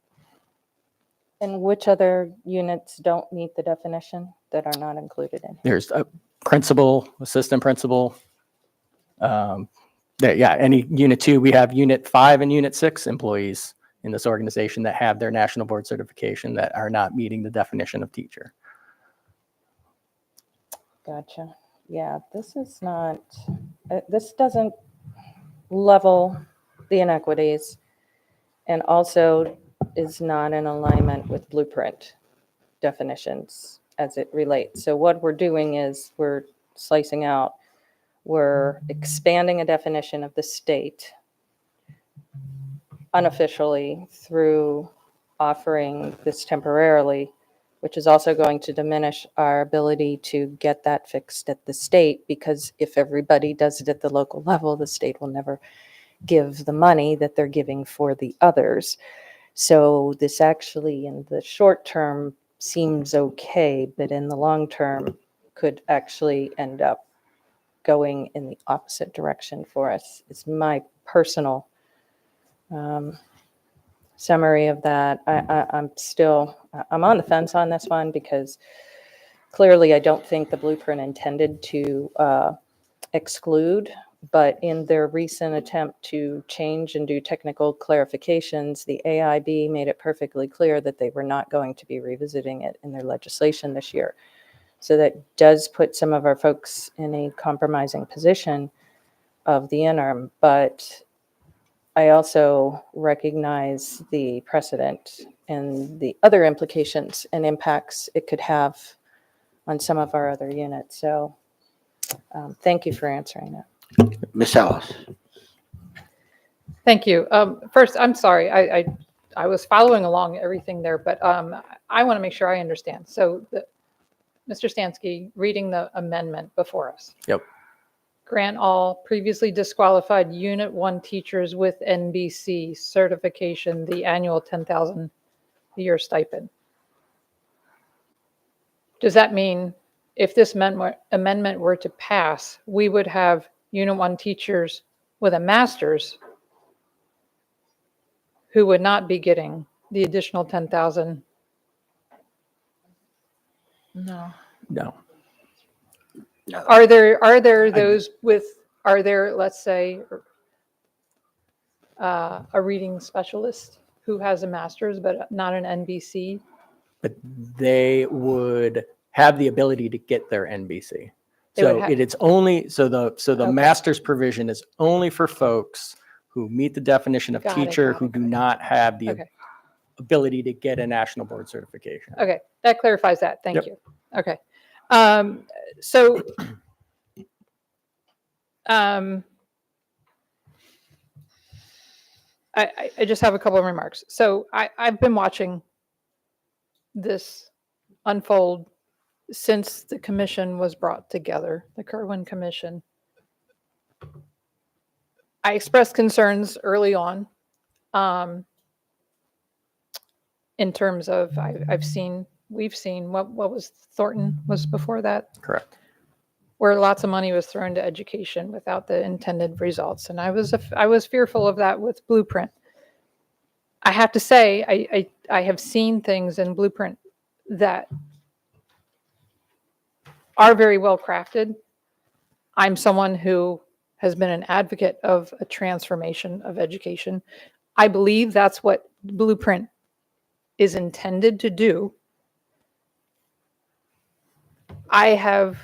P: And which other units don't meet the definition that are not included in?
M: There's a principal, assistant principal. Any unit 2, we have unit 5 and unit 6 employees in this organization that have their national board certification that are not meeting the definition of teacher.
P: Gotcha. Yeah, this is not, this doesn't level the inequities, and also is not in alignment with blueprint definitions as it relates. So what we're doing is we're slicing out, we're expanding a definition of the state unofficially through offering this temporarily, which is also going to diminish our ability to get that fixed at the state, because if everybody does it at the local level, the state will never give the money that they're giving for the others. So this actually in the short term seems okay, but in the long term could actually end up going in the opposite direction for us. It's my personal summary of that. I'm on the fence on this one because clearly I don't think the blueprint intended to exclude, but in their recent attempt to change and do technical clarifications, the AIB made it perfectly clear that they were not going to be revisiting it in their legislation this year. So that does put some of our folks in a compromising position of the interim, but I also recognize the precedent and the other implications and impacts it could have on some of our other units. So thank you for answering that.
A: Ms. Ellis.
R: Thank you. First, I'm sorry, I was following along everything there, but I want to make sure I understand. So Mr. Stansky, reading the amendment before us.
M: Yep.
R: Grant all previously disqualified Unit 1 teachers with NBC certification the annual $10,000 a year stipend. Does that mean if this amendment were to pass, we would have Unit 1 teachers with a master's who would not be getting the additional $10,000?
Q: No.
M: No.
R: Are there those with, let's say, a reading specialist who has a master's but not an NBC?
M: But they would have the ability to get their NBC.
R: They would
M: So
R: ha-
M: it's only, the
R: Okay.
M: master's provision is only for folks who meet the definition of
R: Got it,
M: teacher,
R: got
M: who do not have the
R: Okay.
M: ability to get a national board certification.
R: Okay, that clarifies that. Thank
M: Yep.
R: you. Okay. So I just have a couple of remarks. So I've been watching this unfold since the commission was brought together, the Kerwin Commission. I expressed concerns early on in terms of we've seen what was Thornton was before that,
M: Correct.
R: where lots of money was thrown to education without the intended results. And I was fearful of that with Blueprint. I have to say, I have seen things in Blueprint that are very well crafted. I'm someone who has been an advocate of a transformation of education. I believe that's what Blueprint is intended to do. I have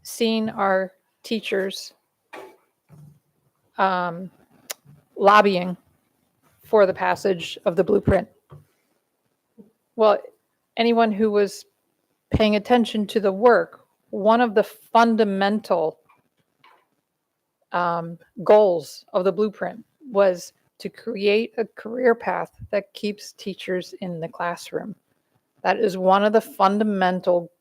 R: seen our teachers lobbying for the passage of the Blueprint. Well, anyone who was paying attention to the work, one of the fundamental goals of the Blueprint was to create a career path that keeps teachers in the classroom. That is one of the fundamental,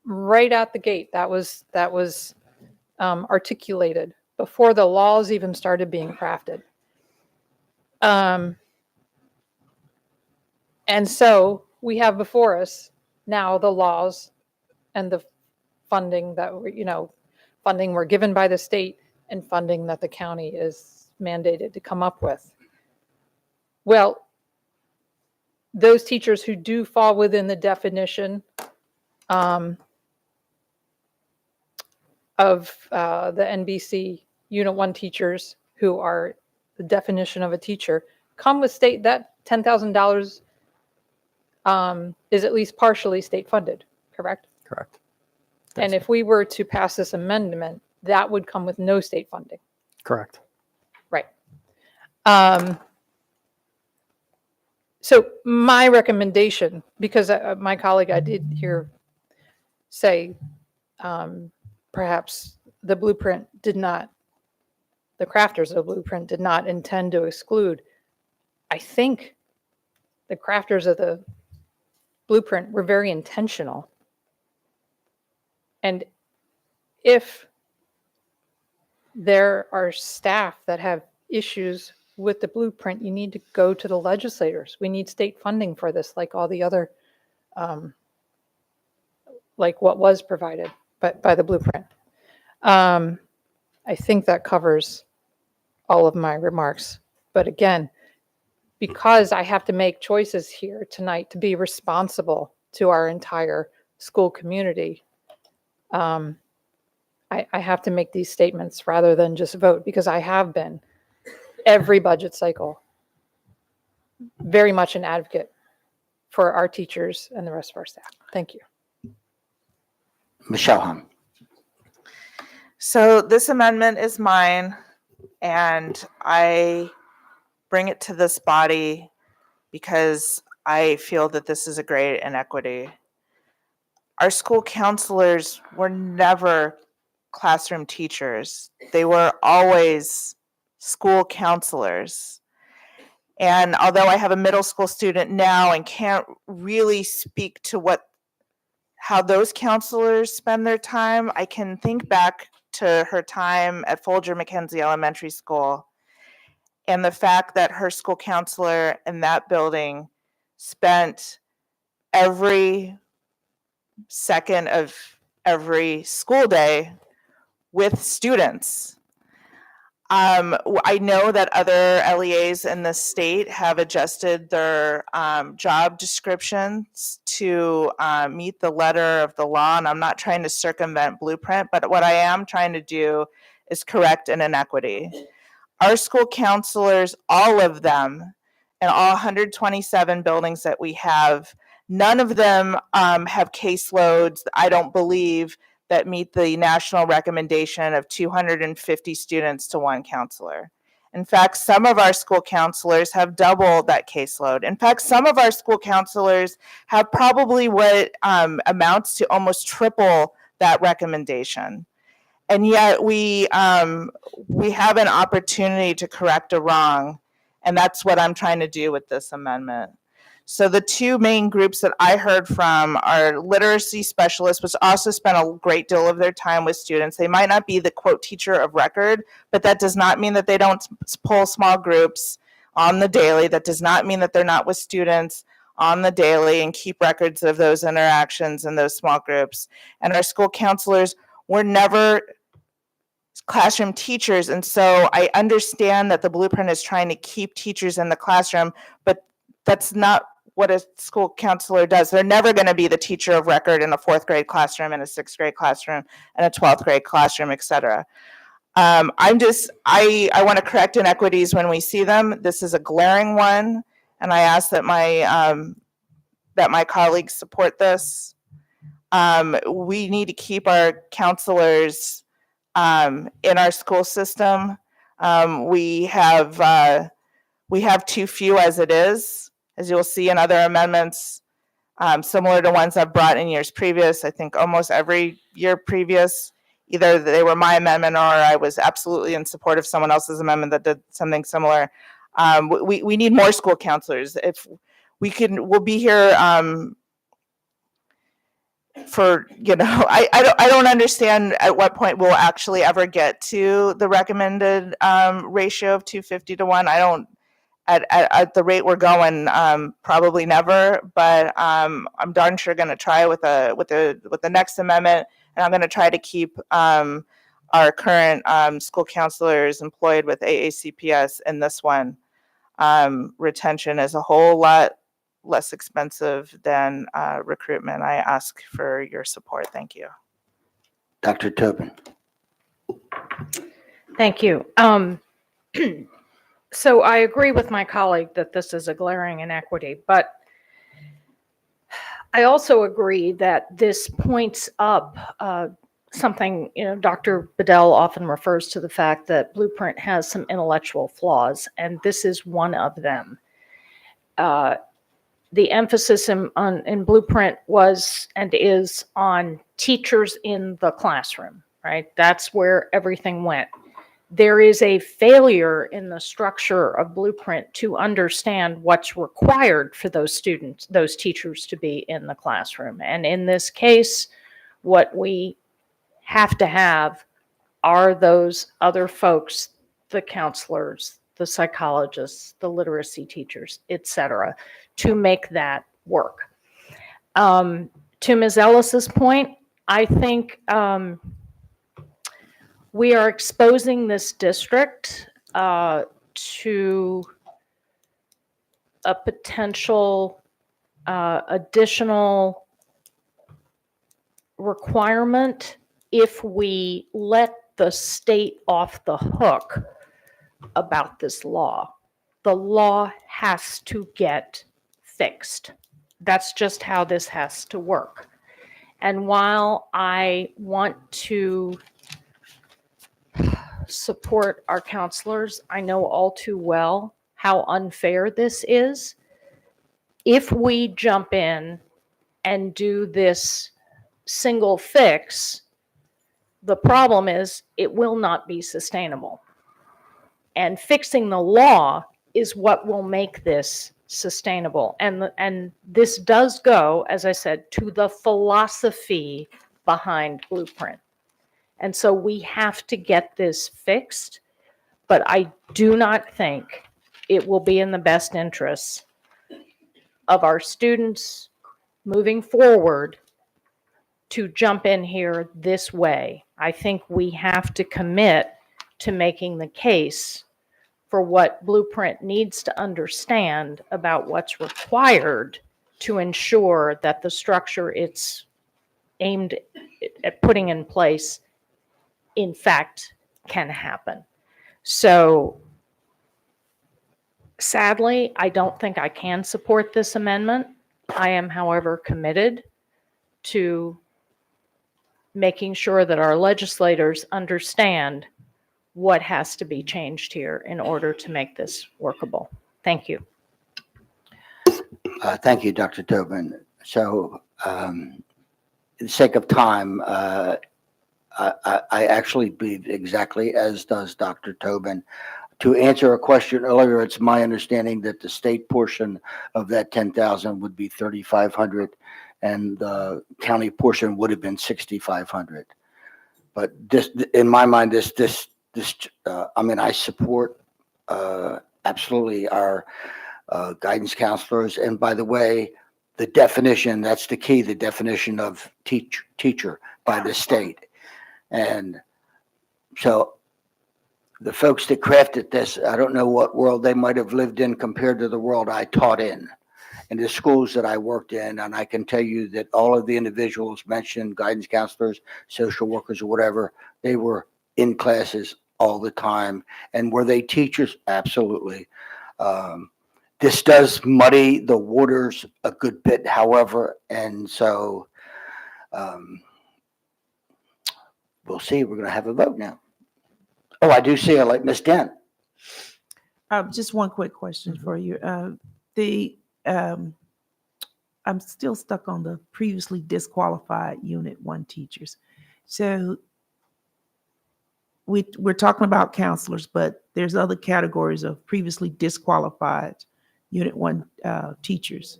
R: right out the gate, that was articulated before the laws even started being crafted. And so we have before us now the laws and the funding that funding were given by the state and funding that the county is mandated to come up with. Well, those teachers who do fall within the definition of the NBC Unit 1 teachers, who are the definition of a teacher, come with state, that $10,000 is at least partially state funded, correct?
M: Correct.
R: And if we were to pass this amendment, that would come with no state funding.
M: Correct.
R: Right. So my recommendation, because my colleague I did hear say perhaps the Blueprint did not, the crafters of the Blueprint did not intend to exclude. I think the crafters of the Blueprint were very intentional. And if there are staff that have issues with the Blueprint, you need to go to the legislators. We need state funding for this, like all the other, like what was provided by the Blueprint. I think that covers all of my remarks. But again, because I have to make choices here tonight to be responsible to our entire school community, I have to make these statements rather than just vote, because I have been every budget cycle very much an advocate for our teachers and the rest of our staff. Thank you.
A: Michelle Hahn.
Q: So this amendment is mine, and I bring it to this body because I feel that this is a great inequity. Our school counselors were never classroom teachers. They were always school counselors. And although I have a middle school student now and can't really speak to how those counselors spend their time, I can think back to her time at Folger Mackenzie Elementary School and the fact that her school counselor in that building spent every second of every school day with students. I know that other LEAs in the state have adjusted their job descriptions to meet the letter of the law, and I'm not trying to circumvent Blueprint, but what I am trying to do is correct an inequity. Our school counselors, all of them, in all 127 buildings that we have, none of them have caseloads, I don't believe, that meet the national recommendation of 250 students to one counselor. In fact, some of our school counselors have double that caseload. In fact, some of our school counselors have probably what amounts to almost triple that recommendation. And yet we have an opportunity to correct a wrong, and that's what I'm trying to do with this amendment. So the two main groups that I heard from are literacy specialists, which also spend a great deal of their time with students. They might not be the quote teacher of record, but that does not mean that they don't pull small groups on the daily. That does not mean that they're not with students on the daily and keep records of those interactions in those small groups. And our school counselors were never classroom teachers. And so I understand that the blueprint is trying to keep teachers in the classroom, but that's not what a school counselor does. They're never going to be the teacher of record in a 4th grade classroom, and a 6th grade classroom, and a 12th grade classroom, et cetera. I want to correct inequities when we see them. This is a glaring one, and I ask that my colleagues support this. We need to keep our counselors in our school system. We have too few as it is, as you'll see in other amendments, similar to ones I've brought in years previous. I think almost every year previous, either they were my amendment or I was absolutely in support of someone else's amendment that did something similar. We need more school counselors. If we can, we'll be here for, I don't understand at what point we'll actually ever get to the recommended ratio of 250 to 1. I don't, at the rate we're going, probably never, but I'm darn sure going to try with the next amendment, and I'm going to try to keep our current school counselors employed with AACPS in this one. Retention is a whole lot less expensive than recruitment. I ask for your support. Thank you.
A: Dr. Tobin.
C: Thank you. So I agree with my colleague that this is a glaring inequity, but I also agree that this points up something, Dr. Bedell often refers to the fact that Blueprint has some intellectual flaws, and this is one of them. The emphasis in Blueprint was and is on teachers in the classroom, right? That's where everything went. There is a failure in the structure of Blueprint to understand what's required for those students, those teachers to be in the classroom. And in this case, what we have to have are those other folks, the counselors, the psychologists, the literacy teachers, et cetera, to make that work. To Ms. Ellis's point, I think we are exposing this district to a potential additional requirement if we let the state off the hook about this law. The law has to get fixed. That's just how this has to work. And while I want to support our counselors, I know all too well how unfair this is. If we jump in and do this single fix, the problem is it will not be sustainable. And fixing the law is what will make this sustainable. And this does go, as I said, to the philosophy behind Blueprint. And so we have to get this fixed, but I do not think it will be in the best interests of our students moving forward to jump in here this way. I think we have to commit to making the case for what Blueprint needs to understand about what's required to ensure that the structure it's aimed at putting in place, in fact, can happen. So sadly, I don't think I can support this amendment. I am, however, committed to making sure that our legislators understand what has to be changed here in order to make this workable. Thank you.
A: Thank you, Dr. Tobin. So, for the sake of time, I actually believe exactly as does Dr. Tobin. To answer a question earlier, it's my understanding that the state portion of that 10,000 would be 3,500, and the county portion would have been 6,500. But this, in my mind, I support absolutely our guidance counselors. And by the way, the definition, that's the key, the definition of teacher by the state. And So the folks that crafted this, I don't know what world they might have lived in compared to the world I taught in the schools that I worked in. And I can tell you that all of the individuals mentioned, guidance counselors, social workers, or whatever, they were in classes all the time. And were they teachers? Absolutely. This does muddy the waters a good bit, however, and so we'll see. We're going to have a vote now. Oh, I do see. I like Miss Dent.
L: Just one quick question for you. I'm still stuck on the previously disqualified Unit 1 teachers. So we're talking about counselors, but there's other categories of previously disqualified Unit 1 teachers.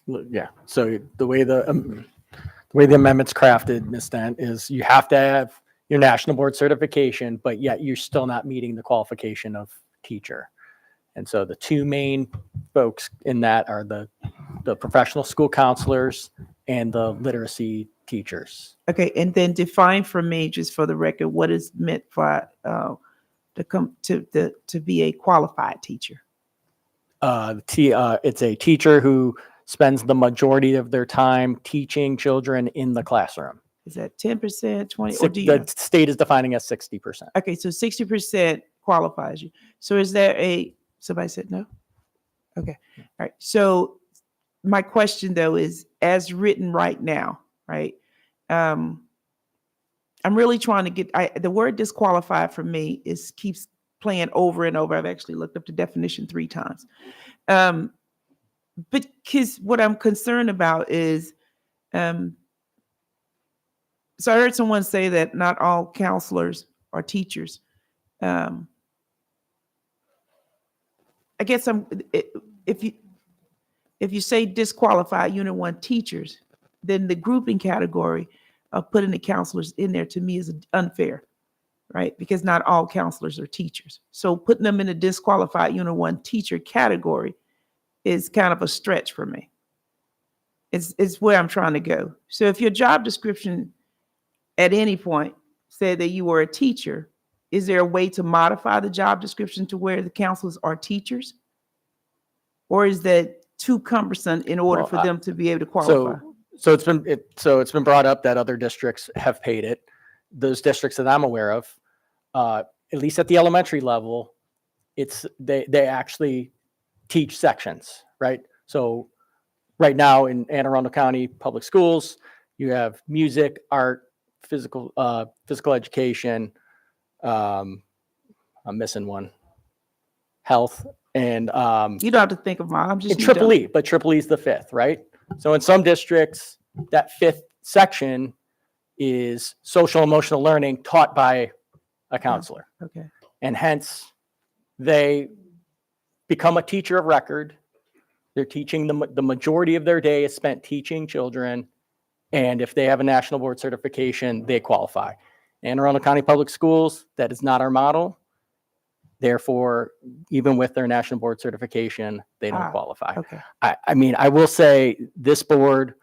M: Yeah, so the way the amendment's crafted, Ms. Dent, is you have to have your national board certification, but yet you're still not meeting the qualification of teacher. And so the two main folks in that are the professional school counselors and the literacy teachers.
L: Okay, and then define for me, just for the record, what is meant for to be a qualified teacher?
M: It's a teacher who spends the majority of their time teaching children in the classroom.
L: Is that 10%, 20, or do you?
M: The state is defining as 60%.
L: Okay, so 60% qualifies you. So is there somebody said no? Okay, all right. So my question though is, as written right now, right? I'm really trying to get, the word disqualified for me keeps playing over and over. I've actually looked up the definition 3 times. But because what I'm concerned about is, so I heard someone say that not all counselors are teachers. I guess if you say disqualified Unit 1 teachers, then the grouping category of putting the counselors in there to me is unfair, right? Because not all counselors are teachers. So putting them in a disqualified Unit 1 teacher category is kind of a stretch for me. It's where I'm trying to go. So if your job description at any point said that you were a teacher, is there a way to modify the job description to where the counselors are teachers? Or is that too cumbersome in order for them to be able to qualify?
M: So it's been brought up that other districts have paid it. Those districts that I'm aware of, at least at the elementary level, they actually teach sections, right? So right now in Anne Arundel County Public Schools, you have music, art, physical education. I'm missing one. Health and
L: you don't have to think of mine. I'm just
M: Triple E, but Triple E is the 5th, right? So in some districts, that 5th section is social emotional learning taught by a counselor.
L: Okay.
M: And hence they become a teacher of record. They're teaching the majority of their day is spent teaching children. And if they have a national board certification, they qualify. Anne Arundel County Public Schools, that is not our model. Therefore, even with their national board certification, they don't qualify.
L: Okay.
M: I mean, I will say this board,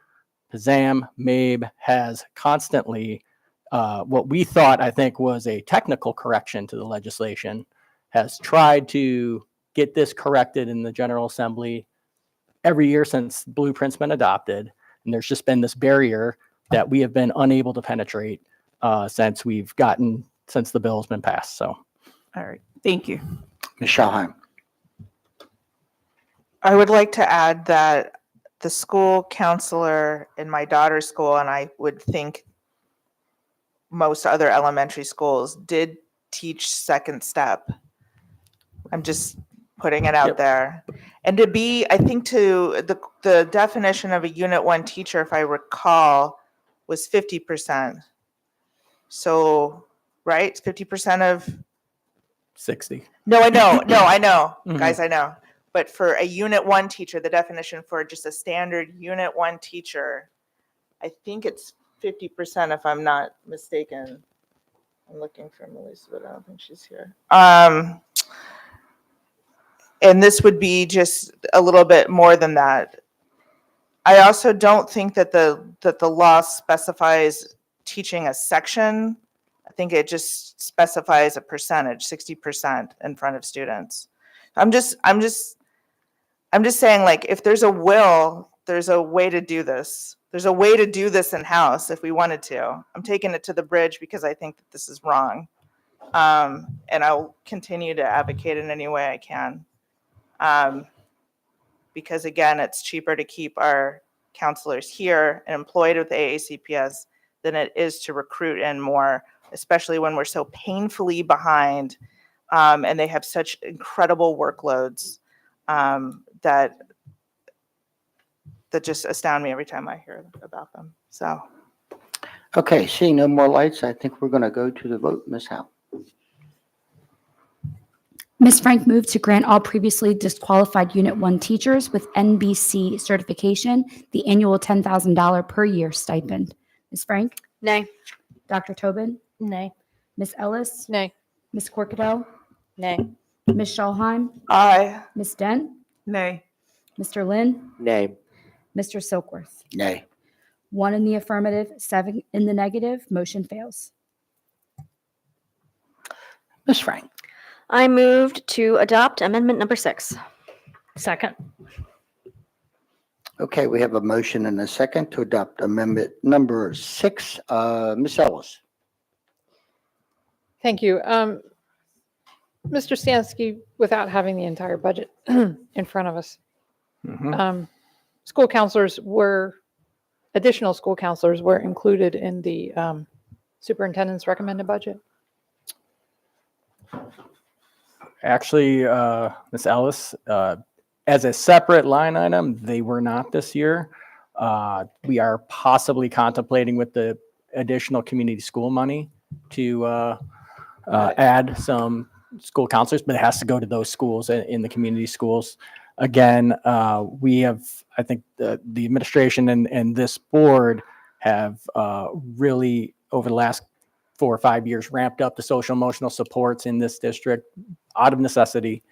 M: Pazam, MABE, has constantly, what we thought, I think, was a technical correction to the legislation, has tried to get this corrected in the General Assembly every year since the blueprint's been adopted. And there's just been this barrier that we have been unable to penetrate since the bill has been passed. So,
L: all right, thank you.
A: Ms. Schallheim.
Q: I would like to add that the school counselor in my daughter's school, and I would think most other elementary schools, did teach second step. I'm just putting it out there. And to be, I think the definition of a Unit 1 teacher, if I recall, was 50%. So, right? 50% of
M: 60.
Q: No, I know.
M: Mhm.
Q: Guys, I know. But for a Unit 1 teacher, the definition for just a standard Unit 1 teacher, I think it's 50% if I'm not mistaken. I'm looking for Melissa, but I don't think she's here. And this would be just a little bit more than that. I also don't think that the law specifies teaching a section. think it just specifies a percentage, 60% in front of students. I'm just saying, like, if there's a will, there's a way to do this. There's a way to do this in-house if we wanted to. I'm taking it to the bridge because I think that this is wrong. And I'll continue to advocate in any way I can. Because again, it's cheaper to keep our counselors here and employed with AACPS than it is to recruit in more, especially when we're so painfully behind, and they have such incredible workloads that just astound me every time I hear about them. So,
A: Okay, seeing no more lights, I think we're going to go to the vote. Ms. Howe.
N: Ms. Frank moved to grant all previously disqualified Unit 1 teachers with NBC certification the annual $10,000 per year stipend. Ms. Frank?
D: Nay.
N: Dr. Tobin?
C: Nay.
N: Ms. Ellis?
J: Nay.
N: Ms. Corkadell?
P: Nay.
N: Ms. Schulheim?
Q: aye.
N: Ms. Dent?
L: Nay.
N: Mr. Lynn?
G: Nay.
N: Mr. Silkworth?
A: Nay.
N: 1 in the affirmative, 7 in the negative. Motion fails.
A: Ms. Frank.
D: I moved to adopt amendment number 6.
C: Second.
A: Okay, we have a motion and a second to adopt amendment number 6. Ms. Ellis.
R: Thank you. Mr. Stansky, without having the entire budget in front of us, additional school counselors were included in the superintendent's recommended budget.
M: Actually, Ms. Ellis, as a separate line item, they were not this year. We are possibly contemplating with the additional community school money to add some school counselors, but it has to go to those schools in the community schools. Again, we have, I think the administration and this board have really, over the last 4 or 5 years, ramped up the social emotional supports in this district out of necessity.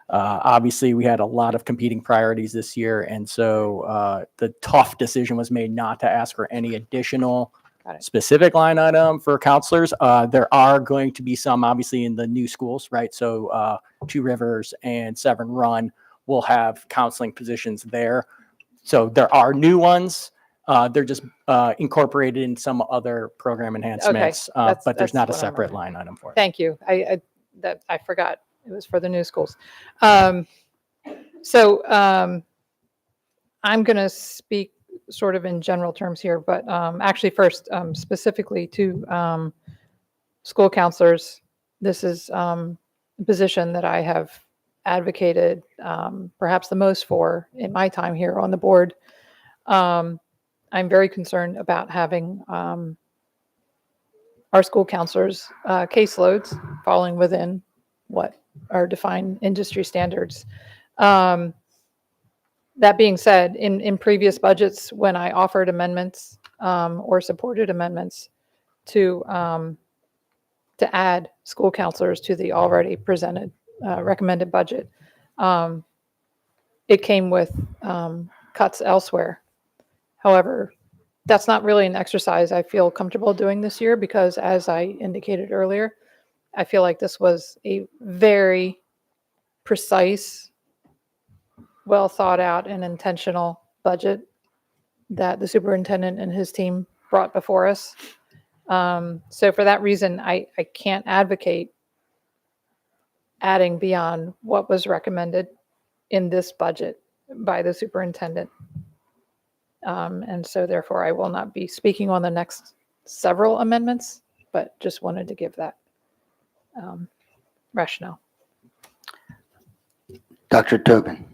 M: Obviously, we had a lot of competing priorities this year, and so the tough decision was made not to ask for any additional specific line item for counselors. There are going to be some, obviously, in the new schools, right? So Two Rivers and Severn Run will have counseling positions there. So there are new ones. They're just incorporated in some other program enhancements, but there's not a separate line item for it.
R: Thank you. I forgot it was for the new schools. I'm going to speak sort of in general terms here, but actually first, specifically to school counselors. This is a position that I have advocated perhaps the most for in my time here on the board. I'm very concerned about having our school counselors' caseloads falling within what are defined industry standards. That being said, in previous budgets, when I offered amendments or supported amendments to add school counselors to the already presented recommended budget, it came with cuts elsewhere. However, that's not really an exercise I feel comfortable doing this year because, as I indicated earlier, I feel like this was a very precise, well thought out and intentional budget that the superintendent and his team brought before us. So for that reason, I can't advocate adding beyond what was recommended in this budget by the superintendent. And so therefore I will not be speaking on the next several amendments, but just wanted to give that rationale.
A: Dr. Tobin.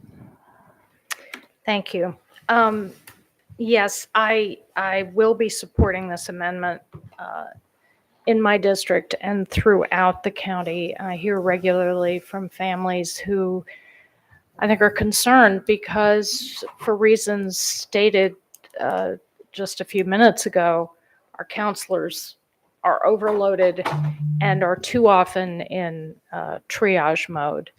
C: Thank you. Yes, I will be supporting this amendment in my district and throughout the county. I hear regularly from families who I think are concerned because, for reasons stated just a few minutes ago, our counselors are overloaded and are too often in triage mode.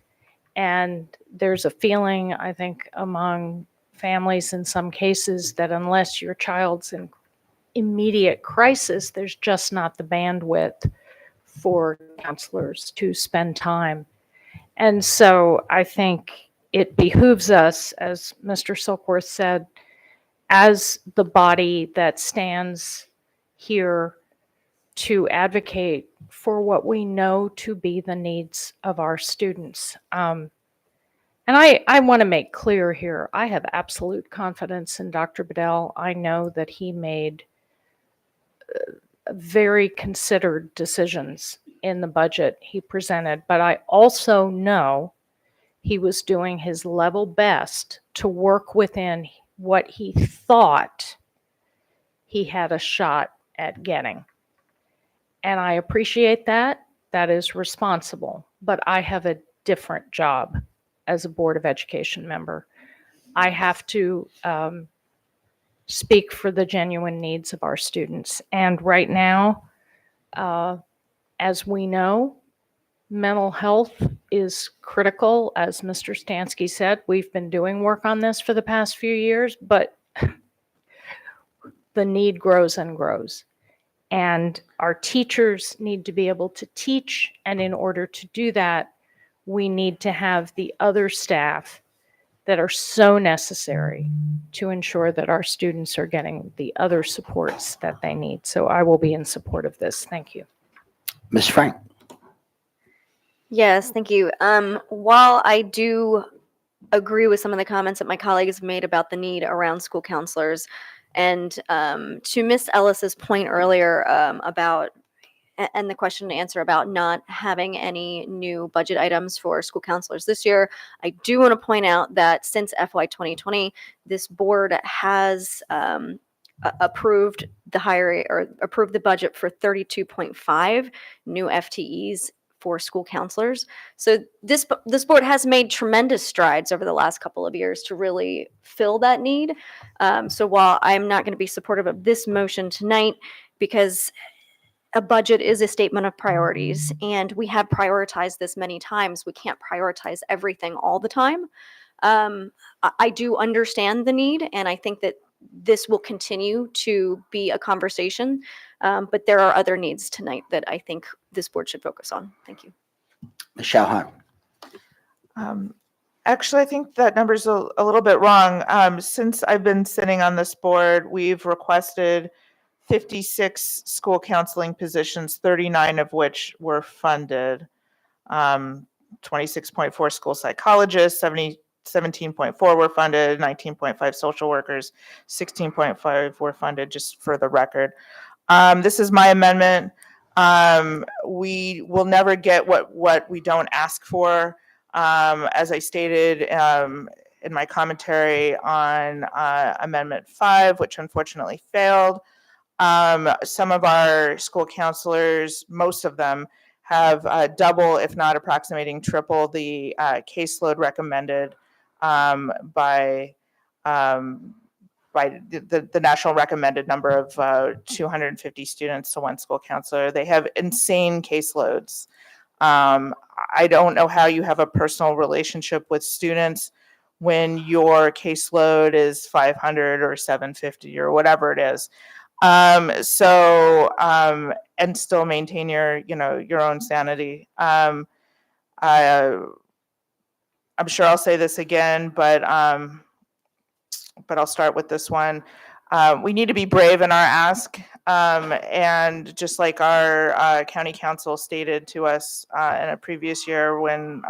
C: And there's a feeling, I think, among families in some cases that unless your child's in immediate crisis, there's just not the bandwidth for counselors to spend time. And so I think it behooves us, as Mr. Silkworth said, as the body that stands here to advocate for what we know to be the needs of our students. And I want to make clear here, I have absolute confidence in Dr. Bedell. I know that he made very considered decisions in the budget he presented, but I also know he was doing his level best to work within what he thought he had a shot at getting. And I appreciate that. That is responsible. But I have a different job as a Board of Education member. I have to speak for the genuine needs of our students. And right now, as we know, mental health is critical. As Mr. Stansky said, we've been doing work on this for the past few years, but the need grows and grows. And our teachers need to be able to teach. And in order to do that, we need to have the other staff that are so necessary to ensure that our students are getting the other supports that they need. So I will be in support of this. Thank you.
A: Ms. Frank.
D: Yes, thank you. While I do agree with some of the comments that my colleagues made about the need around school counselors, and to Ms. Ellis's point earlier about, and the question and answer about not having any new budget items for school counselors this year, I do want to point out that since FY 2020, this board has approved the budget for 32.5 new FTEs for school counselors. So this board has made tremendous strides over the last couple of years to really fill that need. So while I'm not going to be supportive of this motion tonight, because a budget is a statement of priorities, and we have prioritized this many times, we can't prioritize everything all the time. I do understand the need, and I think that this will continue to be a conversation, but there are other needs tonight that I think this board should focus on. Thank you.
A: Michelle Hunt.
Q: Actually, I think that number's a little bit wrong. Since I've been sitting on this board, we've requested 56 school counseling positions, 39 of which were funded. 26.4 school psychologists, 17.4 were funded, 19.5 social workers, 16.5 were funded, just for the record. This is my amendment. We will never get what we don't ask for. As I stated in my commentary on Amendment 5, which unfortunately failed, some of our school counselors, most of them, have double, if not approximating triple, the caseload recommended by the national recommended number of 250 students to one school counselor. They have insane caseloads. I don't know how you have a personal relationship with students when your caseload is 500 or 750 or whatever it is. And still maintain your own sanity. I'm sure I'll say this again, but I'll start with this one. We need to be brave in our ask. And just like our county council stated to us in a previous year when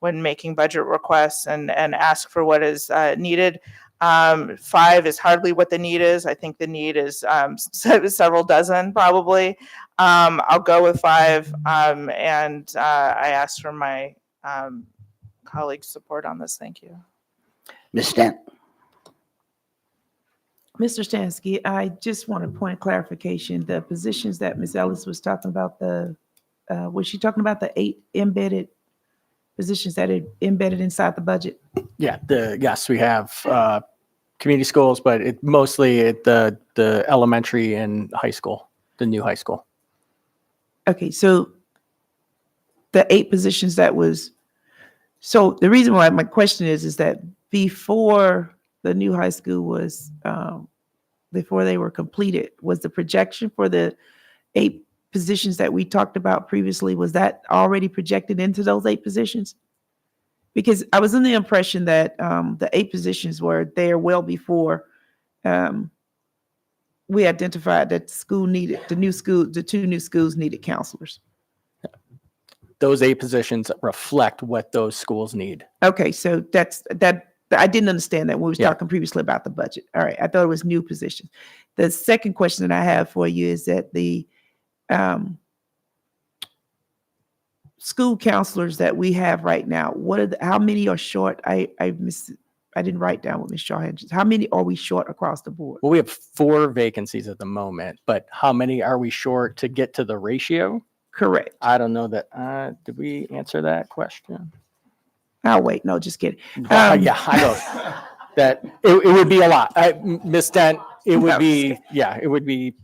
Q: making budget requests and ask for what is needed, 5 is hardly what the need is. I think the need is several dozen probably. I'll go with 5, and I ask for my colleagues' support on this. Thank you.
A: Ms. Stent.
L: Mr. Stansky, I just want a point of clarification. The positions that Ms. Ellis was talking about, was she talking about the 8 embedded positions that are embedded inside the budget?
M: Yeah, yes, we have community schools, but it mostly at the elementary and high school, the new high school.
L: Okay, so the 8 positions so the reason why my question is that before the new high school was, before they were completed, was the projection for the 8 positions that we talked about previously, was that already projected into those 8 positions? Because I was in the impression that the 8 positions were there well before we identified that the 2 new schools needed counselors.
M: Those 8 positions reflect what those schools need.
L: Okay, so that I didn't understand that when we was
M: Yeah.
L: talking previously about the budget. All right, I thought it was new positions. The second question that I have for you is that the school counselors that we have right now, how many are short? I didn't write down what Ms. Shaw had. How many are we short across the board?
M: Well, we have 4 vacancies at the moment, but how many are we short to get to the ratio?
L: Correct.
M: I don't know that. Did we answer that question?
L: Oh, wait, no, just kidding.
M: Yeah, I know that it would be a lot. Ms. Dent, it would
L: No,
M: be, yeah, it would be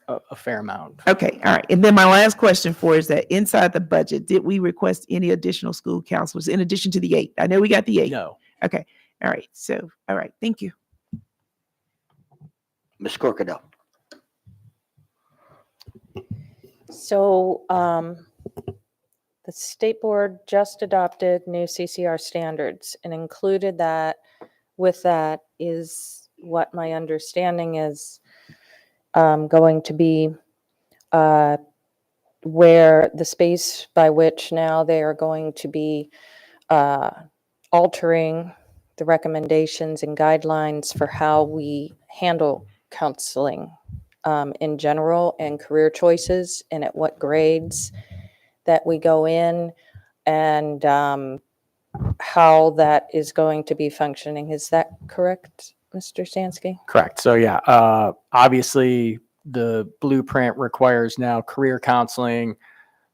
M: a fair amount.
L: Okay, all right. And then my last question for is that inside the budget, did we request any additional school counselors in addition to the 8? I know we got the 8.
M: No.
L: Okay, all right. So, all right, thank you.
A: Ms. Corkadell.
P: So the state board just adopted new CCR standards, and included that with that is what my understanding is going to be where the space by which now they are going to be altering the recommendations and guidelines for how we handle counseling in general and career choices, and at what grades that we go in, and how that is going to be functioning. Is that correct, Mr. Stansky?
M: Correct. So yeah, obviously the blueprint requires now career counseling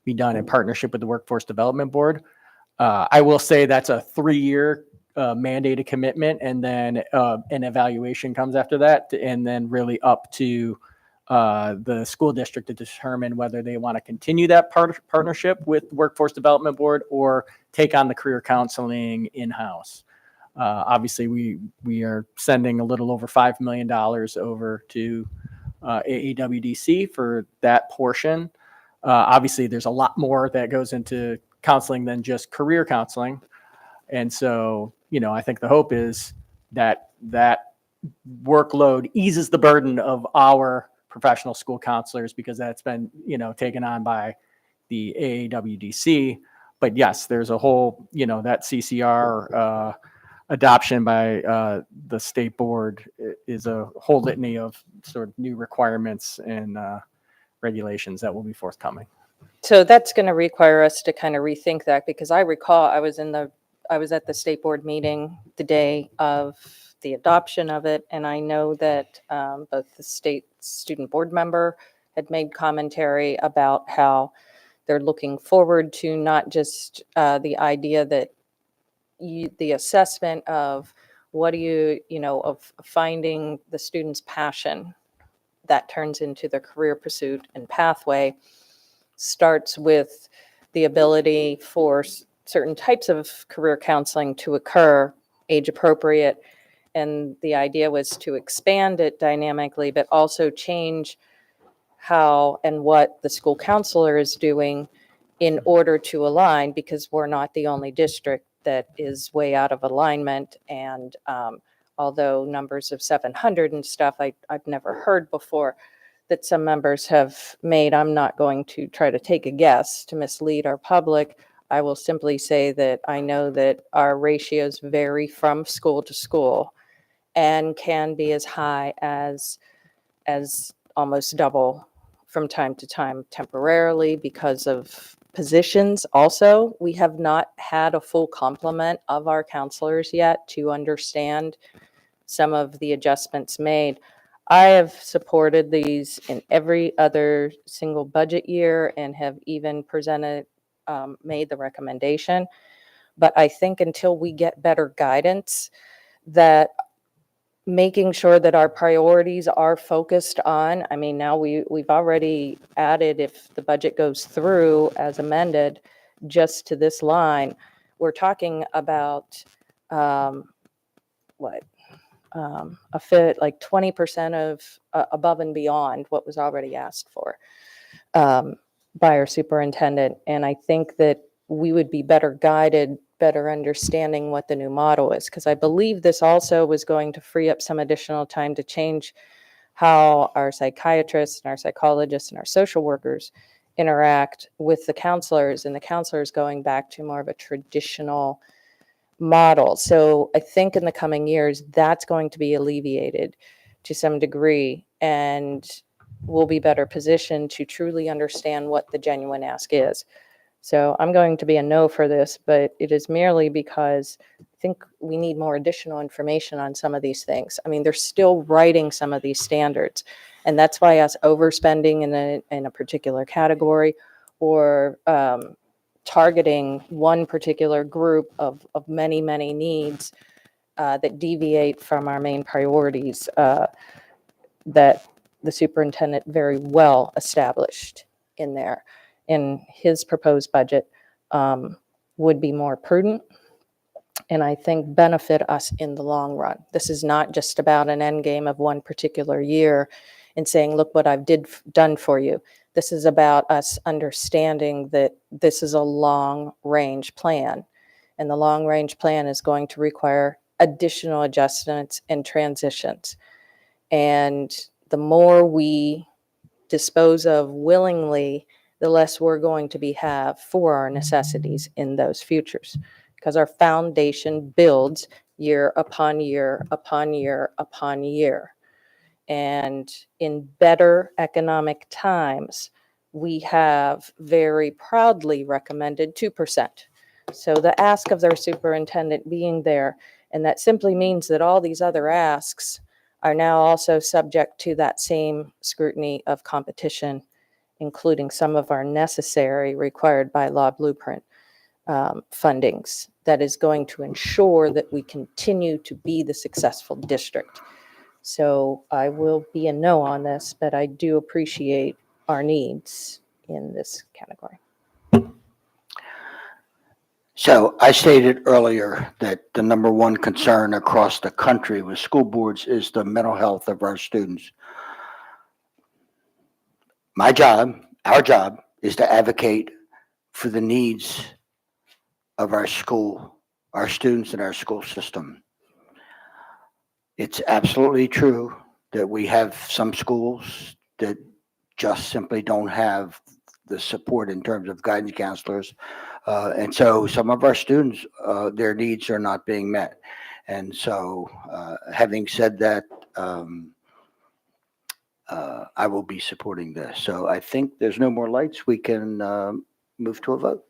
M: be done in partnership with the Workforce Development Board. I will say that's a 3-year mandated commitment, and then an evaluation comes after that, and then really up to the school district to determine whether they want to continue that partnership with the Workforce Development Board or take on the career counseling in-house. Obviously, we are sending a little over $5 million over to AAWDC for that portion. Obviously, there's a lot more that goes into counseling than just career counseling. And so, I think the hope is that that workload eases the burden of our professional school counselors, because that's been, taken on by the AAWDC. But yes, there's a whole, that CCR adoption by the state board is a whole litany of sort of new requirements and regulations that will be forthcoming.
P: So that's going to require us to kind of rethink that, because I recall I was at the state board meeting the day of the adoption of it, and I know that both the state student board member had made commentary about how they're looking forward to not just the idea that the assessment of what do you, of finding the student's passion that turns into the career pursuit and pathway, starts with the ability for certain types of career counseling to occur age appropriate. And the idea was to expand it dynamically, but also change how and what the school counselor is doing in order to align, because we're not the only district that is way out of alignment. And although numbers of 700 and stuff, I've never heard before that some members have made, I'm not going to try to take a guess to mislead our public. I will simply say that I know that our ratios vary from school to school and can be as high as almost double from time to time temporarily because of positions. Also, we have not had a full complement of our counselors yet to understand some of the adjustments made. I have supported these in every other single budget year and have even presented, made the recommendation. But I think until we get better guidance, that making sure that our priorities are focused on, I mean, now we've already added, if the budget goes through as amended, just to this line, we're talking about, a fit, like 20% of above and beyond what was already asked for by our superintendent. And I think that we would be better guided, better understanding what the new model is, because I believe this also was going to free up some additional time to change how our psychiatrists and our psychologists and our social workers interact with the counselors, and the counselors going back to more of a traditional model. So I think in the coming years, that's going to be alleviated to some degree, and we'll be better positioned to truly understand what the genuine ask is. So I'm going to be a no for this, but it is merely because I think we need more additional information on some of these things. I mean, they're still writing some of these standards, and that's why us overspending in a particular category or targeting one particular group of many, many needs that deviate from our main priorities that the superintendent very well established in there. In his proposed budget would be more prudent and I think benefit us in the long run. This is not just about an end game of one particular year and saying, look what I've done for you. This is about us understanding that this is a long range plan, and the long range plan is going to require additional adjustments and transitions. And the more we dispose of willingly, the less we're going to have for our necessities in those futures, because our foundation builds year upon year upon year upon year. And in better economic times, we have very proudly recommended 2%. So the ask of their superintendent being there, and that simply means that all these other asks are now also subject to that same scrutiny of competition, including some of our necessary required by law blueprint fundings that is going to ensure that we continue to be the successful district. So I will be a no on this, but I do appreciate our needs in this category.
A: So I stated earlier that the number one concern across the country with school boards is the mental health of our students. My job, our job, is to advocate for the needs of our school, our students in our school system. It's absolutely true that we have some schools that just simply don't have the support in terms of guidance counselors. And so some of our students, their needs are not being met. And so having said that, I will be supporting this. So I think there's no more lights. We can move to a vote.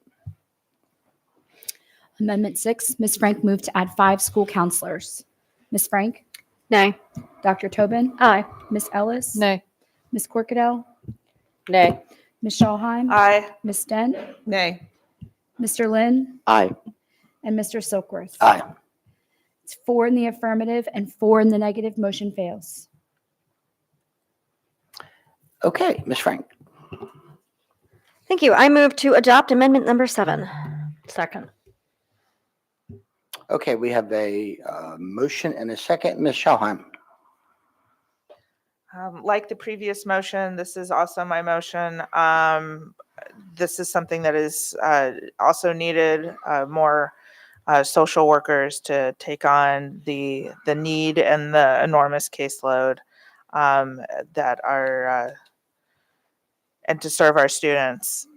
N: Amendment 6, Ms. Frank moved to add 5 school counselors. Ms. Frank?
D: Nay.
N: Dr. Tobin?
D: Aye.
N: Ms. Ellis?
R: Nay.
N: Ms. Corkadell?
P: Nay.
N: Ms. Schallheim?
Q: Aye.
N: Ms. Dent?
F: Nay.
N: Mr. Lynn?
G: Aye.
N: And Mr. Silkworth?
A: Aye.
N: It's 4 in the affirmative and 4 in the negative. Motion fails.
A: Okay, Ms. Frank.
D: Thank you. I move to adopt amendment number 7.
C: Second.
A: Okay, we have a motion and a second. Ms. Schallheim.
Q: Like the previous motion, this is also my motion. This is something that is also needed, more social workers to take on the need and the enormous caseload that are, and to serve our students.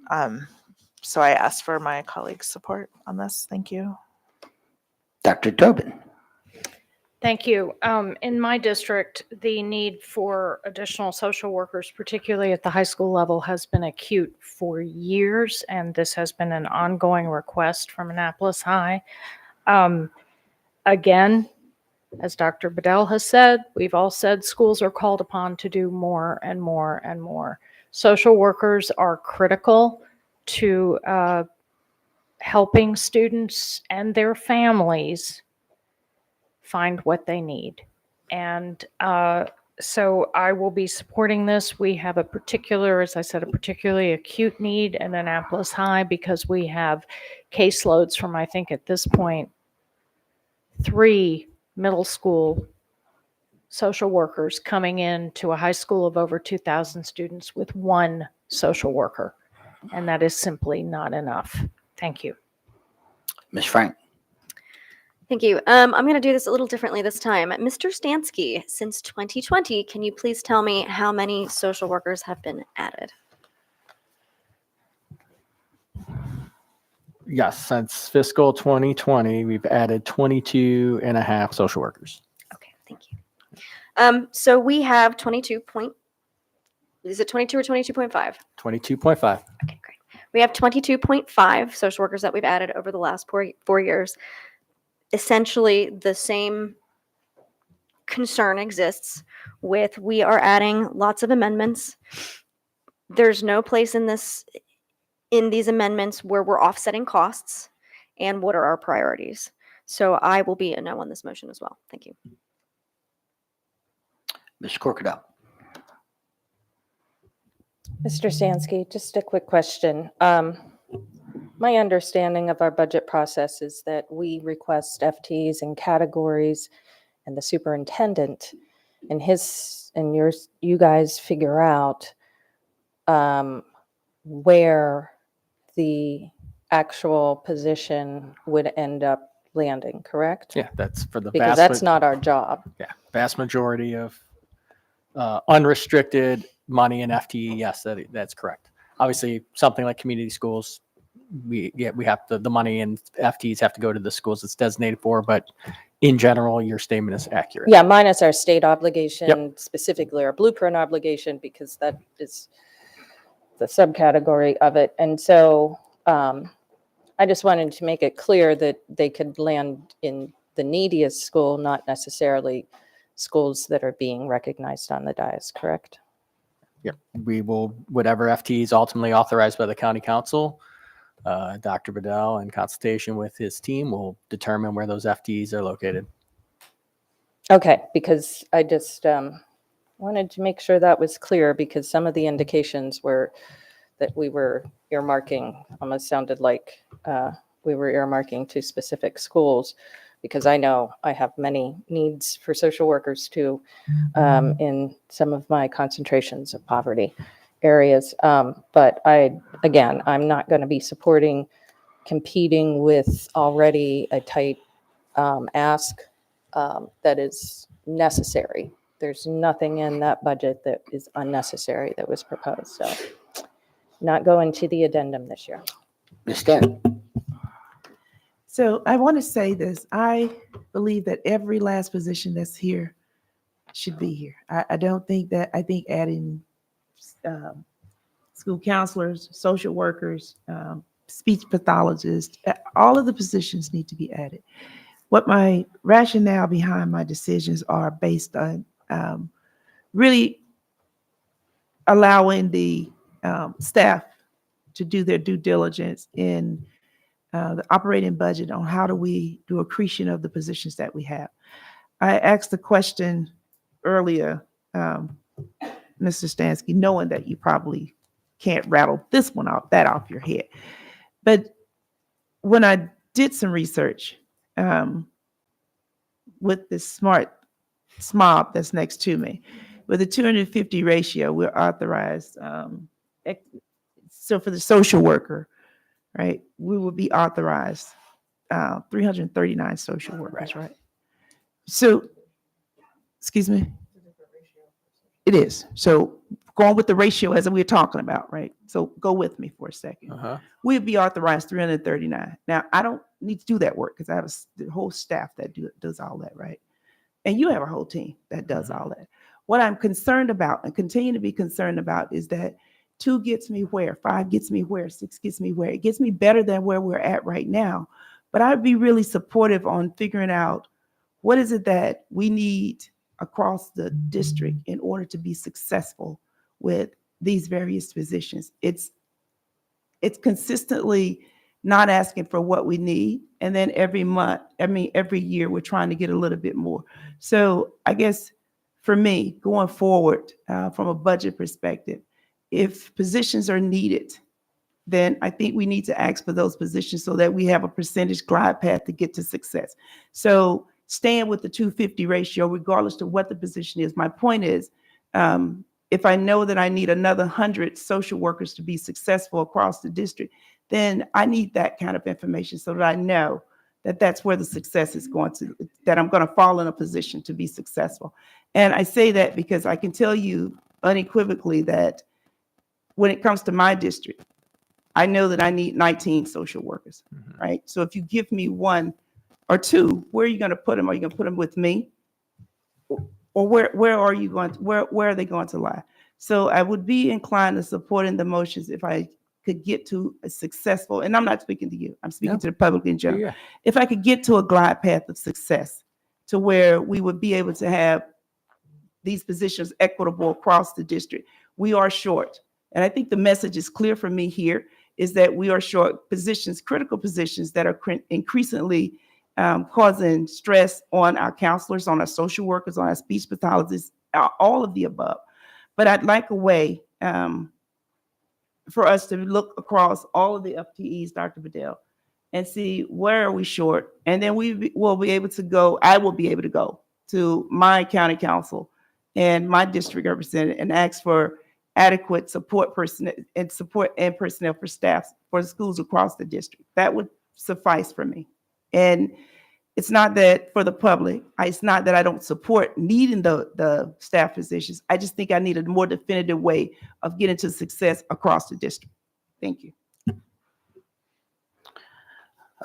Q: So I ask for my colleagues' support on this. Thank you.
A: Dr. Tobin.
C: Thank you. In my district, the need for additional social workers, particularly at the high school level, has been acute for years, and this has been an ongoing request from Annapolis High. Again, as Dr. Bedell has said, we've all said schools are called upon to do more and more and more. Social workers are critical to helping students and their families find what they need. And so I will be supporting this. We have a particular, as I said, a particularly acute need in Annapolis High because we have caseloads from, I think at this point, 3 middle school social workers coming into a high school of over 2,000 students with one social worker. And that is simply not enough. Thank you.
A: Ms. Frank.
D: Thank you. I'm going to do this a little differently this time. Mr. Stansky, since 2020, can you please tell me how many social workers have been added?
M: Yes, since fiscal 2020, we've added 22 and a half social workers.
D: Okay, thank you. So we have 22 is it 22 or 22.5?
M: 22.5.
D: Okay, great. We have 22.5 social workers that we've added over the last 4 years. Essentially, the same concern exists with we are adding lots of amendments. There's no place in these amendments where we're offsetting costs and what are our priorities. So I will be a no on this motion as well. Thank you.
A: Ms. Corkadell.
P: Mr. Stansky, just a quick question. My understanding of our budget process is that we request FTEs and categories, and the superintendent and you guys figure out where the actual position would end up landing, correct?
M: Yeah, that's for the
P: Because that's not our job.
M: Yeah, vast majority of unrestricted money in FTE. Yes, that's correct. Obviously, something like community schools, we have the money and FTEs have to go to the schools it's designated for. But in general, your statement is accurate.
P: Yeah, minus our state obligation,
M: Yep.
P: Specifically our blueprint obligation, because that is the subcategory of it. And so I just wanted to make it clear that they could land in the neediest school, not necessarily schools that are being recognized on the dais, correct?
M: Yep. We will, whatever FTE is ultimately authorized by the county council, Dr. Bedell, in consultation with his team, will determine where those FTEs are located.
P: Okay, because I just wanted to make sure that was clear, because some of the indications were that we were earmarking, almost sounded like we were earmarking to specific schools, because I know I have many needs for social workers too in some of my concentrations of poverty areas. But I'm not going to be competing with already a tight ask that is necessary. There's nothing in that budget that is unnecessary that was proposed. So not going to the addendum this year.
A: Ms. Stanton.
L: So I want to say this. I believe that every last position that's here should be here. I think adding school counselors, social workers, speech pathologists, all of the positions need to be added. What my rationale behind my decisions are based on really allowing the staff to do their due diligence in the operating budget on how do we do accretion of the positions that we have. I asked the question earlier, Mr. Stansky, knowing that you probably can't rattle this one off your head. But when I did some research with this smart SMOB that's next to me, with a 250 ratio, we're authorized. So for the social worker, right, we will be authorized 339 social workers, right? So, excuse me? It is. So going with the ratio as we're talking about, right? So go with me for a second. We'd be authorized 339. Now, I don't need to do that work because I have the whole staff that does all that, right? And you have a whole team that does all that. What I'm concerned about and continue to be concerned about is that 2 gets me where, 5 gets me where, 6 gets me where. It gets me better than where we're at right now. But I'd be really supportive on figuring out what is it that we need across the district in order to be successful with these various positions. It's consistently not asking for what we need. And then every year, we're trying to get a little bit more. So I guess for me, going forward from a budget perspective, if positions are needed, then I think we need to ask for those positions so that we have a percentage glide path to get to success. So staying with the 250 ratio, regardless of what the position is. My point is, if I know that I need another 100 social workers to be successful across the district, then I need that kind of information so that I know that that's where the success is going to, that I'm going to fall in a position to be successful. And I say that because I can tell you unequivocally that when it comes to my district, I know that I need 19 social workers, right? So if you give me one or two, where are you going to put them? Are you going to put them with me? Or where are you going to, where are they going to lie? So I would be inclined to supporting the motions if I could get to a successful, and I'm not speaking to you, I'm speaking to the public in general.
M: Yeah.
L: If I could get to a glide path of success to where we would be able to have these positions equitable across the district. We are short. And I think the message is clear for me here is that we are short positions, critical positions that are increasingly causing stress on our counselors, on our social workers, on our speech pathologists, all of the above. But I'd like a way for us to look across all of the FTEs, Dr. Bedell, and see where are we short. And then we will be able to go, I will be able to go to my county council and my district representative and ask for adequate support personnel and personnel for staff for the schools across the district. That would suffice for me. And it's not that for the public, it's not that I don't support needing the staff positions. I just think I need a more definitive way of getting to success across the district. Thank you.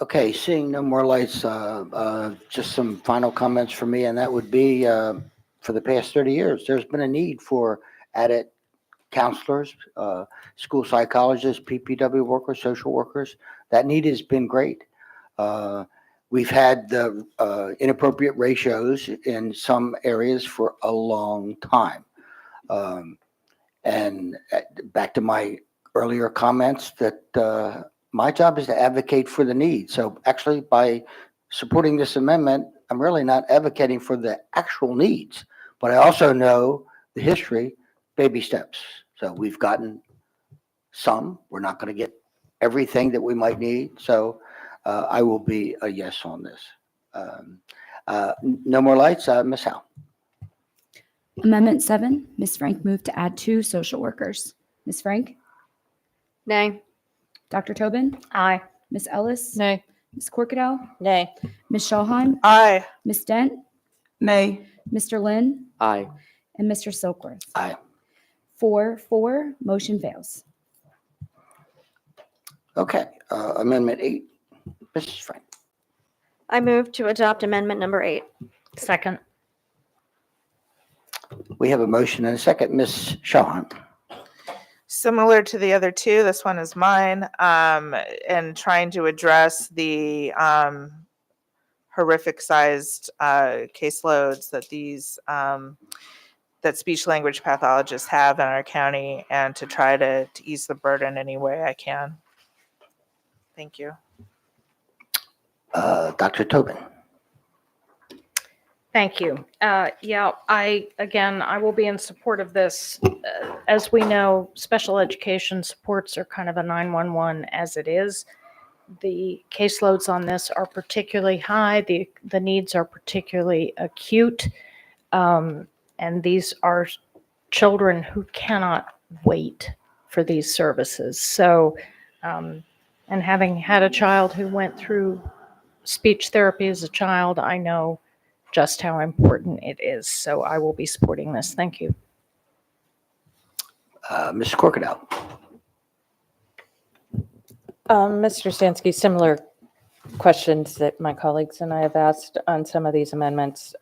A: Okay, seeing no more lights, just some final comments for me, and that would be for the past 30 years, there's been a need for added counselors, school psychologists, PPW workers, social workers. That need has been great. We've had the inappropriate ratios in some areas for a long time. And back to my earlier comments that my job is to advocate for the need. So actually by supporting this amendment, I'm really not advocating for the actual needs, but I also know the history, baby steps. So we've gotten some, we're not going to get everything that we might need. So I will be a yes on this. No more lights, Ms. Howe.
N: Amendment 7, Ms. Frank moved to add 2 social workers. Ms. Frank?
D: Nay.
N: Dr. Tobin?
C: Aye.
N: Ms. Ellis?
R: Nay.
N: Ms. Corkadel?
P: Nay.
N: Ms. Shawhan?
Q: Aye.
N: Ms. Dent?
L: Nay.
N: Mr. Lynn?
G: Aye.
N: And Mr. Silkworth?
A: Aye.
N: 4-4, motion fails.
A: Okay, Amendment 8, Mrs. Frank.
D: I move to adopt amendment number 8.
C: Second.
A: We have a motion and a second. Ms. Shawhan.
Q: Similar to the other two, this one is mine, and trying to address the horrific sized caseloads that these that speech language pathologists have in our county, and to try to ease the burden any way I can. Thank you.
A: Dr. Tobin.
C: Thank you. Yeah, I will be in support of this. As we know, special education supports are kind of a 911 as it is. The caseloads on this are particularly high. The needs are particularly acute. And these are children who cannot wait for these services. So, and having had a child who went through speech therapy as a child, I know just how important it is. So I will be supporting this. Thank you.
A: Ms. Corkadel.
P: Mr. Stansky, similar questions that my colleagues and I have asked on some of these amendments.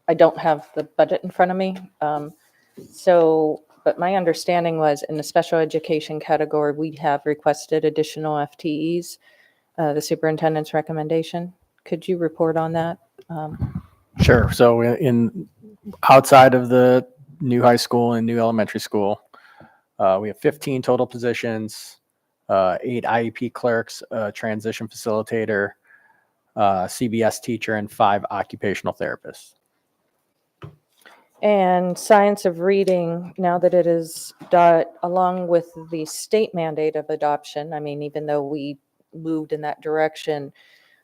P: I don't have the budget in front of me. But my understanding was in the special education category, we have requested additional FTEs, the superintendent's recommendation. Could you report on that?
M: Sure. So in outside of the new high school and new elementary school, we have 15 total positions, 8 IEP clerks, a transition facilitator, CBS teacher, and 5 occupational therapists.
P: And science of reading, now that it is along with the state mandate of adoption, I mean, even though we moved in that direction,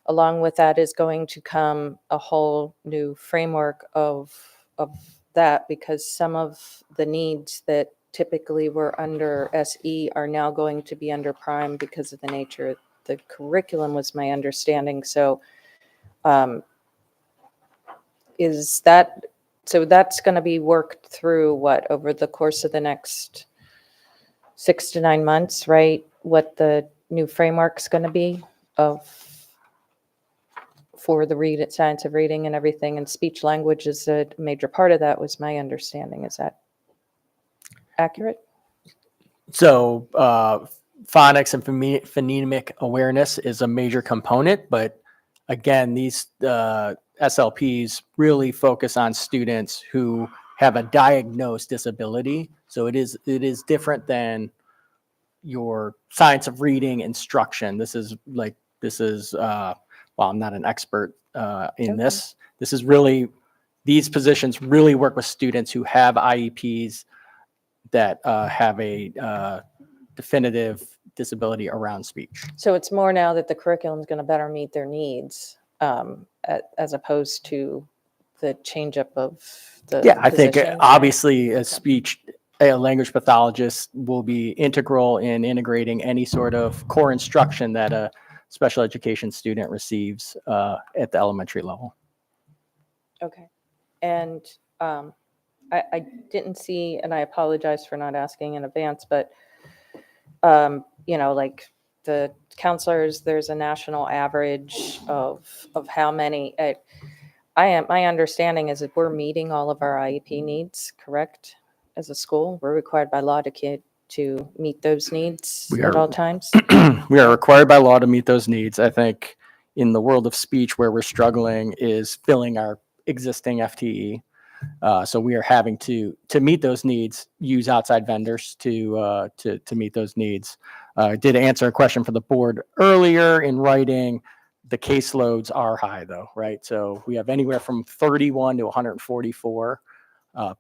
P: along with that is going to come a whole new framework of that, because some of the needs that typically were under SE are now going to be under prime because of the nature of the curriculum, was my understanding. So that's going to be worked through what, over the course of the next 6 to 9 months, right? What the new framework's going to be for the science of reading and everything, and speech language is a major part of that, was my understanding. Is that accurate?
M: So phonics and phonemic awareness is a major component, but again, these SLPs really focus on students who have a diagnosed disability. So it is different than your science of reading instruction. Well, I'm not an expert in this. This is really, these positions really work with students who have IEPs that have a definitive disability around speech.
P: So it's more now that the curriculum is going to better meet their needs, as opposed to the change up of the
M: Yeah, I think
P: positions, right?
M: obviously a language pathologist will be integral in integrating any sort of core instruction that a special education student receives at the elementary level.
P: Okay. And I didn't see, and I apologize for not asking in advance, but like the counselors, there's a national average of how many. My understanding is that we're meeting all of our IEP needs, correct? As a school, we're required by law to meet those needs at all times.
M: We are required by law to meet those needs. I think in the world of speech, where we're struggling is filling our existing FTE. So we are having to meet those needs, use outside vendors to meet those needs. I did answer a question for the board earlier in writing. The caseloads are high though, right? So we have anywhere from 31 to 144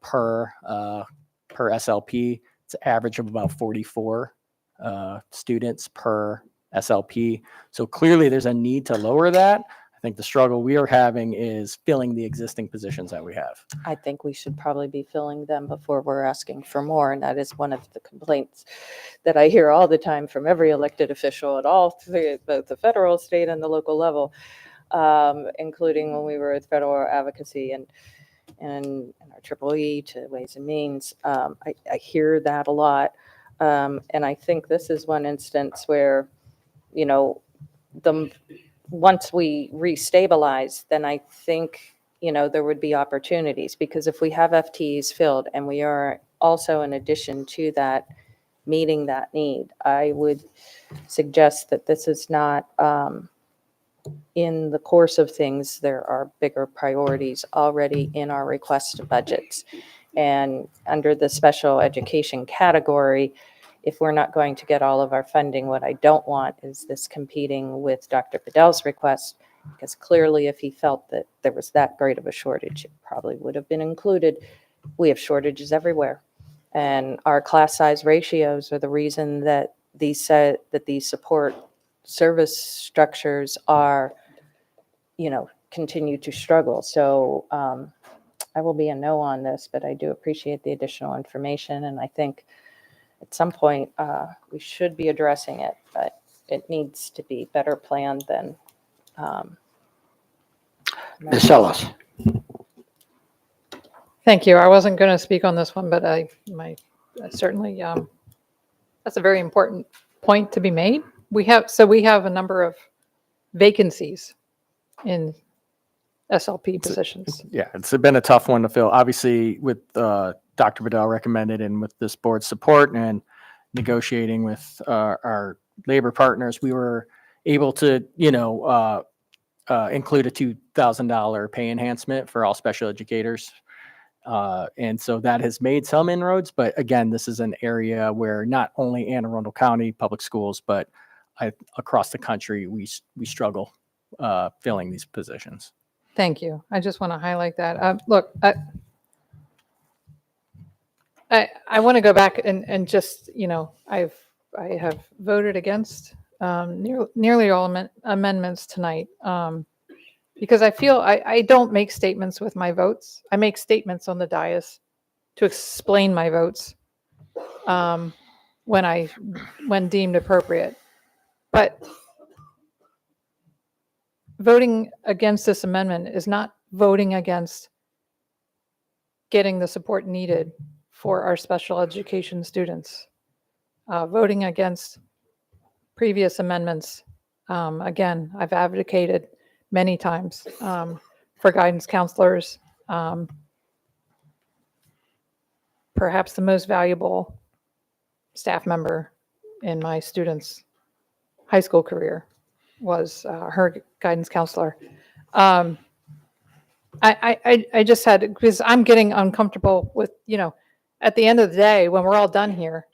M: per SLP. It's an average of about 44 students per SLP. So clearly there's a need to lower that. I think the struggle we are having is filling the existing positions that we have.
P: I think we should probably be filling them before we're asking for more. And that is one of the complaints that I hear all the time from every elected official at all three, both the federal, state, and the local level, including when we were with federal advocacy and our EEE to Ways and Means. I hear that a lot. And I think this is one instance where, once we restabilize, then I think, there would be opportunities, because if we have FTEs filled and we are also, in addition to that, meeting that need, I would suggest that this is not, in the course of things, there are bigger priorities already in our request budgets. And under the special education category, if we're not going to get all of our funding, what I don't want is this competing with Dr. Bedell's request, because clearly if he felt that there was that great of a shortage, it probably would have been included. We have shortages everywhere. And our class size ratios are the reason that these support service structures are, continue to struggle. So I will be a no on this, but I do appreciate the additional information. And I think at some point, we should be addressing it, but it needs to be better planned than.
A: Ms. Ellis.
R: Thank you. I wasn't going to speak on this one, but I certainly, that's a very important point to be made. We have a number of vacancies in SLP positions.
M: Yeah, it's been a tough one to fill. Obviously, with Dr. Bedell recommended and with this board's support and negotiating with our labor partners, we were able to, include a $2,000 pay enhancement for all special educators. And so that has made some inroads, but again, this is an area where not only Anne Arundel County Public Schools, but across the country, we struggle filling these positions.
R: Thank you. I just want to highlight that. Look, I want to go back and just, I have voted against nearly all amendments tonight, because I feel I don't make statements with my votes. I make statements on the dais to explain my votes when deemed appropriate. But voting against this amendment is not voting against getting the support needed for our special education students. Voting against previous amendments, again, I've advocated many times for guidance counselors, perhaps the most valuable staff member in my students' high school career was her guidance counselor. I just had, because I'm getting uncomfortable with, at the end of the day, when we're all done here,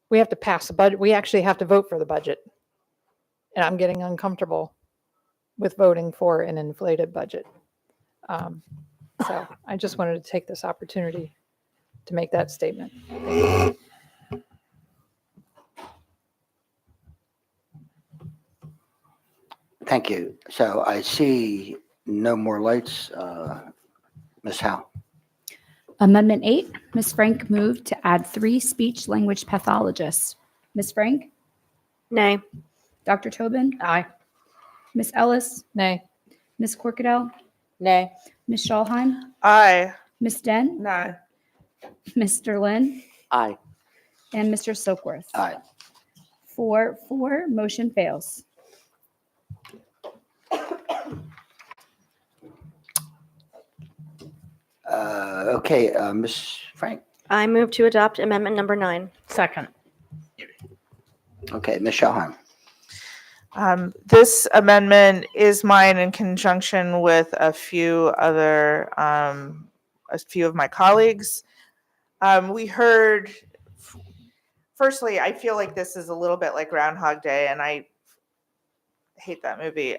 R: we have to pass the budget. We actually have to vote for the budget. And I'm getting uncomfortable with voting for an inflated budget. So I just wanted to take this opportunity to make that statement.
A: Thank you. So I see no more lights. Ms. Howe.
N: Amendment 8, Ms. Frank moved to add 3 speech language pathologists. Ms. Frank?
D: Nay.
N: Dr. Tobin?
C: Aye.
N: Ms. Ellis?
R: Nay.
N: Ms. Corkadell?
P: Nay.
N: Ms. Schallheim?
Q: Aye.
N: Ms. Den?
Q: No.
N: Mr. Lynn?
G: Aye.
N: And Mr. Silkworth?
A: Aye.
N: 4-4, motion fails.
A: Okay, Ms. Frank.
D: I move to adopt amendment number 9.
C: Second.
A: Okay, Ms. Schallheim.
Q: This amendment is mine in conjunction with a few of my colleagues. We heard, firstly, I feel like this is a little bit like Groundhog Day, and I hate that movie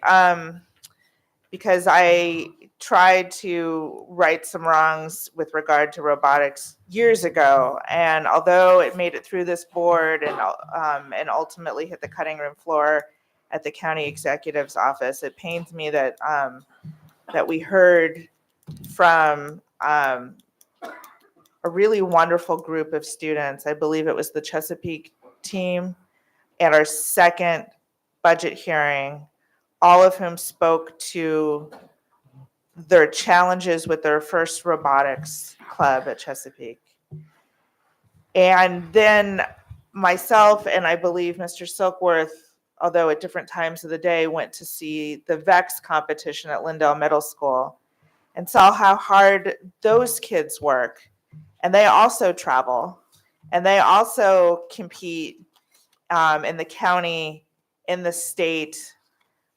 Q: because I tried to right some wrongs with regard to robotics years ago. And although it made it through this board and ultimately hit the cutting room floor at the county executive's office, it pains me that that we heard from a really wonderful group of students. I believe it was the Chesapeake team at our second budget hearing, all of whom spoke to their challenges with their first robotics club at Chesapeake. And then myself and I believe Mr. Silkworth, although at different times of the day, went to see the VEX competition at Lindale Middle School and saw how hard those kids work. And they also travel and they also compete in the county, in the state.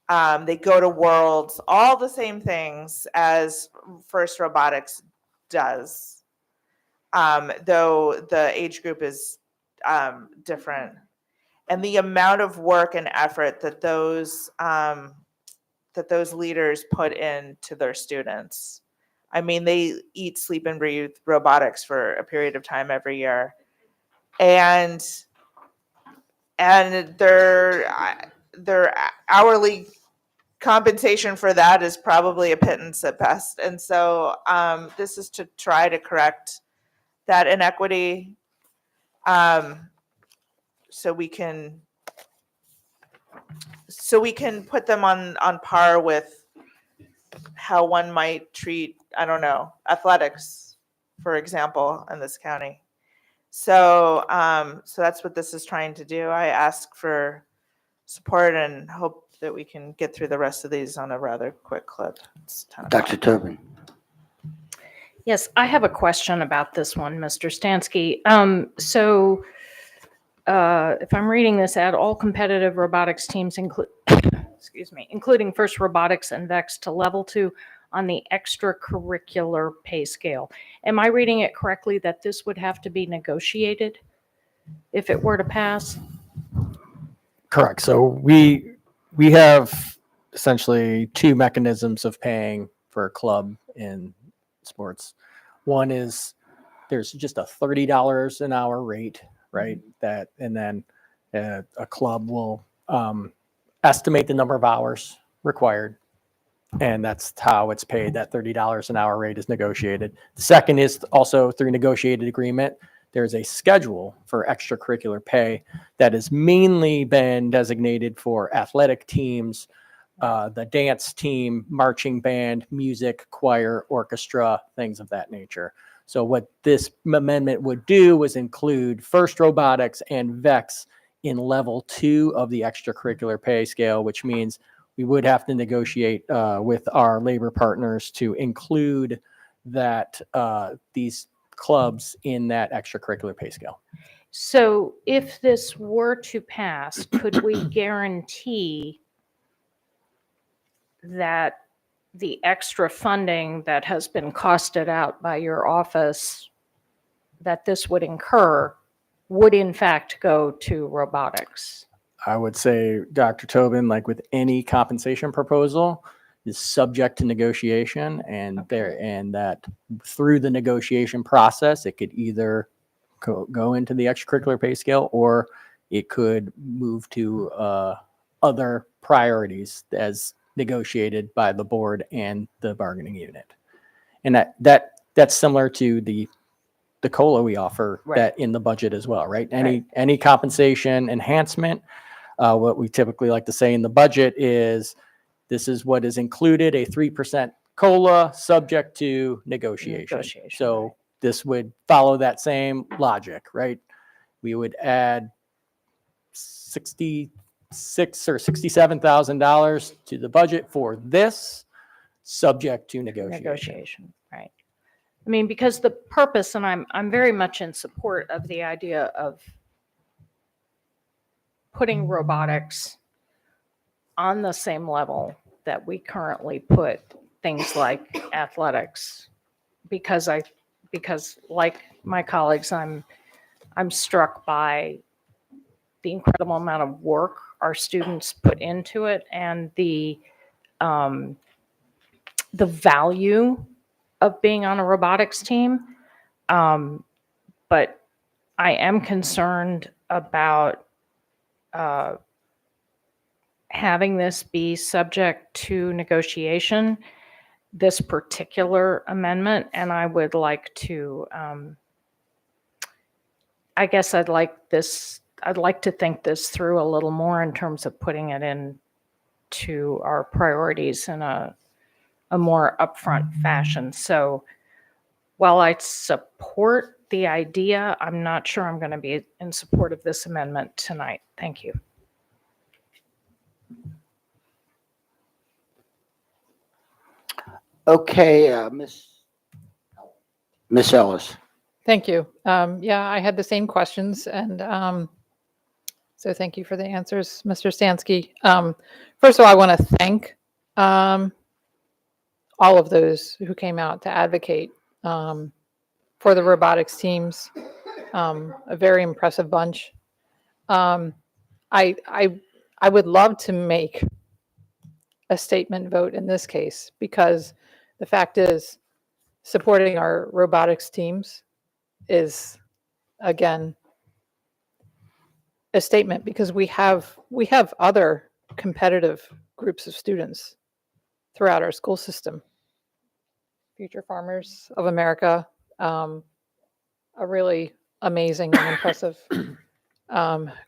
Q: They go to Worlds, all the same things as First Robotics does, though the age group is different. And the amount of work and effort that those leaders put into their students. I mean, they eat, sleep, and breathe robotics for a period of time every year, and their hourly compensation for that is probably a pittance at best. And so this is to try to correct that inequity, so we can put them on par with how one might treat, I don't know, athletics, for example, in this county. So so that's what this is trying to do. I ask for support and hope that we can get through the rest of these on a rather quick clip. It's 10 o'clock.
A: Dr. Tobin.
C: Yes, I have a question about this one, Mr. Stansky. If I'm reading this, add all competitive robotics teams, including First Robotics and VEX, to level 2 on the extracurricular pay scale. Am I reading it correctly that this would have to be negotiated if it were to pass?
M: Correct. So we have essentially 2 mechanisms of paying for a club in sports. One is there's just a $30 an hour rate, right? And then A club will estimate the number of hours required, and that's how it's paid. That $30 an hour rate is negotiated. The second is also through negotiated agreement. There's a schedule for extracurricular pay that has mainly been designated for athletic teams, the dance team, marching band, music, choir, orchestra, things of that nature. So what this amendment would do was include FIRST robotics and VEX in level 2 of the extracurricular pay scale, which means we would have to negotiate with our labor partners to include that these clubs in that extracurricular pay scale.
C: So if this were to pass, could we guarantee that the extra funding that has been costed out by your office that this would incur would in fact go to robotics?
M: I would say, Dr. Tobin, like with any compensation proposal, is subject to negotiation, and that through the negotiation process, it could either go into the extracurricular pay scale, or it could move to other priorities as negotiated by the board and the bargaining unit. And that's similar to the COLA we offer that in the budget as well, right? Any compensation enhancement, what we typically like to say in the budget is, this is what is included, a 3% COLA subject to negotiation. So this would follow that same logic, right? We would add $66,000 or $67,000 to the budget for this, subject to negotiation.
C: Right. I mean, because the purpose, and I'm very much in support of the idea of putting robotics on the same level that we currently put things like athletics, because like my colleagues, I'm struck by the incredible amount of work our students put into it, and the value of being on a robotics team. But I am concerned about having this be subject to negotiation, this particular amendment, and I would like to, I guess I'd like to think this through a little more in terms of putting it into our priorities in a more upfront fashion. So while I support the idea, I'm not sure I'm going to be in support of this amendment tonight. Thank you.
A: Okay, Miss Ellis.
R: Thank you. Yeah, I had the same questions, and so thank you for the answers, Mr. Stansky. First of all, I want to thank all of those who came out to advocate for the robotics teams. A very impressive bunch. I would love to make a statement vote in this case, because the fact is, supporting our robotics teams is, again, a statement, because we have other competitive groups of students throughout our school system. Future Farmers of America, a really amazing and impressive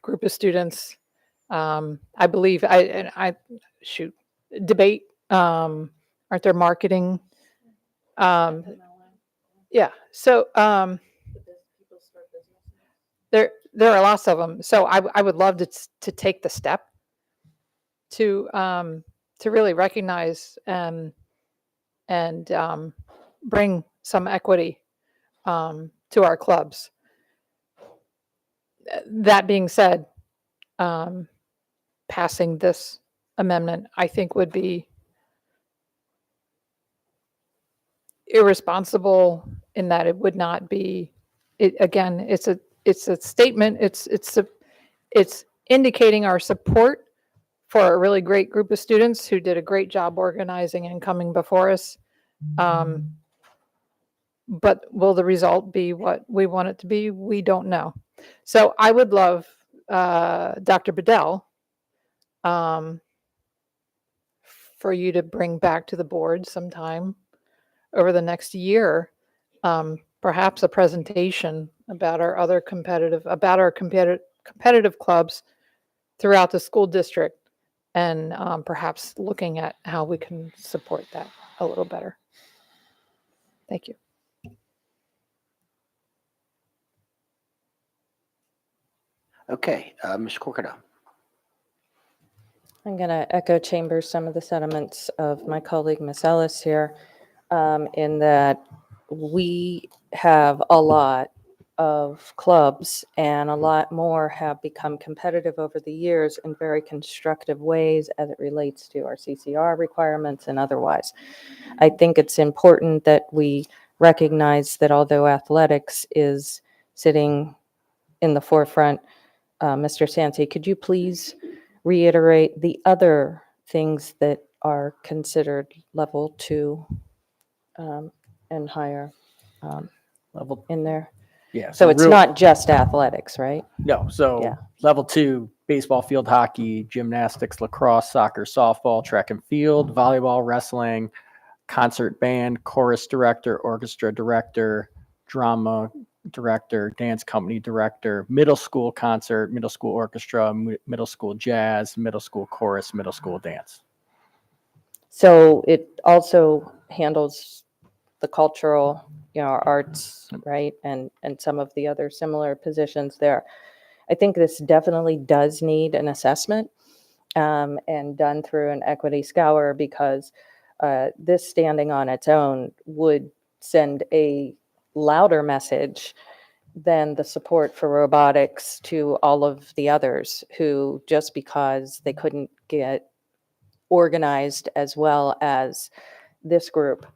R: group of students. I believe debate, aren't there marketing? Yeah, so there are lots of them. So I would love to take the step to really recognize and bring some equity to our clubs. That being said, passing this amendment, I think, would be irresponsible in that it would not be. Again, it's a statement. It's indicating our support for a really great group of students who did a great job organizing and coming before us. But will the result be what we want it to be? We don't know. So I would love Dr. Bedell, for you to bring back to the board sometime over the next year, perhaps a presentation about our competitive clubs throughout the school district, and perhaps looking at how we can support that a little better. Thank you.
A: Okay, Ms. Corkadam.
P: I'm going to echo chambers some of the sentiments of my colleague, Ms. Ellis here, in that we have a lot of clubs and a lot more have become competitive over the years in very constructive ways as it relates to our CCR requirements and otherwise. I think it's important that we recognize that although athletics is sitting in the forefront, Mr. Sansi, could you please reiterate the other things that are considered level 2 and higher
M: Level,
P: in there?
M: yeah.
P: So it's
M: real-
P: not just athletics, right?
M: No, so
P: Yeah.
M: level 2, baseball, field hockey, gymnastics, lacrosse, soccer, softball, track and field, volleyball, wrestling, concert band, chorus director, orchestra director, drama director, dance company director, middle school concert, middle school orchestra, middle school jazz, middle school chorus, middle school dance.
P: So it also handles the cultural, our arts, right? And some of the other similar positions there. I think this definitely does need an assessment and done through an equity scour, because this standing on its own would send a louder message than the support for robotics to all of the others who, just because they couldn't get organized as well as this group,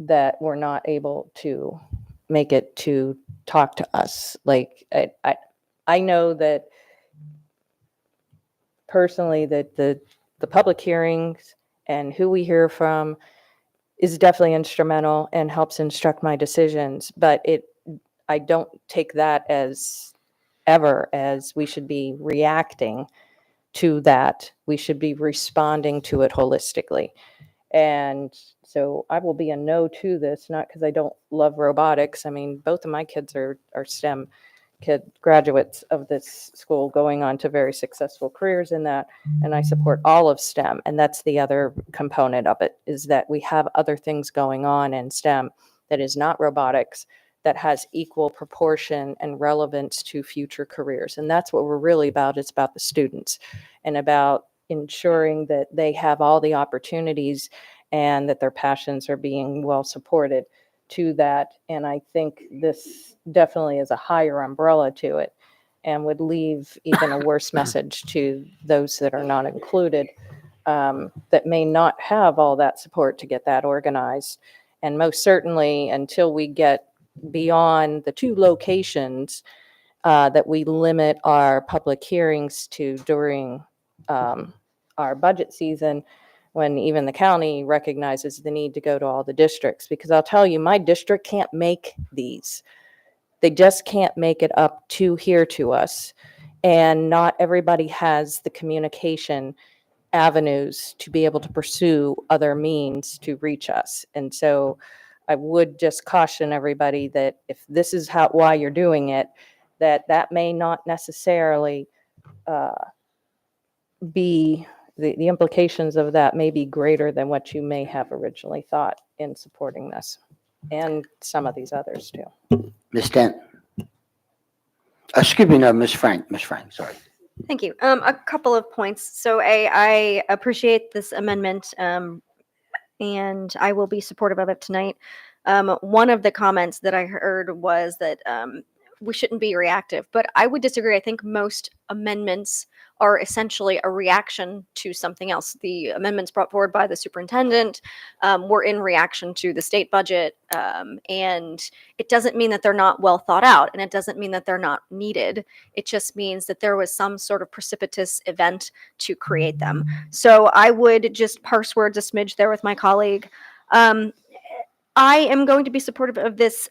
P: that were not able to make it to talk to us. Like, I know that personally that the public hearings and who we hear from is definitely instrumental and helps instruct my decisions, but I don't take that as ever as we should be reacting to that. We should be responding to it holistically. And so I will be a no to this, not because I don't love robotics. I mean, both of my kids are STEM graduates of this school, going on to very successful careers in that. And I support all of STEM. And that's the other component of it, is that we have other things going on in STEM that is not robotics, that has equal proportion and relevance to future careers. And that's what we're really about. It's about the students and about ensuring that they have all the opportunities and that their passions are being well supported to that. And I think this definitely is a higher umbrella to it and would leave even a worse message to those that are not included, that may not have all that support to get that organized. And most certainly, until we get beyond the 2 locations, that we limit our public hearings to during our budget season, when even the county recognizes the need to go to all the districts. Because I'll tell you, my district can't make these. They just can't make it up to here to us. And not everybody has the communication avenues to be able to pursue other means to reach us. And so I would just caution everybody that if this is why you're doing it, that may not necessarily be, the implications of that may be greater than what you may have originally thought in supporting this, and some of these others too.
A: Ms. Dent. Excuse me, no, Ms. Frank, sorry.
D: Thank you. A couple of points. So I appreciate this amendment, and I will be supportive of it tonight. One of the comments that I heard was that we shouldn't be reactive, but I would disagree. I think most amendments are essentially a reaction to something else. The amendments brought forward by the superintendent were in reaction to the state budget, and it doesn't mean that they're not well thought out, and it doesn't mean that they're not needed. It just means that there was some sort of precipitous event to create them. So I would just parse words a smidge there with my colleague. I am going to be supportive of this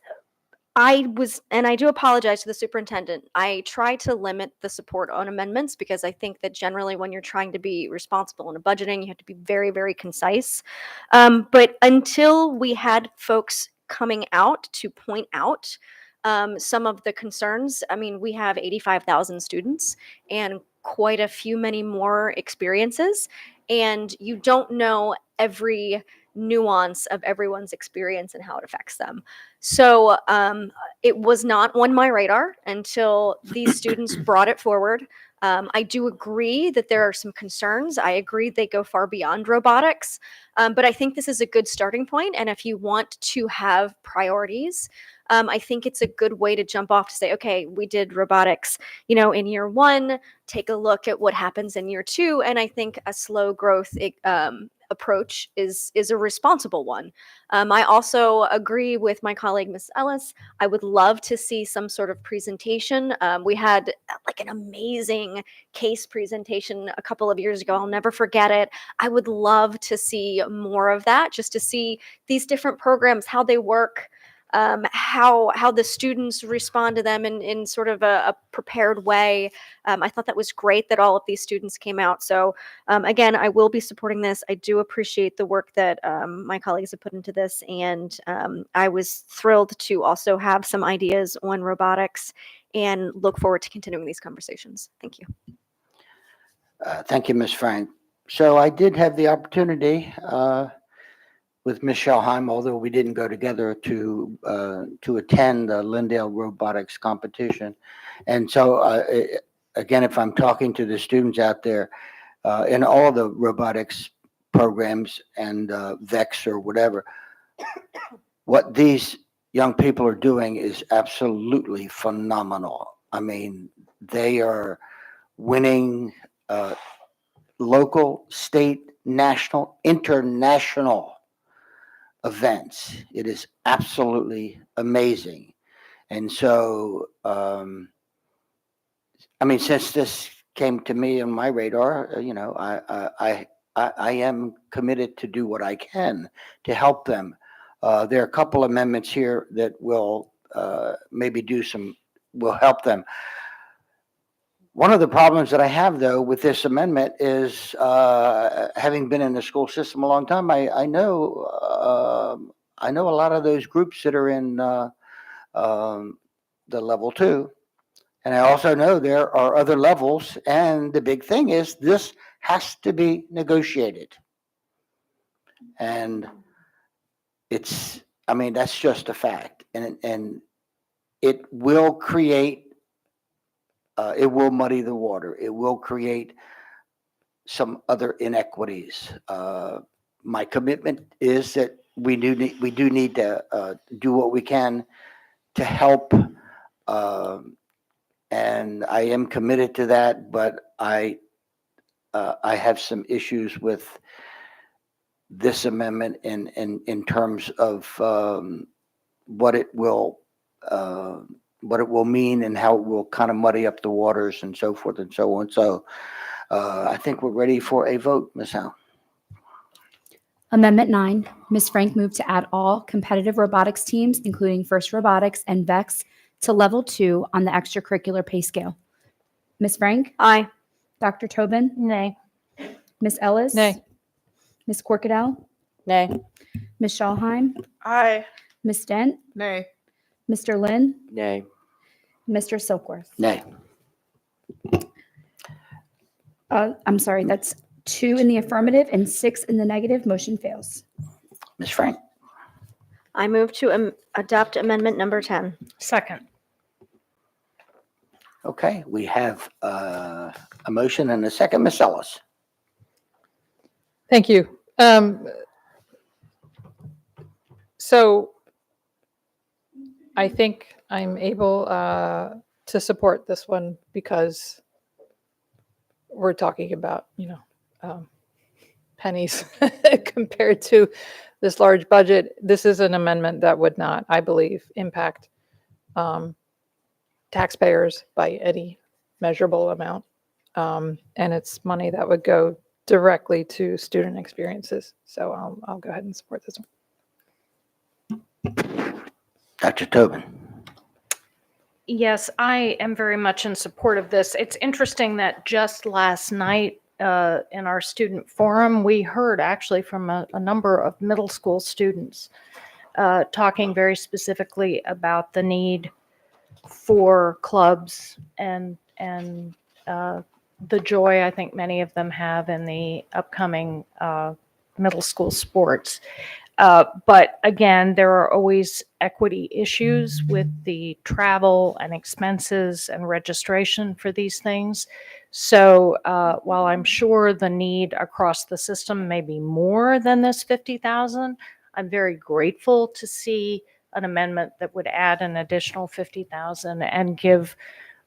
D: and I do apologize to the superintendent. I try to limit the support on amendments because I think that generally when you're trying to be responsible in a budgeting, you have to be very, very concise. But until we had folks coming out to point out some of the concerns, I mean, we have 85,000 students and quite a few many more experiences, and you don't know every nuance of everyone's experience and how it affects them. So it was not on my radar until these students brought it forward. I do agree that there are some concerns. I agree they go far beyond robotics, but I think this is a good starting point. And if you want to have priorities, I think it's a good way to jump off to say, okay, we did robotics, in year one, take a look at what happens in year two. And I think a slow growth approach is a responsible one. I also agree with my colleague, Ms. Ellis. I would love to see some sort of presentation. We had like an amazing case presentation a couple of years ago. I'll never forget it. I would love to see more of that, just to see these different programs, how they work, how the students respond to them in sort of a prepared way. I thought that was great that all of these students came out. So again, I will be supporting this. I do appreciate the work that my colleagues have put into this, and I was thrilled to also have some ideas on robotics and look forward to continuing these conversations. Thank you.
A: Thank you, Ms. Frank. So I did have the opportunity with Ms. Schelheim, although we didn't go together, to attend the Lindale Robotics Competition. And so, again, if I'm talking to the students out there in all the robotics programs and VEX or whatever, what these young people are doing is absolutely phenomenal. I mean, they are winning local, state, national, international events. It is absolutely amazing. And so, I mean, since this came to me on my radar, I am committed to do what I can to help them. There are a couple amendments here that will maybe will help them. One of the problems that I have, though, with this amendment is, having been in the school system a long time, I know a lot of those groups that are in the level 2, and I also know there are other levels. And the big thing is this has to be negotiated, and that's just a fact, and it will create. It will muddy the water. It will create some other inequities. My commitment is that we do need to do what we can to help, and I am committed to that. But I have some issues with this amendment in terms of what it will mean and how it will kind of muddy up the waters and so forth and so on. So I think we're ready for a vote, Ms. Howe.
N: Amendment 9, Ms. Frank moved to add all competitive robotics teams, including FIRST Robotics and VEX, to level 2 on the extracurricular pay scale. Ms. Frank?
D: Aye.
N: Dr. Tobin?
C: Nay.
N: Ms. Ellis?
R: Nay.
N: Ms. Corkadell?
P: Nay.
N: Ms. Schalheim?
Q: Aye.
N: Ms. Dent?
F: Nay.
N: Mr. Lynn?
G: Nay.
N: Mr. Silkworth?
A: Nay.
N: I'm sorry, that's 2 in the affirmative and 6 in the negative. Motion fails.
A: Ms. Frank?
D: I move to adopt amendment number 10.
C: Second.
A: Okay, we have a motion and a second. Ms. Ellis?
R: Thank you. So I think I'm able to support this one because we're talking about, pennies compared to this large budget. This is an amendment that would not, I believe, impact taxpayers by any measurable amount. And it's money that would go directly to student experiences. So I'll go ahead and support this one.
A: Dr. Tobin?
C: Yes, I am very much in support of this. It's interesting that just last night in our student forum, we heard actually from a number of middle school students talking very specifically about the need for clubs and the joy I think many of them have in the upcoming middle school sports. But again, there are always equity issues with the travel and expenses and registration for these things. So while I'm sure the need across the system may be more than this 50,000, I'm very grateful to see an amendment that would add an additional 50,000 and give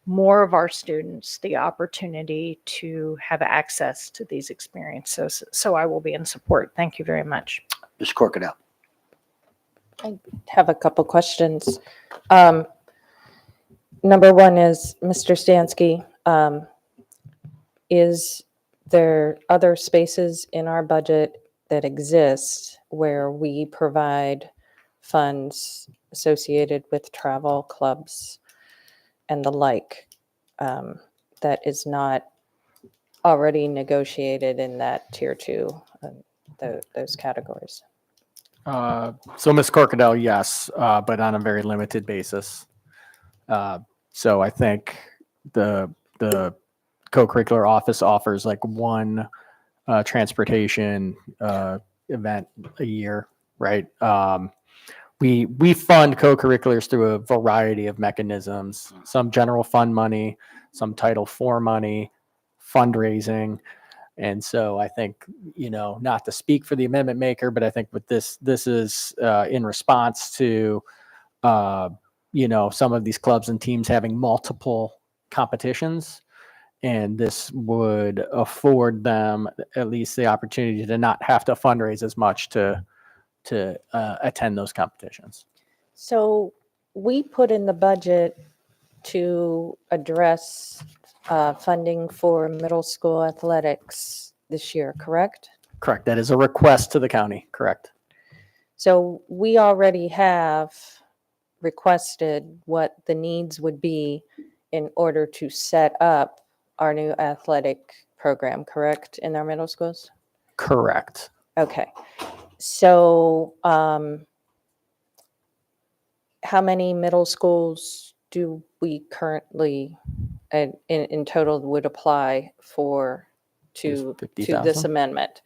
C: more of our students the opportunity to have access to these experiences. So I will be in support. Thank you very much.
A: Ms. Corkadell.
P: I have a couple questions. Number one is, Mr. Stansky, is there other spaces in our budget that exist where we provide funds associated with travel clubs and the like, that is not already negotiated in that tier 2, those categories?
M: So Ms. Corkadell, yes, but on a very limited basis. So I think the co-curricular office offers like one transportation event a year, right? We fund co-curriculars through a variety of mechanisms, some general fund money, some Title IV money, fundraising. And so I think, not to speak for the amendment maker, but I think with this is in response to, some of these clubs and teams having multiple competitions. And this would afford them at least the opportunity to not have to fundraise as much to attend those competitions.
P: So we put in the budget to address funding for middle school athletics this year, correct?
M: Correct. That is a request to the county. Correct.
P: So we already have requested what the needs would be in order to set up our new athletic program, correct, in our middle schools?
M: Correct.
P: Okay. So how many middle schools do we currently, in total, would apply for to this
M: 50,000?
P: amendment?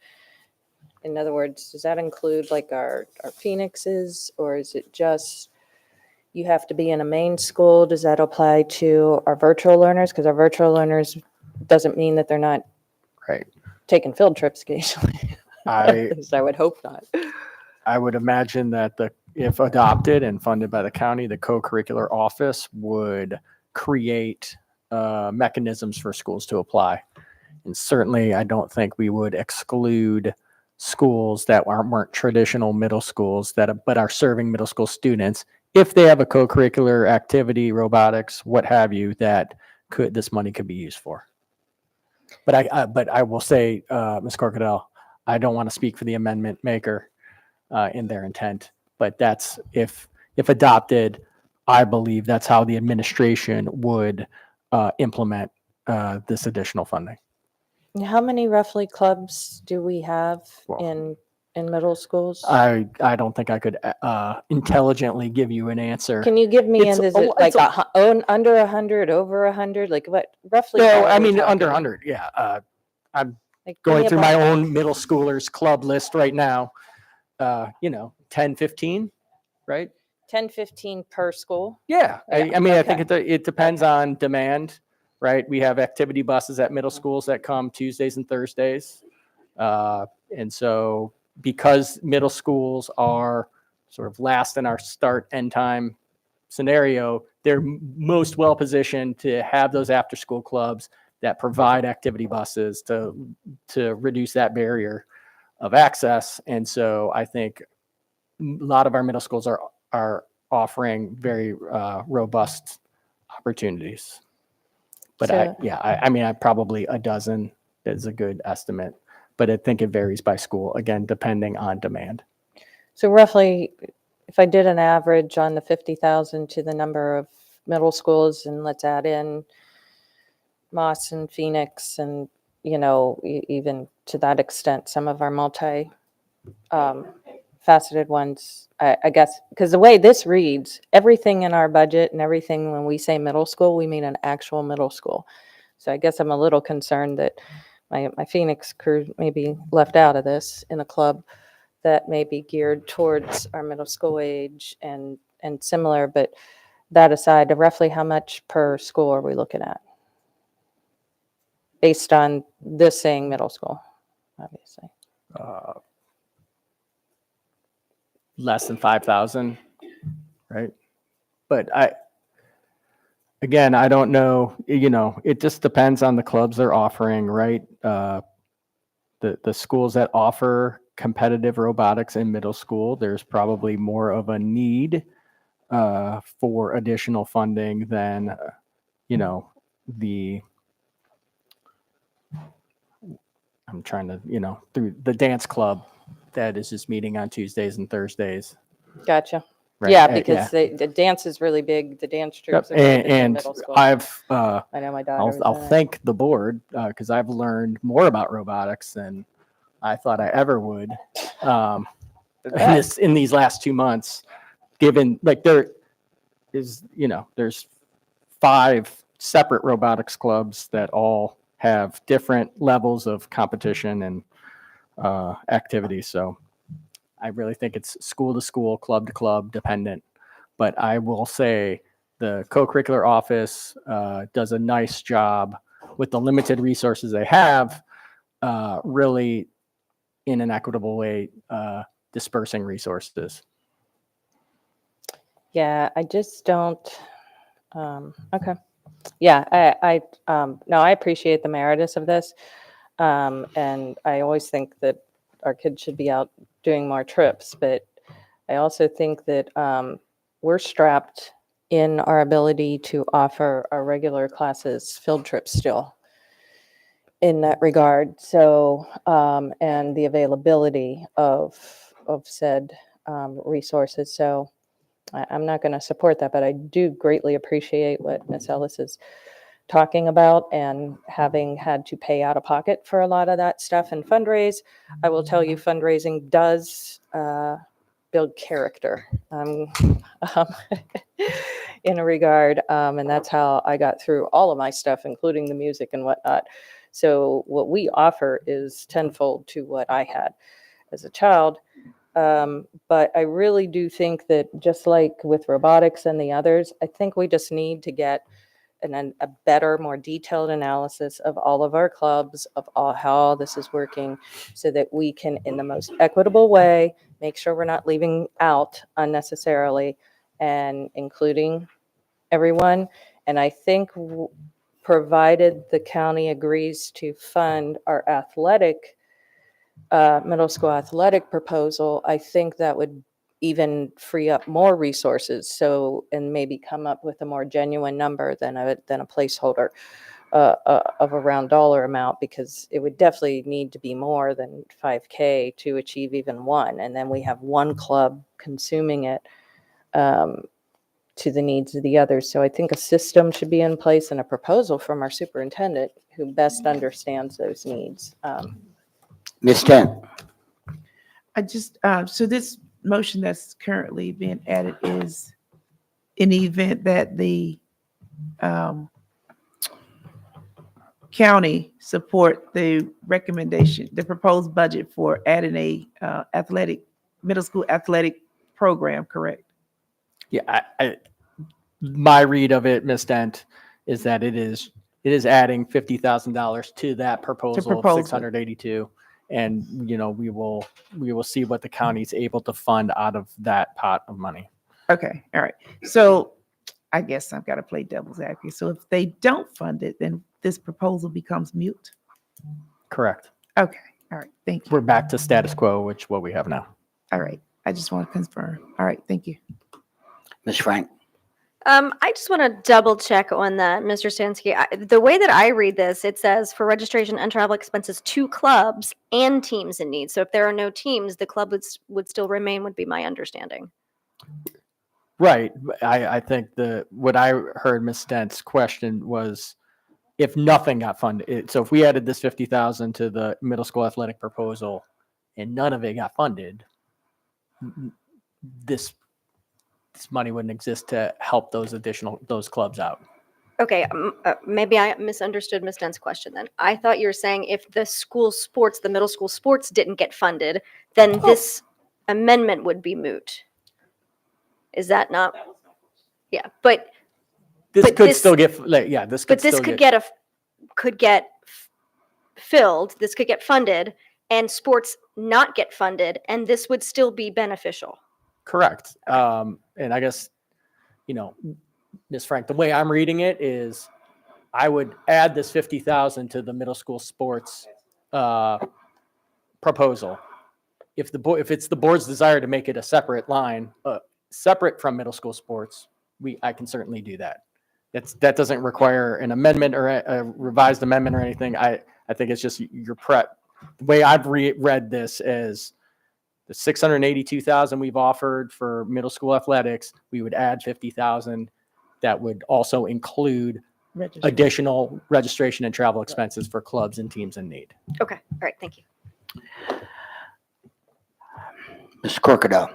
P: In other words, does that include like our Phoenixes, or is it just you have to be in a main school? Does that apply to our virtual learners? Because our virtual learners doesn't mean that they're not
M: right
P: taking field trips occasionally.
M: I
P: would hope not.
M: I would imagine that if adopted and funded by the county, the co-curricular office would create mechanisms for schools to apply. And certainly, I don't think we would exclude schools that weren't traditional middle schools but are serving middle school students if they have a co-curricular activity, robotics, what have you, that this money could be used for. But I will say, Ms. Corkadell, I don't want to speak for the amendment maker in their intent, but that's if adopted, I believe that's how the administration would implement this additional funding.
P: How many roughly clubs do we have in middle schools?
M: I don't think I could intelligently give you an answer.
P: Can you give me,
M: It's
P: is
M: a-
P: it like
M: it's
P: under 100, over 100? Like what roughly?
M: No,
P: are
M: I
P: we
M: mean, under
P: talking?
M: 100, yeah. I'm
P: Like, give
M: going
P: me a
M: through my
P: ballpark.
M: own middle schoolers club list right now. 10, 15, right?
P: 10, 15 per school?
M: Yeah.
P: Yeah,
M: I mean, I
P: okay.
M: think it depends on demand, right? We have activity buses at middle schools that come Tuesdays and Thursdays. And so because middle schools are sort of last in our start end time scenario, they're most well positioned to have those after school clubs that provide activity buses to reduce that barrier of access. And so I think a lot of our middle schools are offering very robust opportunities. But
P: So-
M: I mean, probably a dozen is a good estimate, but I think it varies by school, again, depending on demand.
P: So roughly, if I did an average on the 50,000 to the number of middle schools, and let's add in Moss and Phoenix, and, you know, even to that extent, some of our faceted ones, I guess, because the way this reads, everything in our budget and everything, when we say middle school, we mean an actual middle school. So I guess I'm a little concerned that my Phoenix crew may be left out of this in a club that may be geared towards our middle school age and similar. But that aside, roughly how much per school are we looking at? Based on this saying middle school, obviously.
M: Less than 5,000, right? But again, I don't know, you know, it just depends on the clubs they're offering, right? The schools that offer competitive robotics in middle school, there's probably more of a need for additional funding than, you know, I'm trying to, you know, through the dance club that is just meeting on Tuesdays and Thursdays.
P: Gotcha.
M: Right,
P: Yeah,
M: yeah.
P: because the dance is really big. The dance
M: Yep.
P: troops are really big in
M: And
P: middle school.
M: I
P: know my daughter was
M: I'll
P: in it.
M: thank the board because I've learned more about robotics than I thought I ever would in these last 2 months, given like there is, you know, there's 5 separate robotics clubs that all have different levels of competition and activity. So I really think it's school to school, club to club dependent. But I will say the co-curricular office does a nice job with the limited resources they have, really in an equitable way, dispersing resources.
P: Yeah, I just don't. Okay. Yeah, I appreciate the meritus of this. And I always think that our kids should be out doing more trips, but I also think that we're strapped in our ability to offer our regular classes field trips still in that regard. So, and the availability of said resources. So I'm not going to support that, but I do greatly appreciate what Ms. Ellis is talking about, and having had to pay out of pocket for a lot of that stuff and fundraise. I will tell you, fundraising does build character in a regard, and that's how I got through all of my stuff, including the music and whatnot. So what we offer is tenfold to what I had as a child. But I really do think that, just like with robotics and the others, I think we just need to get a better, more detailed analysis of all of our clubs, of how this is working, so that we can, in the most equitable way, make sure we're not leaving out unnecessarily and including everyone. And I think provided the county agrees to fund our athletic middle school athletic proposal, I think that would even free up more resources. So, and maybe come up with a more genuine number than a placeholder of a round dollar amount, because it would definitely need to be more than $5,000 to achieve even one. And then we have one club consuming it to the needs of the others. So I think a system should be in place, and a proposal from our superintendent who best understands those needs.
A: Ms. Dent.
L: I just, so this motion that's currently being added is in the event that the county support the recommendation, the proposed budget for adding a middle school athletic program, correct?
M: Yeah, my read of it, Ms. Dent, is that it is adding $50,000 to that proposal of 682. And, you know, we will see what the county's able to fund out of that pot of money.
L: Okay, all right. So I guess I've got to play devil's advocate. So if they don't fund it, then this proposal becomes mute?
M: Correct.
L: Okay, all right, thank you.
M: We're back to status quo, which what we have now.
L: All right, I just want to confirm. All right, thank you.
A: Ms. Frank.
D: I just want to double check on that, Mr. Stansky. The way that I read this, it says for registration and travel expenses to clubs and teams in need. So if there are no teams, the club would still remain, would be my understanding.
M: Right. I think what I heard Ms. Dent's question was if nothing got funded. So if we added this 50,000 to the middle school athletic proposal and none of it got funded, this money wouldn't exist to help those clubs out.
D: Okay, maybe I misunderstood Ms. Dunn's question then. I thought you were saying if the school sports, the middle school sports didn't get funded, then this amendment would be moot. Is that not? Yeah, but
M: This could
D: this-
M: still get, this could
D: but this
M: still
D: could
M: get.
D: get filled, this could get funded, and sports not get funded, and this would still be beneficial.
M: Correct. And I guess, Ms. Frank, the way I'm reading it is I would add this 50,000 to the middle school sports proposal. If it's the board's desire to make it a separate line, separate from middle school sports, I can certainly do that. That doesn't require an amendment or a revised amendment or anything. I think it's just your prep. The way I've read this is the 682,000 we've offered for middle school athletics, we would add 50,000. That would also include additional registration and travel expenses for clubs and teams in need.
D: Okay, all right, thank you.
A: Mr. Crocodile.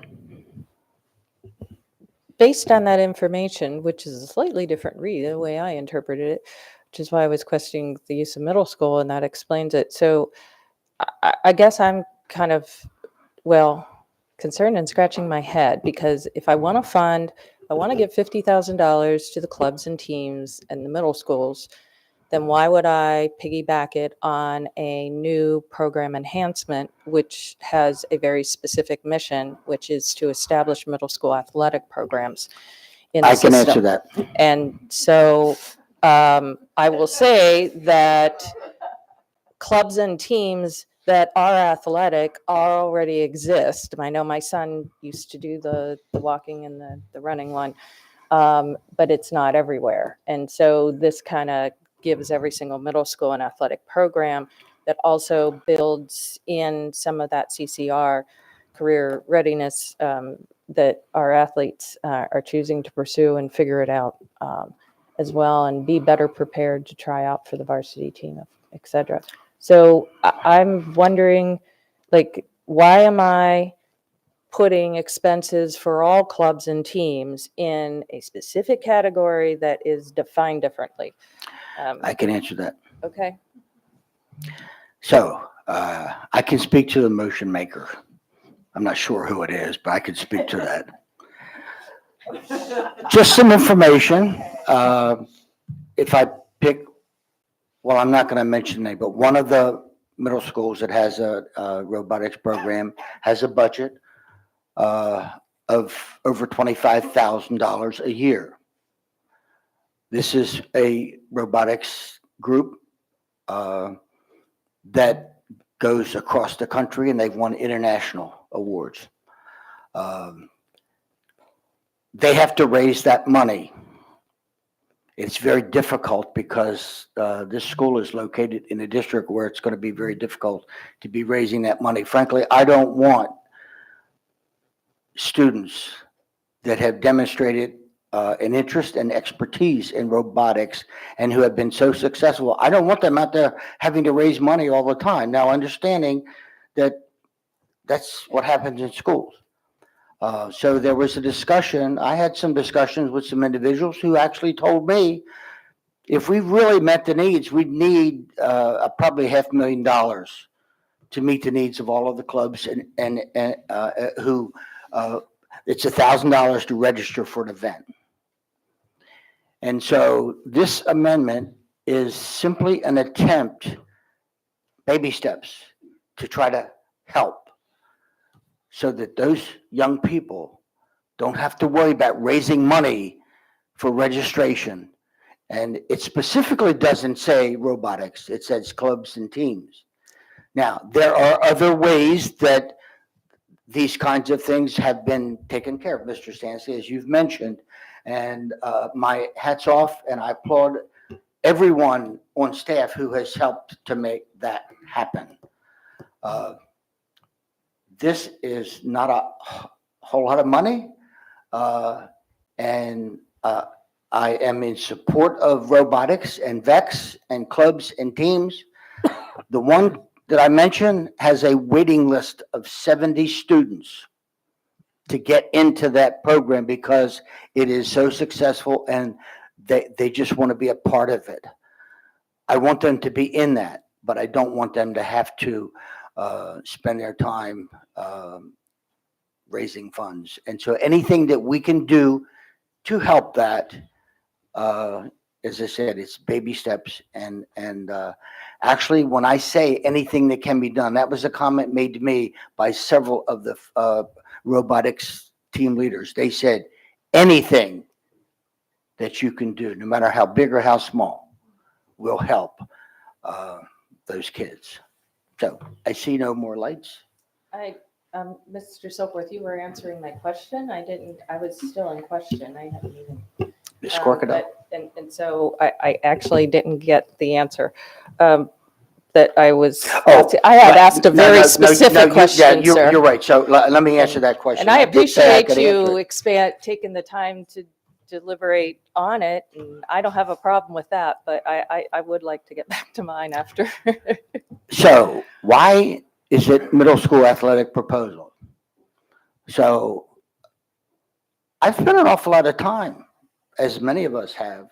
P: Based on that information, which is a slightly different read, the way I interpreted it, which is why I was questioning the use of middle school, and that explains it. So I guess I'm kind of, concerned and scratching my head, because if I want to fund, I want to give $50,000 to the clubs and teams and the middle schools, then why would I piggyback it on a new program enhancement, which has a very specific mission, which is to establish middle school athletic programs in the
A: I can answer
P: system?
A: that.
P: And so I will say that clubs and teams that are athletic already exist. I know my son used to do the walking and the running one, but it's not everywhere. And so this kind of gives every single middle school an athletic program that also builds in some of that CCR, career readiness, that our athletes are choosing to pursue and figure it out as well, and be better prepared to try out for the varsity team, et cetera. So I'm wondering, why am I putting expenses for all clubs and teams in a specific category that is defined differently?
A: I can answer that.
P: Okay.
A: So I can speak to the motion maker. I'm not sure who it is, but I can speak to that. Just some information. If I pick, well, I'm not going to mention name, but one of the middle schools that has a robotics program has a budget of over $25,000 a year. This is a robotics group that goes across the country, and they've won international awards. They have to raise that money. It's very difficult because this school is located in a district where it's going to be very difficult to be raising that money. Frankly, I don't want students that have demonstrated an interest and expertise in robotics and who have been so successful. I don't want them out there having to raise money all the time. Now, understanding that that's what happens in schools. So there was a discussion. I had some discussions with some individuals who actually told me if we really met the needs, we'd need probably $500,000 to meet the needs of all of the clubs and who it's $1,000 to register for an event. And so this amendment is simply an attempt, baby steps, to try to help so that those young people don't have to worry about raising money for registration. And it specifically doesn't say robotics, it says clubs and teams. Now, there are other ways that these kinds of things have been taken care of, Mr. Stansky, as you've mentioned. And my hat's off, and I applaud everyone on staff who has helped to make that happen. This is not a whole lot of money. And I am in support of robotics and VEX and clubs and teams. The one that I mentioned has a waiting list of 70 students to get into that program because it is so successful and they just want to be a part of it. I want them to be in that, but I don't want them to have to spend their time raising funds. And so anything that we can do to help that, as I said, it's baby steps. And actually, when I say anything that can be done, that was a comment made to me by several of the robotics team leaders. They said anything that you can do, no matter how big or how small, will help those kids. So I see no more lights.
P: Mr. Silkworth, you were answering my question. I was still in question. I hadn't even.
A: Ms. Corkadell.
P: And so I actually didn't get the answer. That I was, I had asked a very specific question, sir.
A: You're right. So let me answer that question.
P: And I
A: did say
P: appreciate
A: could answer
P: you taking the time to deliberate on it. And I don't have a problem with that, but I would like to get back to mine after.
A: So why is it middle school athletic proposal? So I've spent an awful lot of time, as many of us have,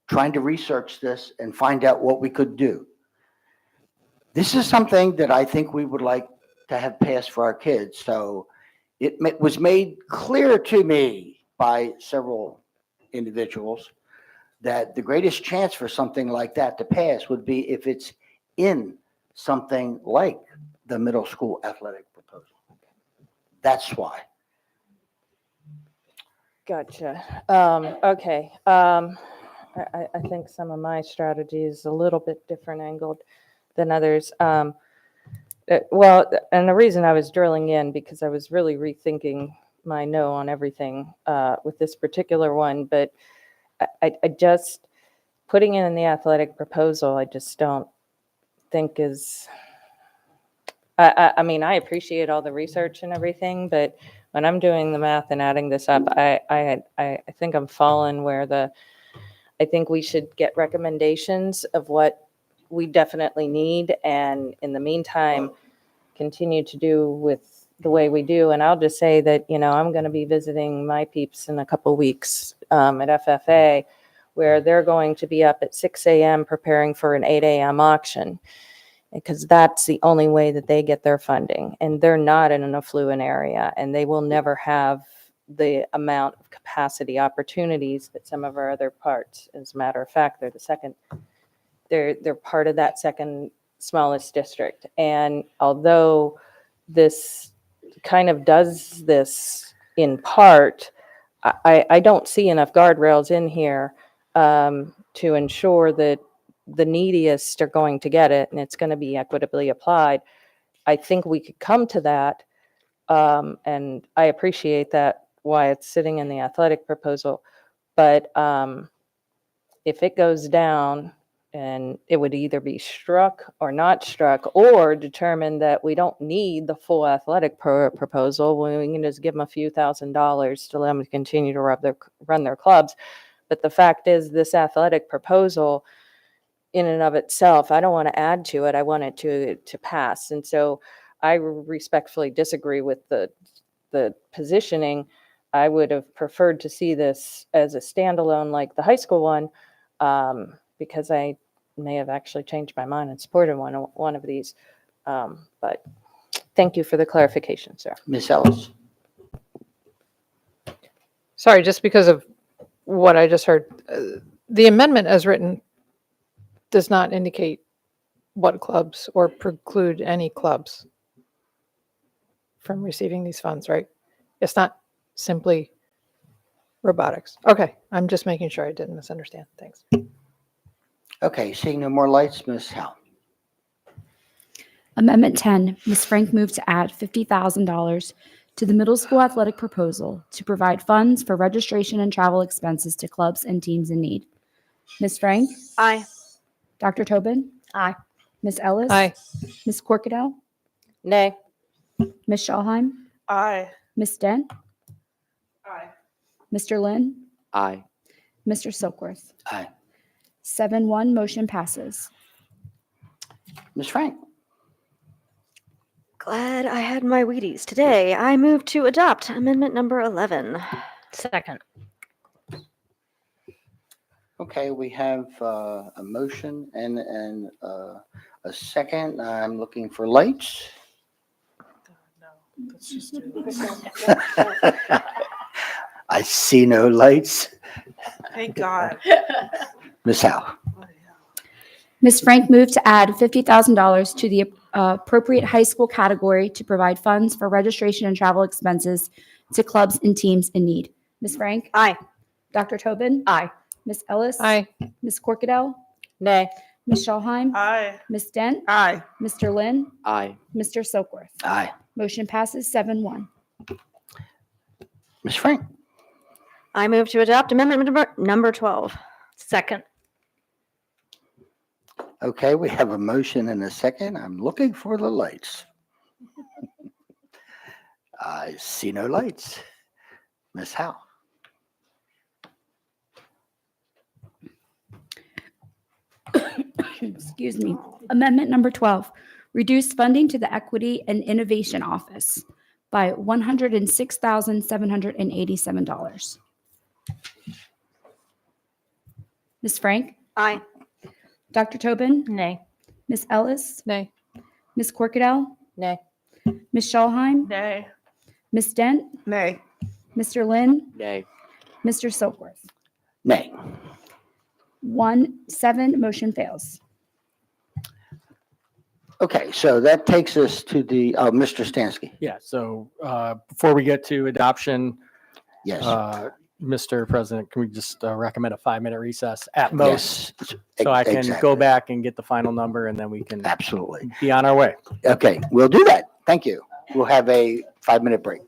A: trying to research this and find out what we could do. This is something that I think we would like to have passed for our kids. So it was made clear to me by several individuals that the greatest chance for something like that to pass would be if it's in something like the middle school athletic proposal. That's why.
P: Gotcha. Okay. I think some of my strategy is a little bit different angled than others. Well, and the reason I was drilling in because I was really rethinking my no on everything with this particular one, but I just putting it in the athletic proposal, I just don't think is. I mean, I appreciate all the research and everything, but when I'm doing the math and adding this up, I think I'm falling where I think we should get recommendations of what we definitely need, and in the meantime, continue to do with the way we do. And I'll just say that, I'm going to be visiting my peeps in a couple weeks at FFA, where they're going to be up at 6 a.m. preparing for an 8 a.m. auction, because that's the only way that they get their funding. And they're not in an affluent area, and they will never have the amount of capacity opportunities that some of our other parts. As a matter of fact, they're part of that second smallest district. And although this kind of does this in part, I don't see enough guardrails in here to ensure that the neediest are going to get it and it's going to be equitably applied. I think we could come to that, and I appreciate that why it's sitting in the athletic proposal. But if it goes down, and it would either be struck or not struck, or determine that we don't need the full athletic proposal, when we can just give them a few $1,000s to let them continue to run their clubs. But the fact is, this athletic proposal in and of itself, I don't want to add to it. I want it to pass. And so I respectfully disagree with the positioning. I would have preferred to see this as a standalone like the high school one, because I may have actually changed my mind and supported one of these. But thank you for the clarification, sir.
A: Ms. Ellis.
R: Sorry, just because of what I just heard. The amendment as written does not indicate what clubs or preclude any clubs from receiving these funds, right? It's not simply robotics. Okay, I'm just making sure I didn't misunderstand. Thanks.
A: Okay, seeing no more lights, Ms. Howe.
N: Amendment 10, Ms. Frank moved to add $50,000 to the middle school athletic proposal to provide funds for registration and travel expenses to clubs and teams in need. Ms. Frank?
D: Aye.
N: Dr. Tobin?
D: Aye.
N: Ms. Ellis?
R: Aye.
N: Ms. Corkadell?
P: Nay.
N: Ms. Schallheim?
Q: Aye.
N: Ms. Dent?
Q: Aye.
N: Mr. Lynn,
G: Aye.
N: Mr. Silkworth.
A: Aye.
N: 7-1, motion passes.
A: Ms. Frank?
D: Glad I had my Wheaties today. I move to adopt amendment number 11.
C: Second.
A: Okay, we have a motion and a second. I'm looking for lights.
Q: Let's just do this.
A: I see no lights.
Q: Thank God.
A: Ms. Howe?
N: Ms. Frank moved to add $50,000 to the appropriate high school category to provide funds for registration and travel expenses to clubs and teams in need. Ms. Frank?
D: Aye.
N: Dr. Tobin?
C: Aye.
N: Ms. Ellis?
R: Aye.
N: Ms. Corkadell?
P: Nay.
N: Ms. Schulheim?
Q: Aye.
N: Ms. Dent?
F: Aye.
N: Mr. Lynn?
G: Aye.
N: Mr. Silkworth?
A: Aye.
N: Motion passes 7-1.
A: Ms. Frank?
D: I move to adopt amendment number 12.
C: Second.
A: Okay, we have a motion and a second. I'm looking for the lights. I see no lights. Ms. Howe?
N: Excuse me. Amendment number 12, reduce funding to the Equity and Innovation Office by $106,787. Ms. Frank?
D: Aye.
N: Dr. Tobin?
C: Nay.
N: Ms. Ellis?
R: Nay.
N: Ms. Corkadell?
P: Nay.
N: Ms. Schulheim?
Q: Nay.
N: Ms. Dent?
F: Nay.
N: Mr. Lynn?
G: Nay.
N: Mr. Silkworth?
A: Nay.
N: 1-7, motion fails.
A: Okay, so that takes us to the, Mr. Stansky.
M: Yeah, so before we get to adoption,
A: Yes.
M: Mr. President, can we just recommend a 5-minute recess at most?
A: Yes.
M: So I can
A: Exactly.
M: go back and get the final number and then we can
A: Absolutely.
M: be on our way.
A: Okay, we'll do that. Thank you. We'll have a 5-minute break.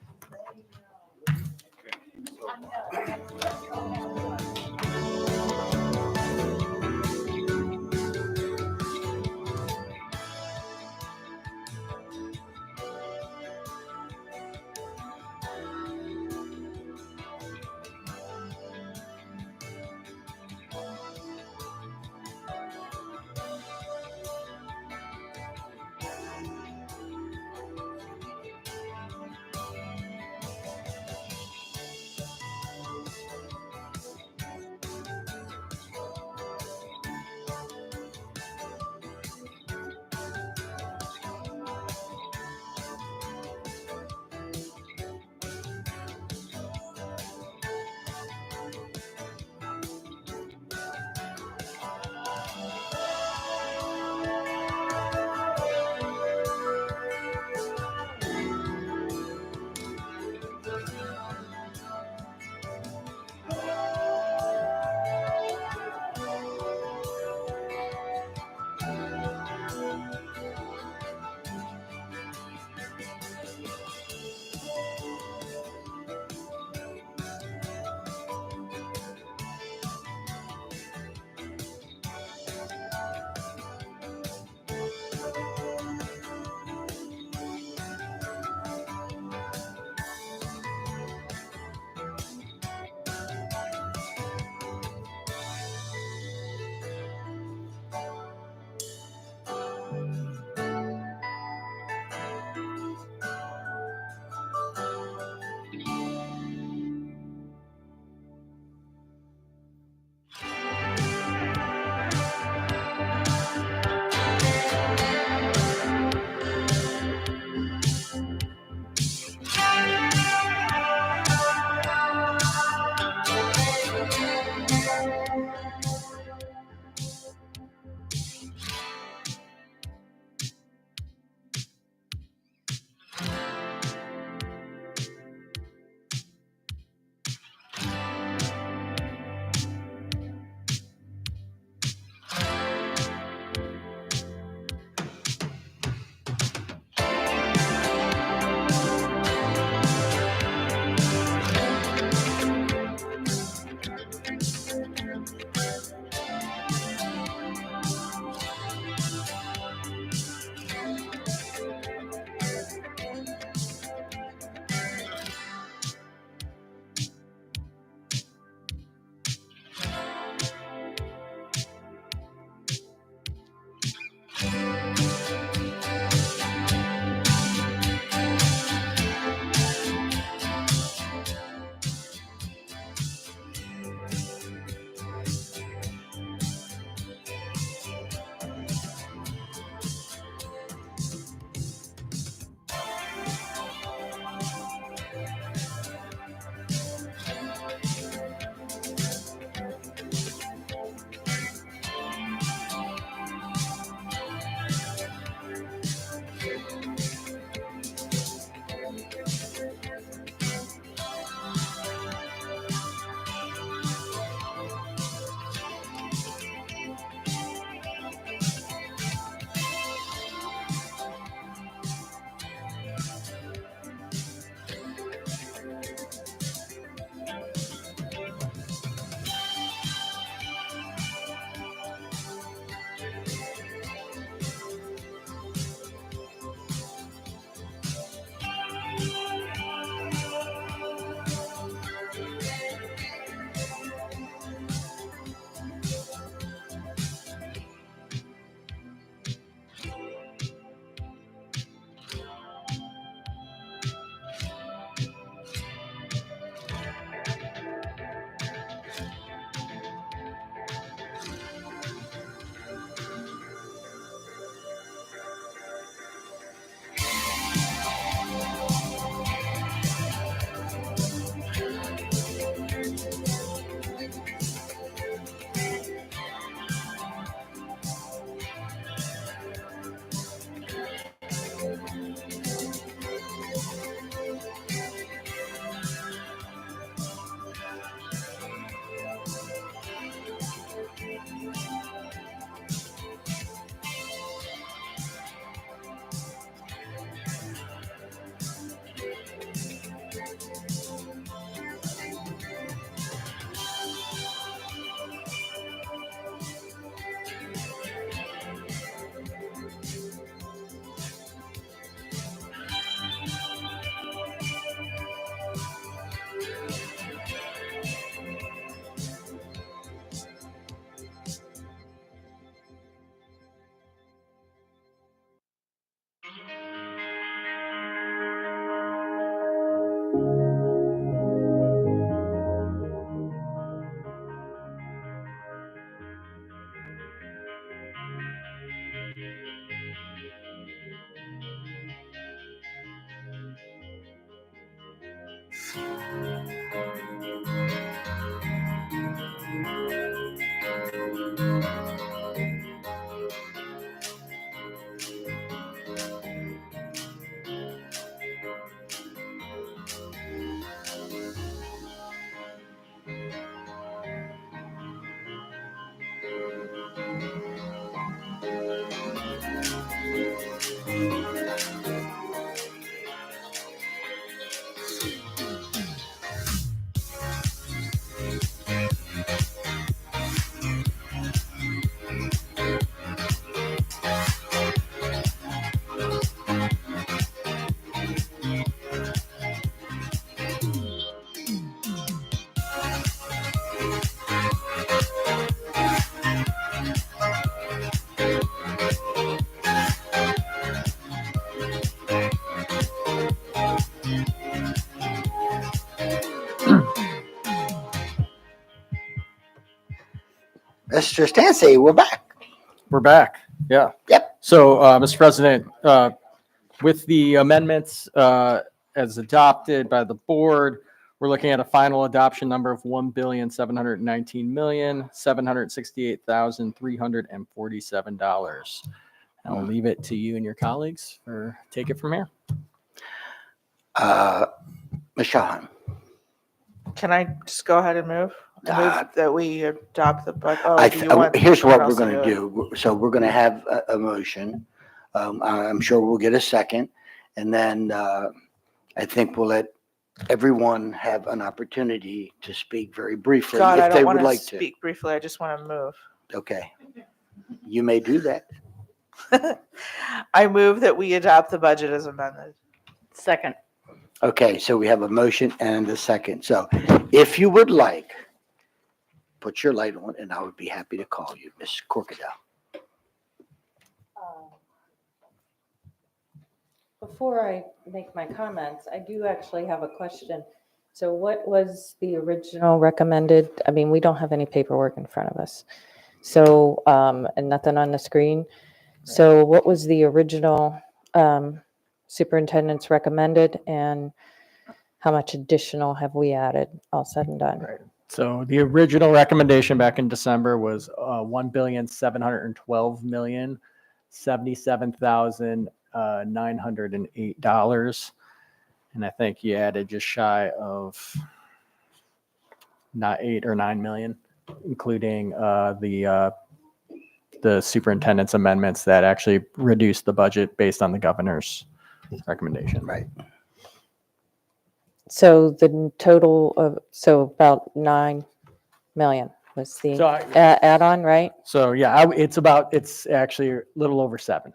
A: Mr. Stancy, we're back.
M: We're back. Yeah.
A: Yep.
M: So, Mr. President, with the amendments as adopted by the board, we're looking at a final adoption number of $1,719,768,347. I'll leave it to you and your colleagues for take it from here.
A: Ms. Shahan.
Q: Can I just go ahead and move? I move that we adopt the budget.
A: Here's what we're going to do. So we're going to have a motion. I'm sure we'll get a second. And then I think we'll let everyone have an opportunity to speak very briefly
Q: God, I
A: if they
Q: don't
A: would
Q: want to
A: like to.
Q: speak briefly. I just want to move.
A: Okay. You may do that.
Q: I move that we adopt the budget as amended.
B: Second.
A: Okay, so we have a motion and a second. So if you would like, put your light on and I would be happy to call you, Ms. Corkadell.
P: Before I make my comments, I do actually have a question. So what was the original recommended? I mean, we don't have any paperwork in front of us. So, and nothing on the screen. So what was the original superintendent's recommended and how much additional have we added, all said and done?
M: Right. So the original recommendation back in December was $1,712,077,908. And I think you added just shy of not 8 or 9 million, including the superintendent's amendments that actually reduced the budget based on the governor's recommendation.
A: Right.
P: So the total of, so about 9 million was the
M: So
P: add-on, right?
M: So yeah, it's actually a little over 7.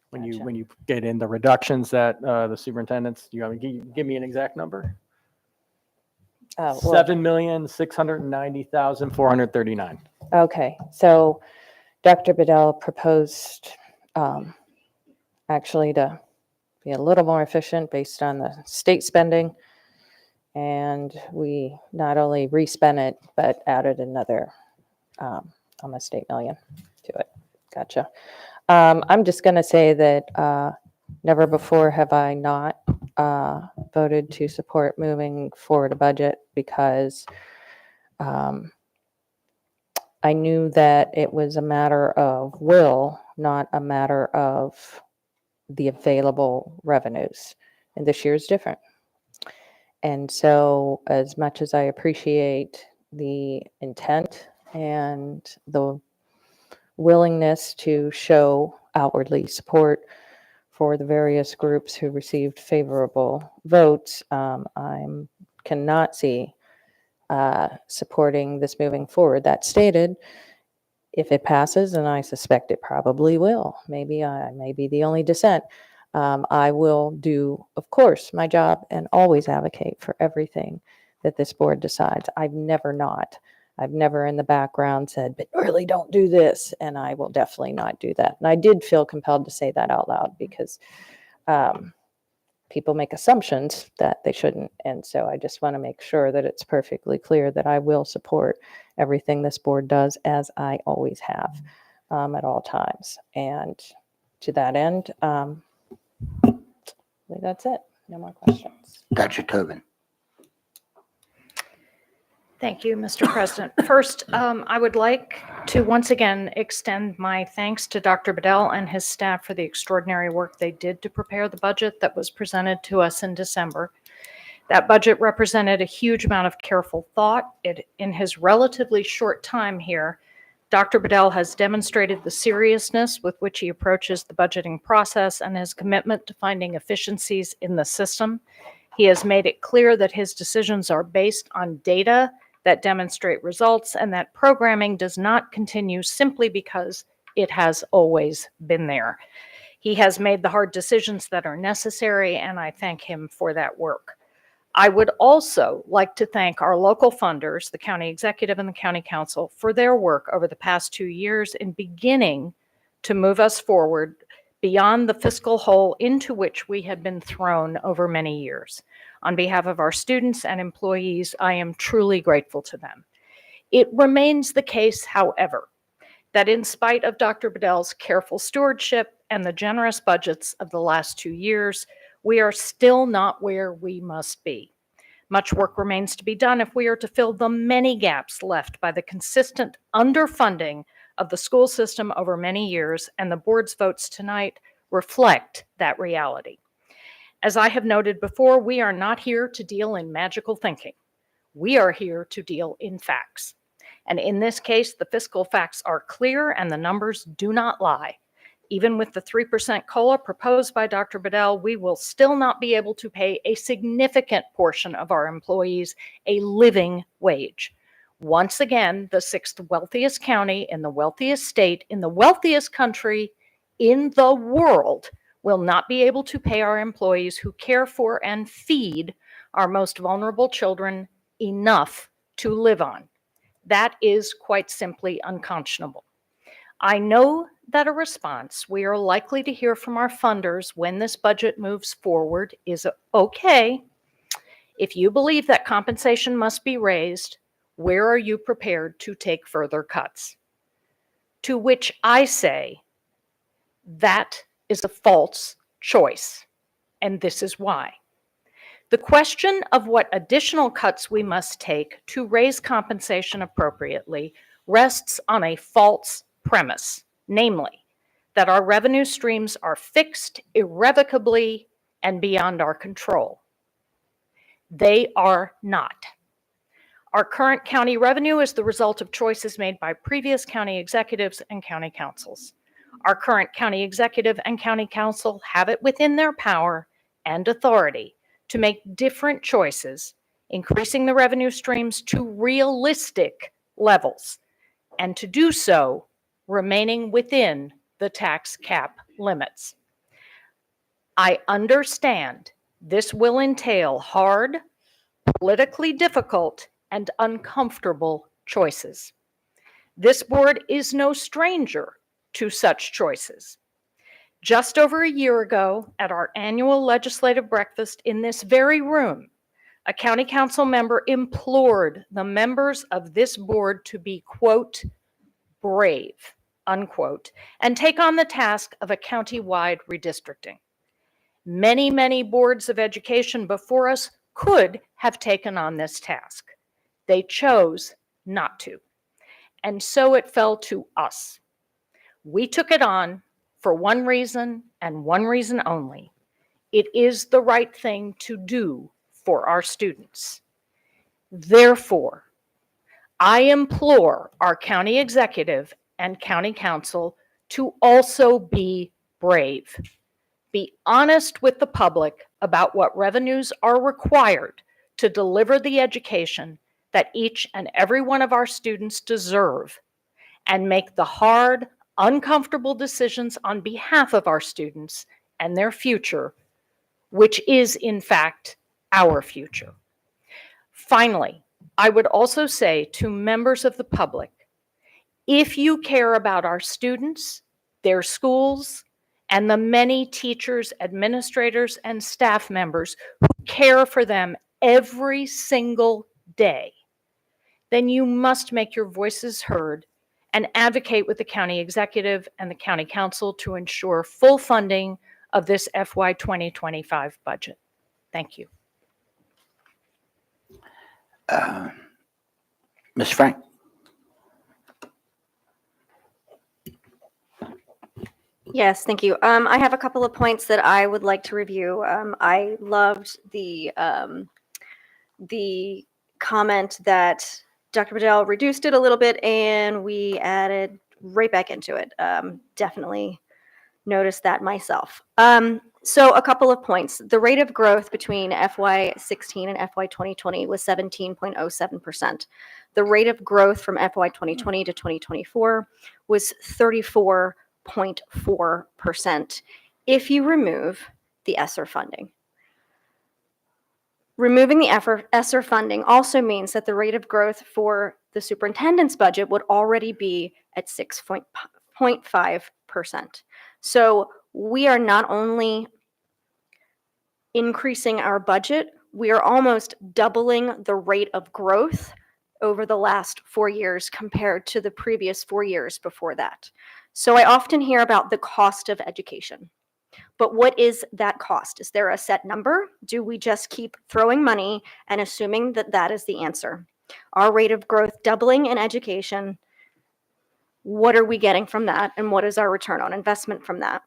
M: When you get in the reductions that the superintendents, you want to give me an exact number?
P: Well,
M: 7,690,439.
P: Okay, so Dr. Bedell proposed actually to be a little more efficient based on the state spending. And we not only respent it, but added another almost 8 million to it. Gotcha. I'm just going to say that never before have I not voted to support moving forward a budget because I knew that it was a matter of will, not a matter of the available revenues. And this year is different. And so as much as I appreciate the intent and the willingness to show outwardly support for the various groups who received favorable votes, I cannot see supporting this moving forward. That stated, if it passes, and I suspect it probably will, maybe I may be the only dissent, I will do, of course, my job and always advocate for everything that this board decides. I've never in the background said, but really don't do this. And I will definitely not do that. And I did feel compelled to say that out loud because people make assumptions that they shouldn't. And so I just want to make sure that it's perfectly clear that I will support everything this board does, as I always have at all times. And to that end, that's it. No more questions.
A: Dr. Tobin.
C: Thank you, Mr. President. First, I would like to once again extend my thanks to Dr. Bedell and his staff for the extraordinary work they did to prepare the budget that was presented to us in December. That budget represented a huge amount of careful thought. In his relatively short time here, Dr. Bedell has demonstrated the seriousness with which he approaches the budgeting process and his commitment to finding efficiencies in the system. He has made it clear that his decisions are based on data that demonstrate results and that programming does not continue simply because it has always been there. He has made the hard decisions that are necessary, and I thank him for that work. I would also like to thank our local funders, the county executive and the county council, for their work over the past 2 years in beginning to move us forward beyond the fiscal hole into which we had been thrown over many years. On behalf of our students and employees, I am truly grateful to them. It remains the case, however, that in spite of Dr. Bedell's careful stewardship and the generous budgets of the last 2 years, we are still not where we must be. Much work remains to be done if we are to fill the many gaps left by the consistent underfunding of the school system over many years, and the board's votes tonight reflect that reality. As I have noted before, we are not here to deal in magical thinking. We are here to deal in facts. And in this case, the fiscal facts are clear and the numbers do not lie. Even with the 3% COLA proposed by Dr. Bedell, we will still not be able to pay a significant portion of our employees a living wage. Once again, the 6th wealthiest county in the wealthiest state in the wealthiest country in the world will not be able to pay our employees who care for and feed our most vulnerable children enough to live on. That is quite simply unconscionable. I know that a response we are likely to hear from our funders when this budget moves forward is okay. If you believe that compensation must be raised, where are you prepared to take further cuts? To which I say, that is a false choice, and this is why. The question of what additional cuts we must take to raise compensation appropriately rests on a false premise, namely, that our revenue streams are fixed irrevocably and beyond our control. They are not. Our current county revenue is the result of choices made by previous county executives and county councils. Our current county executive and county council have it within their power and authority to make different choices, increasing the revenue streams to realistic levels, and to do so remaining within the tax cap limits. I understand this will entail hard, politically difficult, and uncomfortable choices. This board is no stranger to such choices. Just over a year ago, at our annual legislative breakfast in this very room, a county council member implored the members of this board to be, quote, brave, unquote, and take on the task of a county-wide redistricting. Many, many boards of education before us could have taken on this task. They chose not to. And so it fell to us. We took it on for one reason and one reason only. It is the right thing to do for our students. Therefore, I implore our county executive and county council to also be brave. Be honest with the public about what revenues are required to deliver the education that each and every one of our students deserve, and make the hard, uncomfortable decisions on behalf of our students and their future, which is in fact our future. Finally, I would also say to members of the public, if you care about our students, their schools, and the many teachers, administrators, and staff members who care for them every single day, then you must make your voices heard and advocate with the county executive and the county council to ensure full funding of this FY 2025 budget. Thank you.
A: Ms. Frank?
D: Yes, thank you. I have a couple of points that I would like to review. I loved the comment that Dr. Bedell reduced it a little bit and we added right back into it. Definitely noticed that myself. So a couple of points. The rate of growth between FY16 and FY 2020 was 17.07%. The rate of growth from FY 2020 to 2024 was 34.4% if you remove the ESSER funding. Removing the ESSER funding also means that the rate of growth for the superintendent's budget would already be at 6.5%. So we are not only increasing our budget, we are almost doubling the rate of growth over the last 4 years compared to the previous 4 years before that. So I often hear about the cost of education. But what is that cost? Is there a set number? Do we just keep throwing money and assuming that that is the answer? Our rate of growth doubling in education, what are we getting from that? And what is our return on investment from that?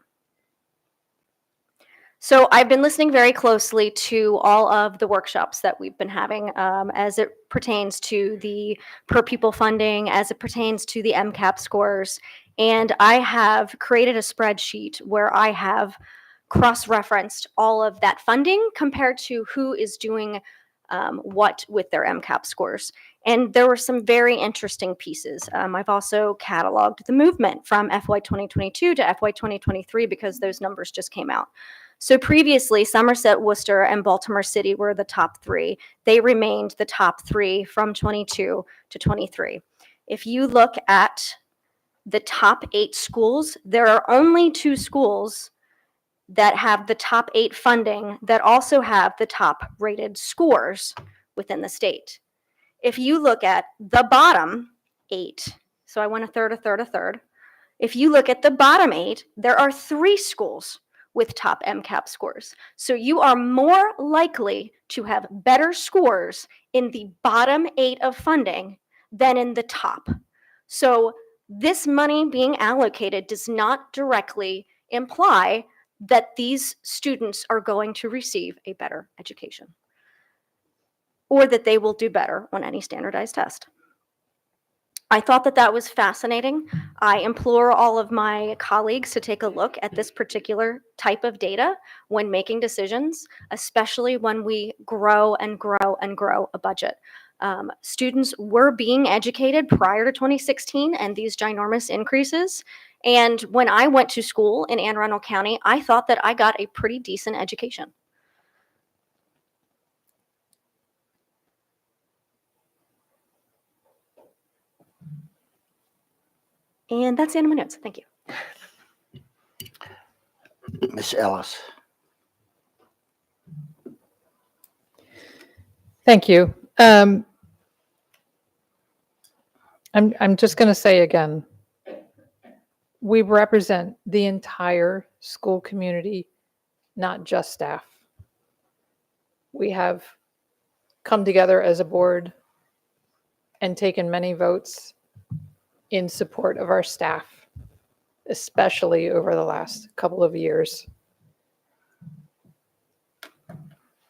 D: So I've been listening very closely to all of the workshops that we've been having as it pertains to the per pupil funding, as it pertains to the MCAP scores. And I have created a spreadsheet where I have cross-referenced all of that funding compared to who is doing what with their MCAP scores. And there were some very interesting pieces. I've also cataloged the movement from FY 2022 to FY 2023 because those numbers just came out. So previously, Somerset, Worcester, and Baltimore City were the top three. They remained the top three from 22 to 23. If you look at the top 8 schools, there are only 2 schools that have the top 8 funding that also have the top rated scores within the state. If you look at the bottom 8, so I went a third. If you look at the bottom 8, there are 3 schools with top MCAP scores. So you are more likely to have better scores in the bottom 8 of funding than in the top. So this money being allocated does not directly imply that these students are going to receive a better education or that they will do better on any standardized test. I thought that that was fascinating. I implore all of my colleagues to take a look at this particular type of data when making decisions, especially when we grow and grow and grow a budget. Students were being educated prior to 2016 and these ginormous increases. And when I went to school in Anne Arundel County, I thought that I got a pretty decent education. And that's the end of my notes. Thank you.
A: Ms. Ellis?
R: Thank you. I'm just going to say again, we represent the entire school community, not just staff. We have come together as a board and taken many votes in support of our staff, especially over the last couple of years.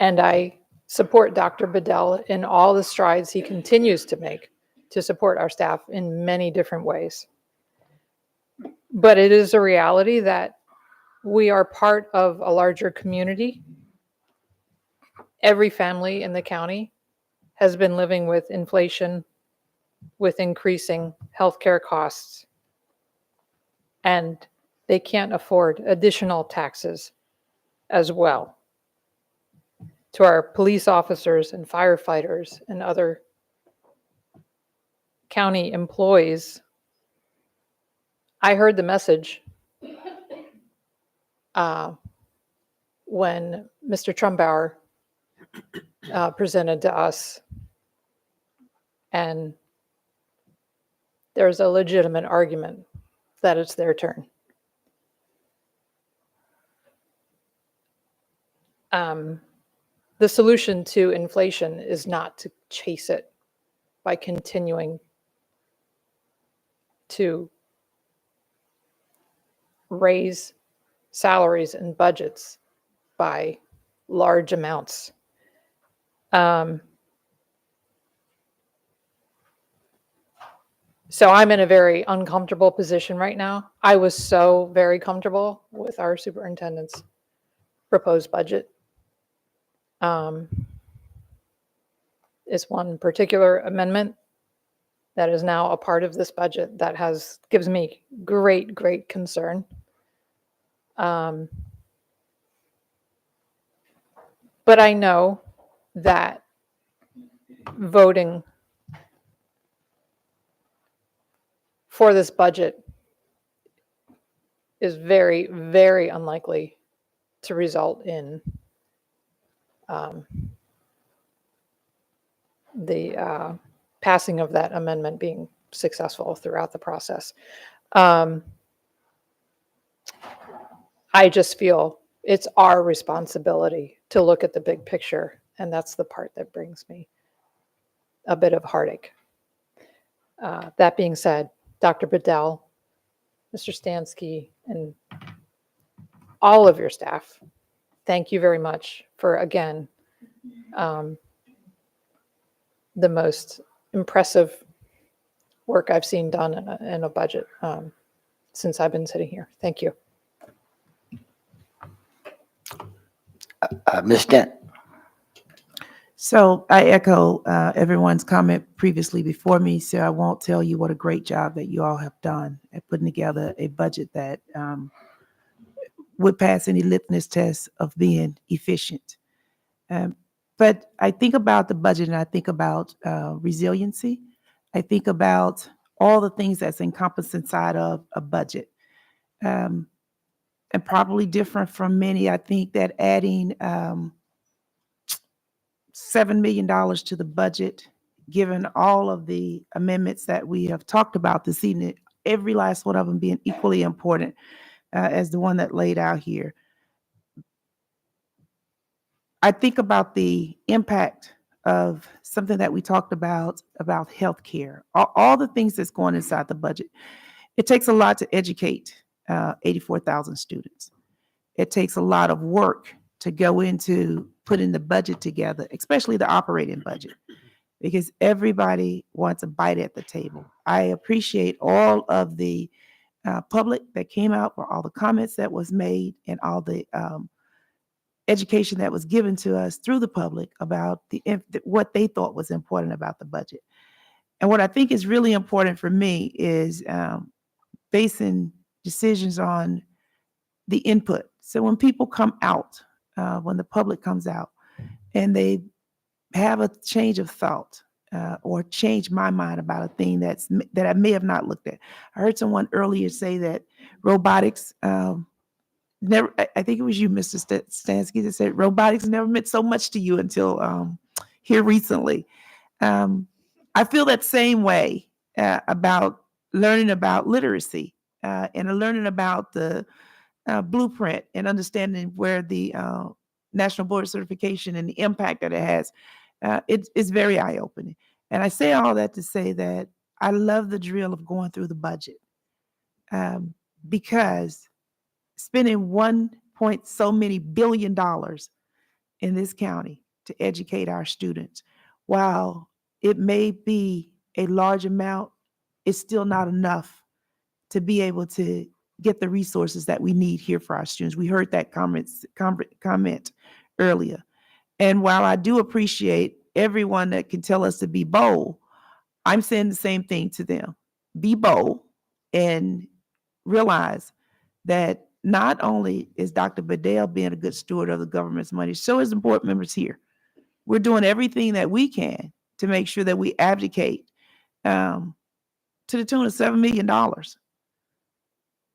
R: And I support Dr. Bedell in all the strides he continues to make to support our staff in many different ways. But it is a reality that we are part of a larger community. Every family in the county has been living with inflation, with increasing healthcare costs, and they can't afford additional taxes as well. To our police officers and firefighters and other county employees, I heard the message when Mr. Trumbauer presented to us, and there's a legitimate argument that it's their turn. the solution to inflation is not to chase it by continuing to raise salaries and budgets by large amounts. So I'm in a very uncomfortable position right now. I was so very comfortable with our superintendent's proposed budget. Is one particular amendment that is now a part of this budget that gives me great concern. But I know that voting for this budget is very unlikely to result in the passing of that amendment being successful throughout the process. I just feel it's our responsibility to look at the big picture, and that's the part that brings me a bit of heartache. That being said, Dr. Bedell, Mr. Stansky, and all of your staff, thank you very much for, again, the most impressive work I've seen done in a budget since I've been sitting here. Thank you.
A: Ms. Dent.
L: So I echo everyone's comment previously before me, so I won't tell you what a great job that you all have done at putting together a budget that would pass any litmus test of being efficient. But I think about the budget and I think about resiliency. I think about all the things that's encompassed inside of a budget. And probably different from many, I think that adding $7 million to the budget, given all of the amendments that we have talked about this evening, every last one of them being equally important as the one that laid out here. I think about the impact of something that we talked about healthcare, all the things that's going inside the budget. It takes a lot to educate 84,000 students. It takes a lot of work to go into putting the budget together, especially the operating budget, because everybody wants a bite at the table. I appreciate all of the public that came out for all the comments that was made and all the education that was given to us through the public about what they thought was important about the budget. And what I think is really important for me is basing decisions on the input. So when people come out, when the public comes out and they have a change of thought or change my mind about a thing that I may have not looked at. I heard someone earlier say that robotics, never, I think it was you, Mr. Stansky, that said robotics never meant so much to you until here recently. I feel that same way about learning about literacy and learning about the blueprint and understanding where the National Board of Certification and the impact that it has. It's very eye-opening. And I say all that to say that I love the drill of going through the budget because spending so many billion dollars in this county to educate our students, while it may be a large amount, it's still not enough to be able to get the resources that we need here for our students. We heard that comment earlier. And while I do appreciate everyone that can tell us to be bold, I'm saying the same thing to them. Be bold and realize that not only is Dr. Bedell being a good steward of the government's money, so is the board members here. We're doing everything that we can to make sure that we advocate to the tune of $7 million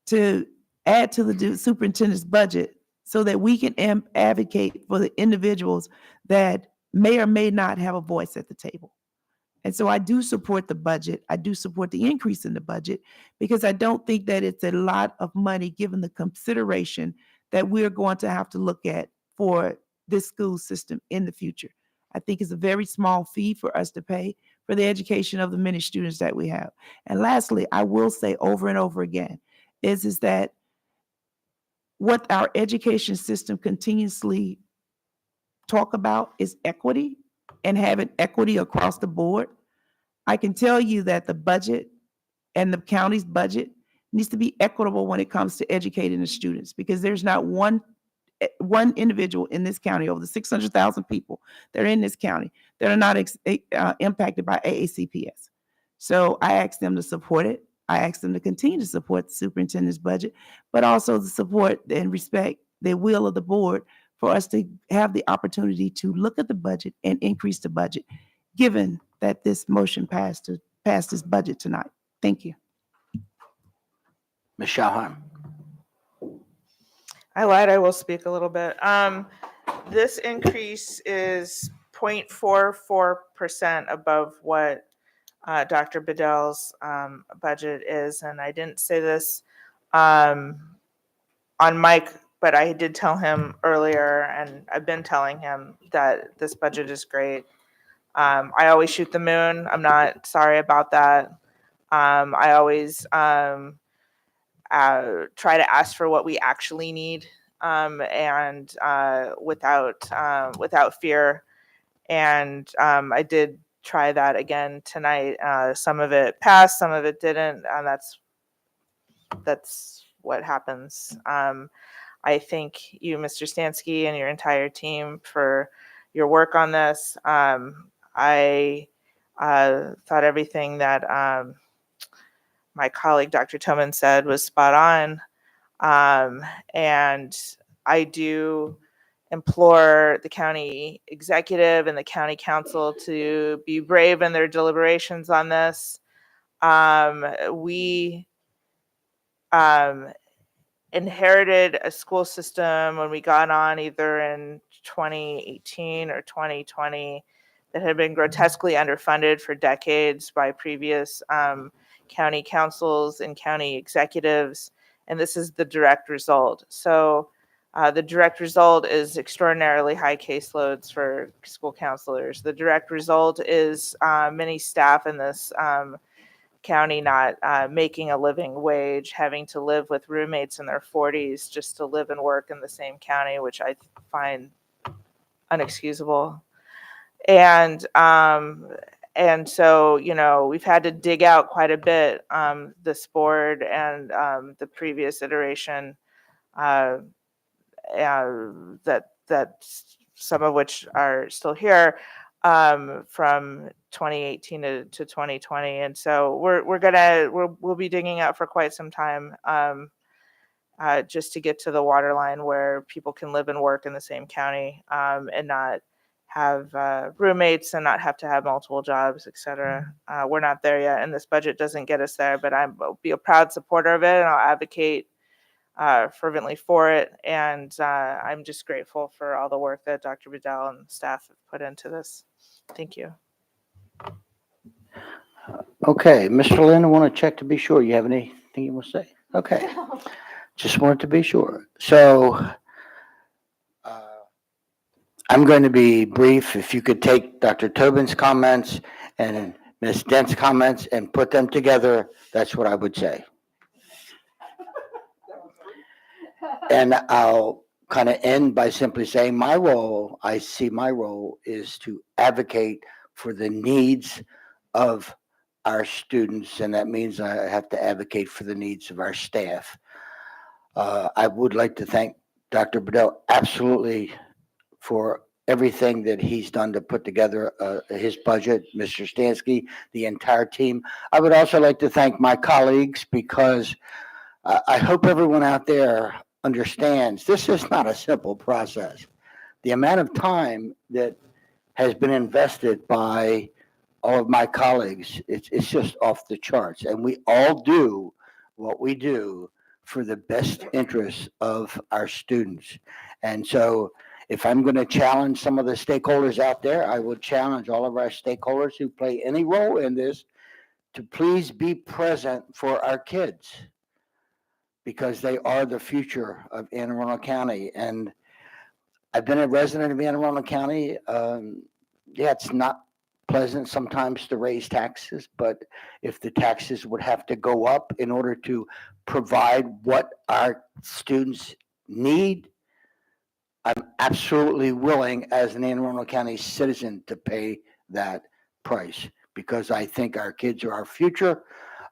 L: to add to the superintendent's budget so that we can advocate for the individuals that may or may not have a voice at the table. And so I do support the budget. I do support the increase in the budget because I don't think that it's a lot of money given the consideration that we're going to have to look at for this school system in the future. I think it's a very small fee for us to pay for the education of the many students that we have. And lastly, I will say over and over again, is that what our education system continuously talk about is equity and having equity across the board. I can tell you that the budget and the county's budget needs to be equitable when it comes to educating the students, because there's not one individual in this county, over the 600,000 people that are in this county, that are not impacted by AACPS. So I asked them to support it. I asked them to continue to support the superintendent's budget, but also to support and respect the will of the board for us to have the opportunity to look at the budget and increase the budget, given that this motion passed to pass this budget tonight. Thank you.
A: Ms. Shalheim.
Q: I lied, I will speak a little bit. This increase is 0.44% above what Dr. Bedell's budget is. And I didn't say this on mic, but I did tell him earlier, and I've been telling him that this budget is great. I always shoot the moon. I'm not sorry about that. I always try to ask for what we actually need, and without fear. And I did try that again tonight. Some of it passed, some of it didn't, and that's what happens. I thank you, Mr. Stansky, and your entire team for your work on this. I thought everything that my colleague, Dr. Tillman, said was spot on. And I do implore the county executive and the county council to be brave in their deliberations on this. We inherited a school system when we got on either in 2018 or 2020 that had been grotesquely underfunded for decades by previous county councils and county executives, and this is the direct result. So the direct result is extraordinarily high caseloads for school counselors. The direct result is many staff in this county not making a living wage, having to live with roommates in their 40s just to live and work in the same county, which I find unexcusable. And so, we've had to dig out quite a bit, this board and the previous iteration, that some of which are still here, from 2018 to 2020. And so we'll be digging out for quite some time, just to get to the waterline where people can live and work in the same county, and not have roommates and not have to have multiple jobs, et cetera. We're not there yet, and this budget doesn't get us there, but I'll be a proud supporter of it, and I'll advocate fervently for it. And I'm just grateful for all the work that Dr. Bedell and staff have put into this. Thank you.
A: Okay, Mr. Lynn, I want to check to be sure. You have anything you want to say? Okay, just wanted to be sure. So I'm going to be brief. If you could take Dr. Tobin's comments and Ms. Dent's comments and put them together, that's what I would say. And I'll kind of end by simply saying I see my role is to advocate for the needs of our students, and that means I have to advocate for the needs of our staff. I would like to thank Dr. Bedell absolutely for everything that he's done to put together his budget, Mr. Stansky, the entire team. I would also like to thank my colleagues, because I hope everyone out there understands this is not a simple process. The amount of time that has been invested by all of my colleagues, it's just off the charts. And we all do what we do for the best interests of our students. And so if I'm going to challenge some of the stakeholders out there, I will challenge all of our stakeholders who play any role in this to please be present for our kids, because they are the future of Anne Arundel County. And I've been a resident of Anne Arundel County. Yeah, it's not pleasant sometimes to raise taxes, but if the taxes would have to go up in order to provide what our students need, I'm absolutely willing as an Anne Arundel County citizen to pay that price because I think our kids are our future.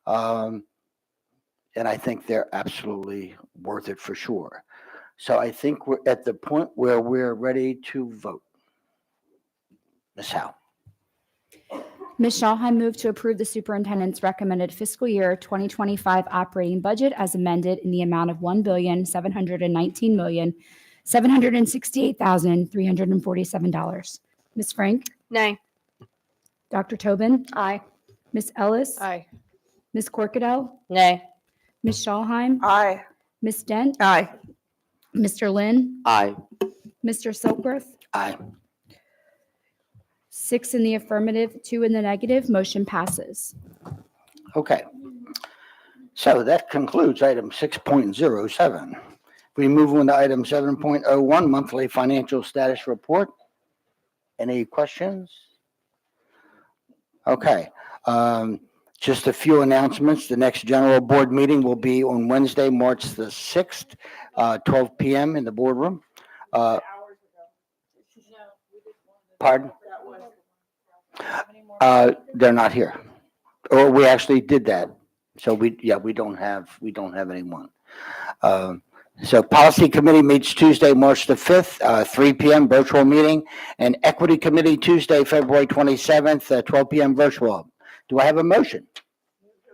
A: And I think they're absolutely worth it for sure. So I think we're at the point where we're ready to vote. Ms. Howe.
N: Ms. Shaw, I move to approve the superintendent's recommended fiscal year 2025 operating budget as amended in the amount of $1,719,768,347. Ms. Frank?
D: Nay.
N: Dr. Tobin?
I: Aye.
N: Ms. Ellis?
R: Aye.
N: Ms. Corkadell?
P: Nay.
N: Ms. Schallheim?
Q: Aye.
N: Ms. Dent?
Q: Aye.
N: Mr. Lynn?
G: Aye.
N: Mr. Silkworth?
A: Aye.
N: 6 in the affirmative, 2 in the negative, motion passes.
A: Okay. So that concludes item 6.07. We move on to item 7.01, monthly financial status report. Any questions? Okay. Just a few announcements. The next general board meeting will be on Wednesday, March the 6th, 12 p.m. in the boardroom. Pardon? They're not here. Or we actually did that. So we don't have anyone. So policy committee meets Tuesday, March the 5th, 3 p.m. virtual meeting, and equity committee Tuesday, February 27th, 12 p.m. virtual. Do I have a motion?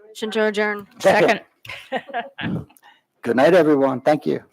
D: Motion to adjourn.
A: Second. Good night, everyone. Thank you.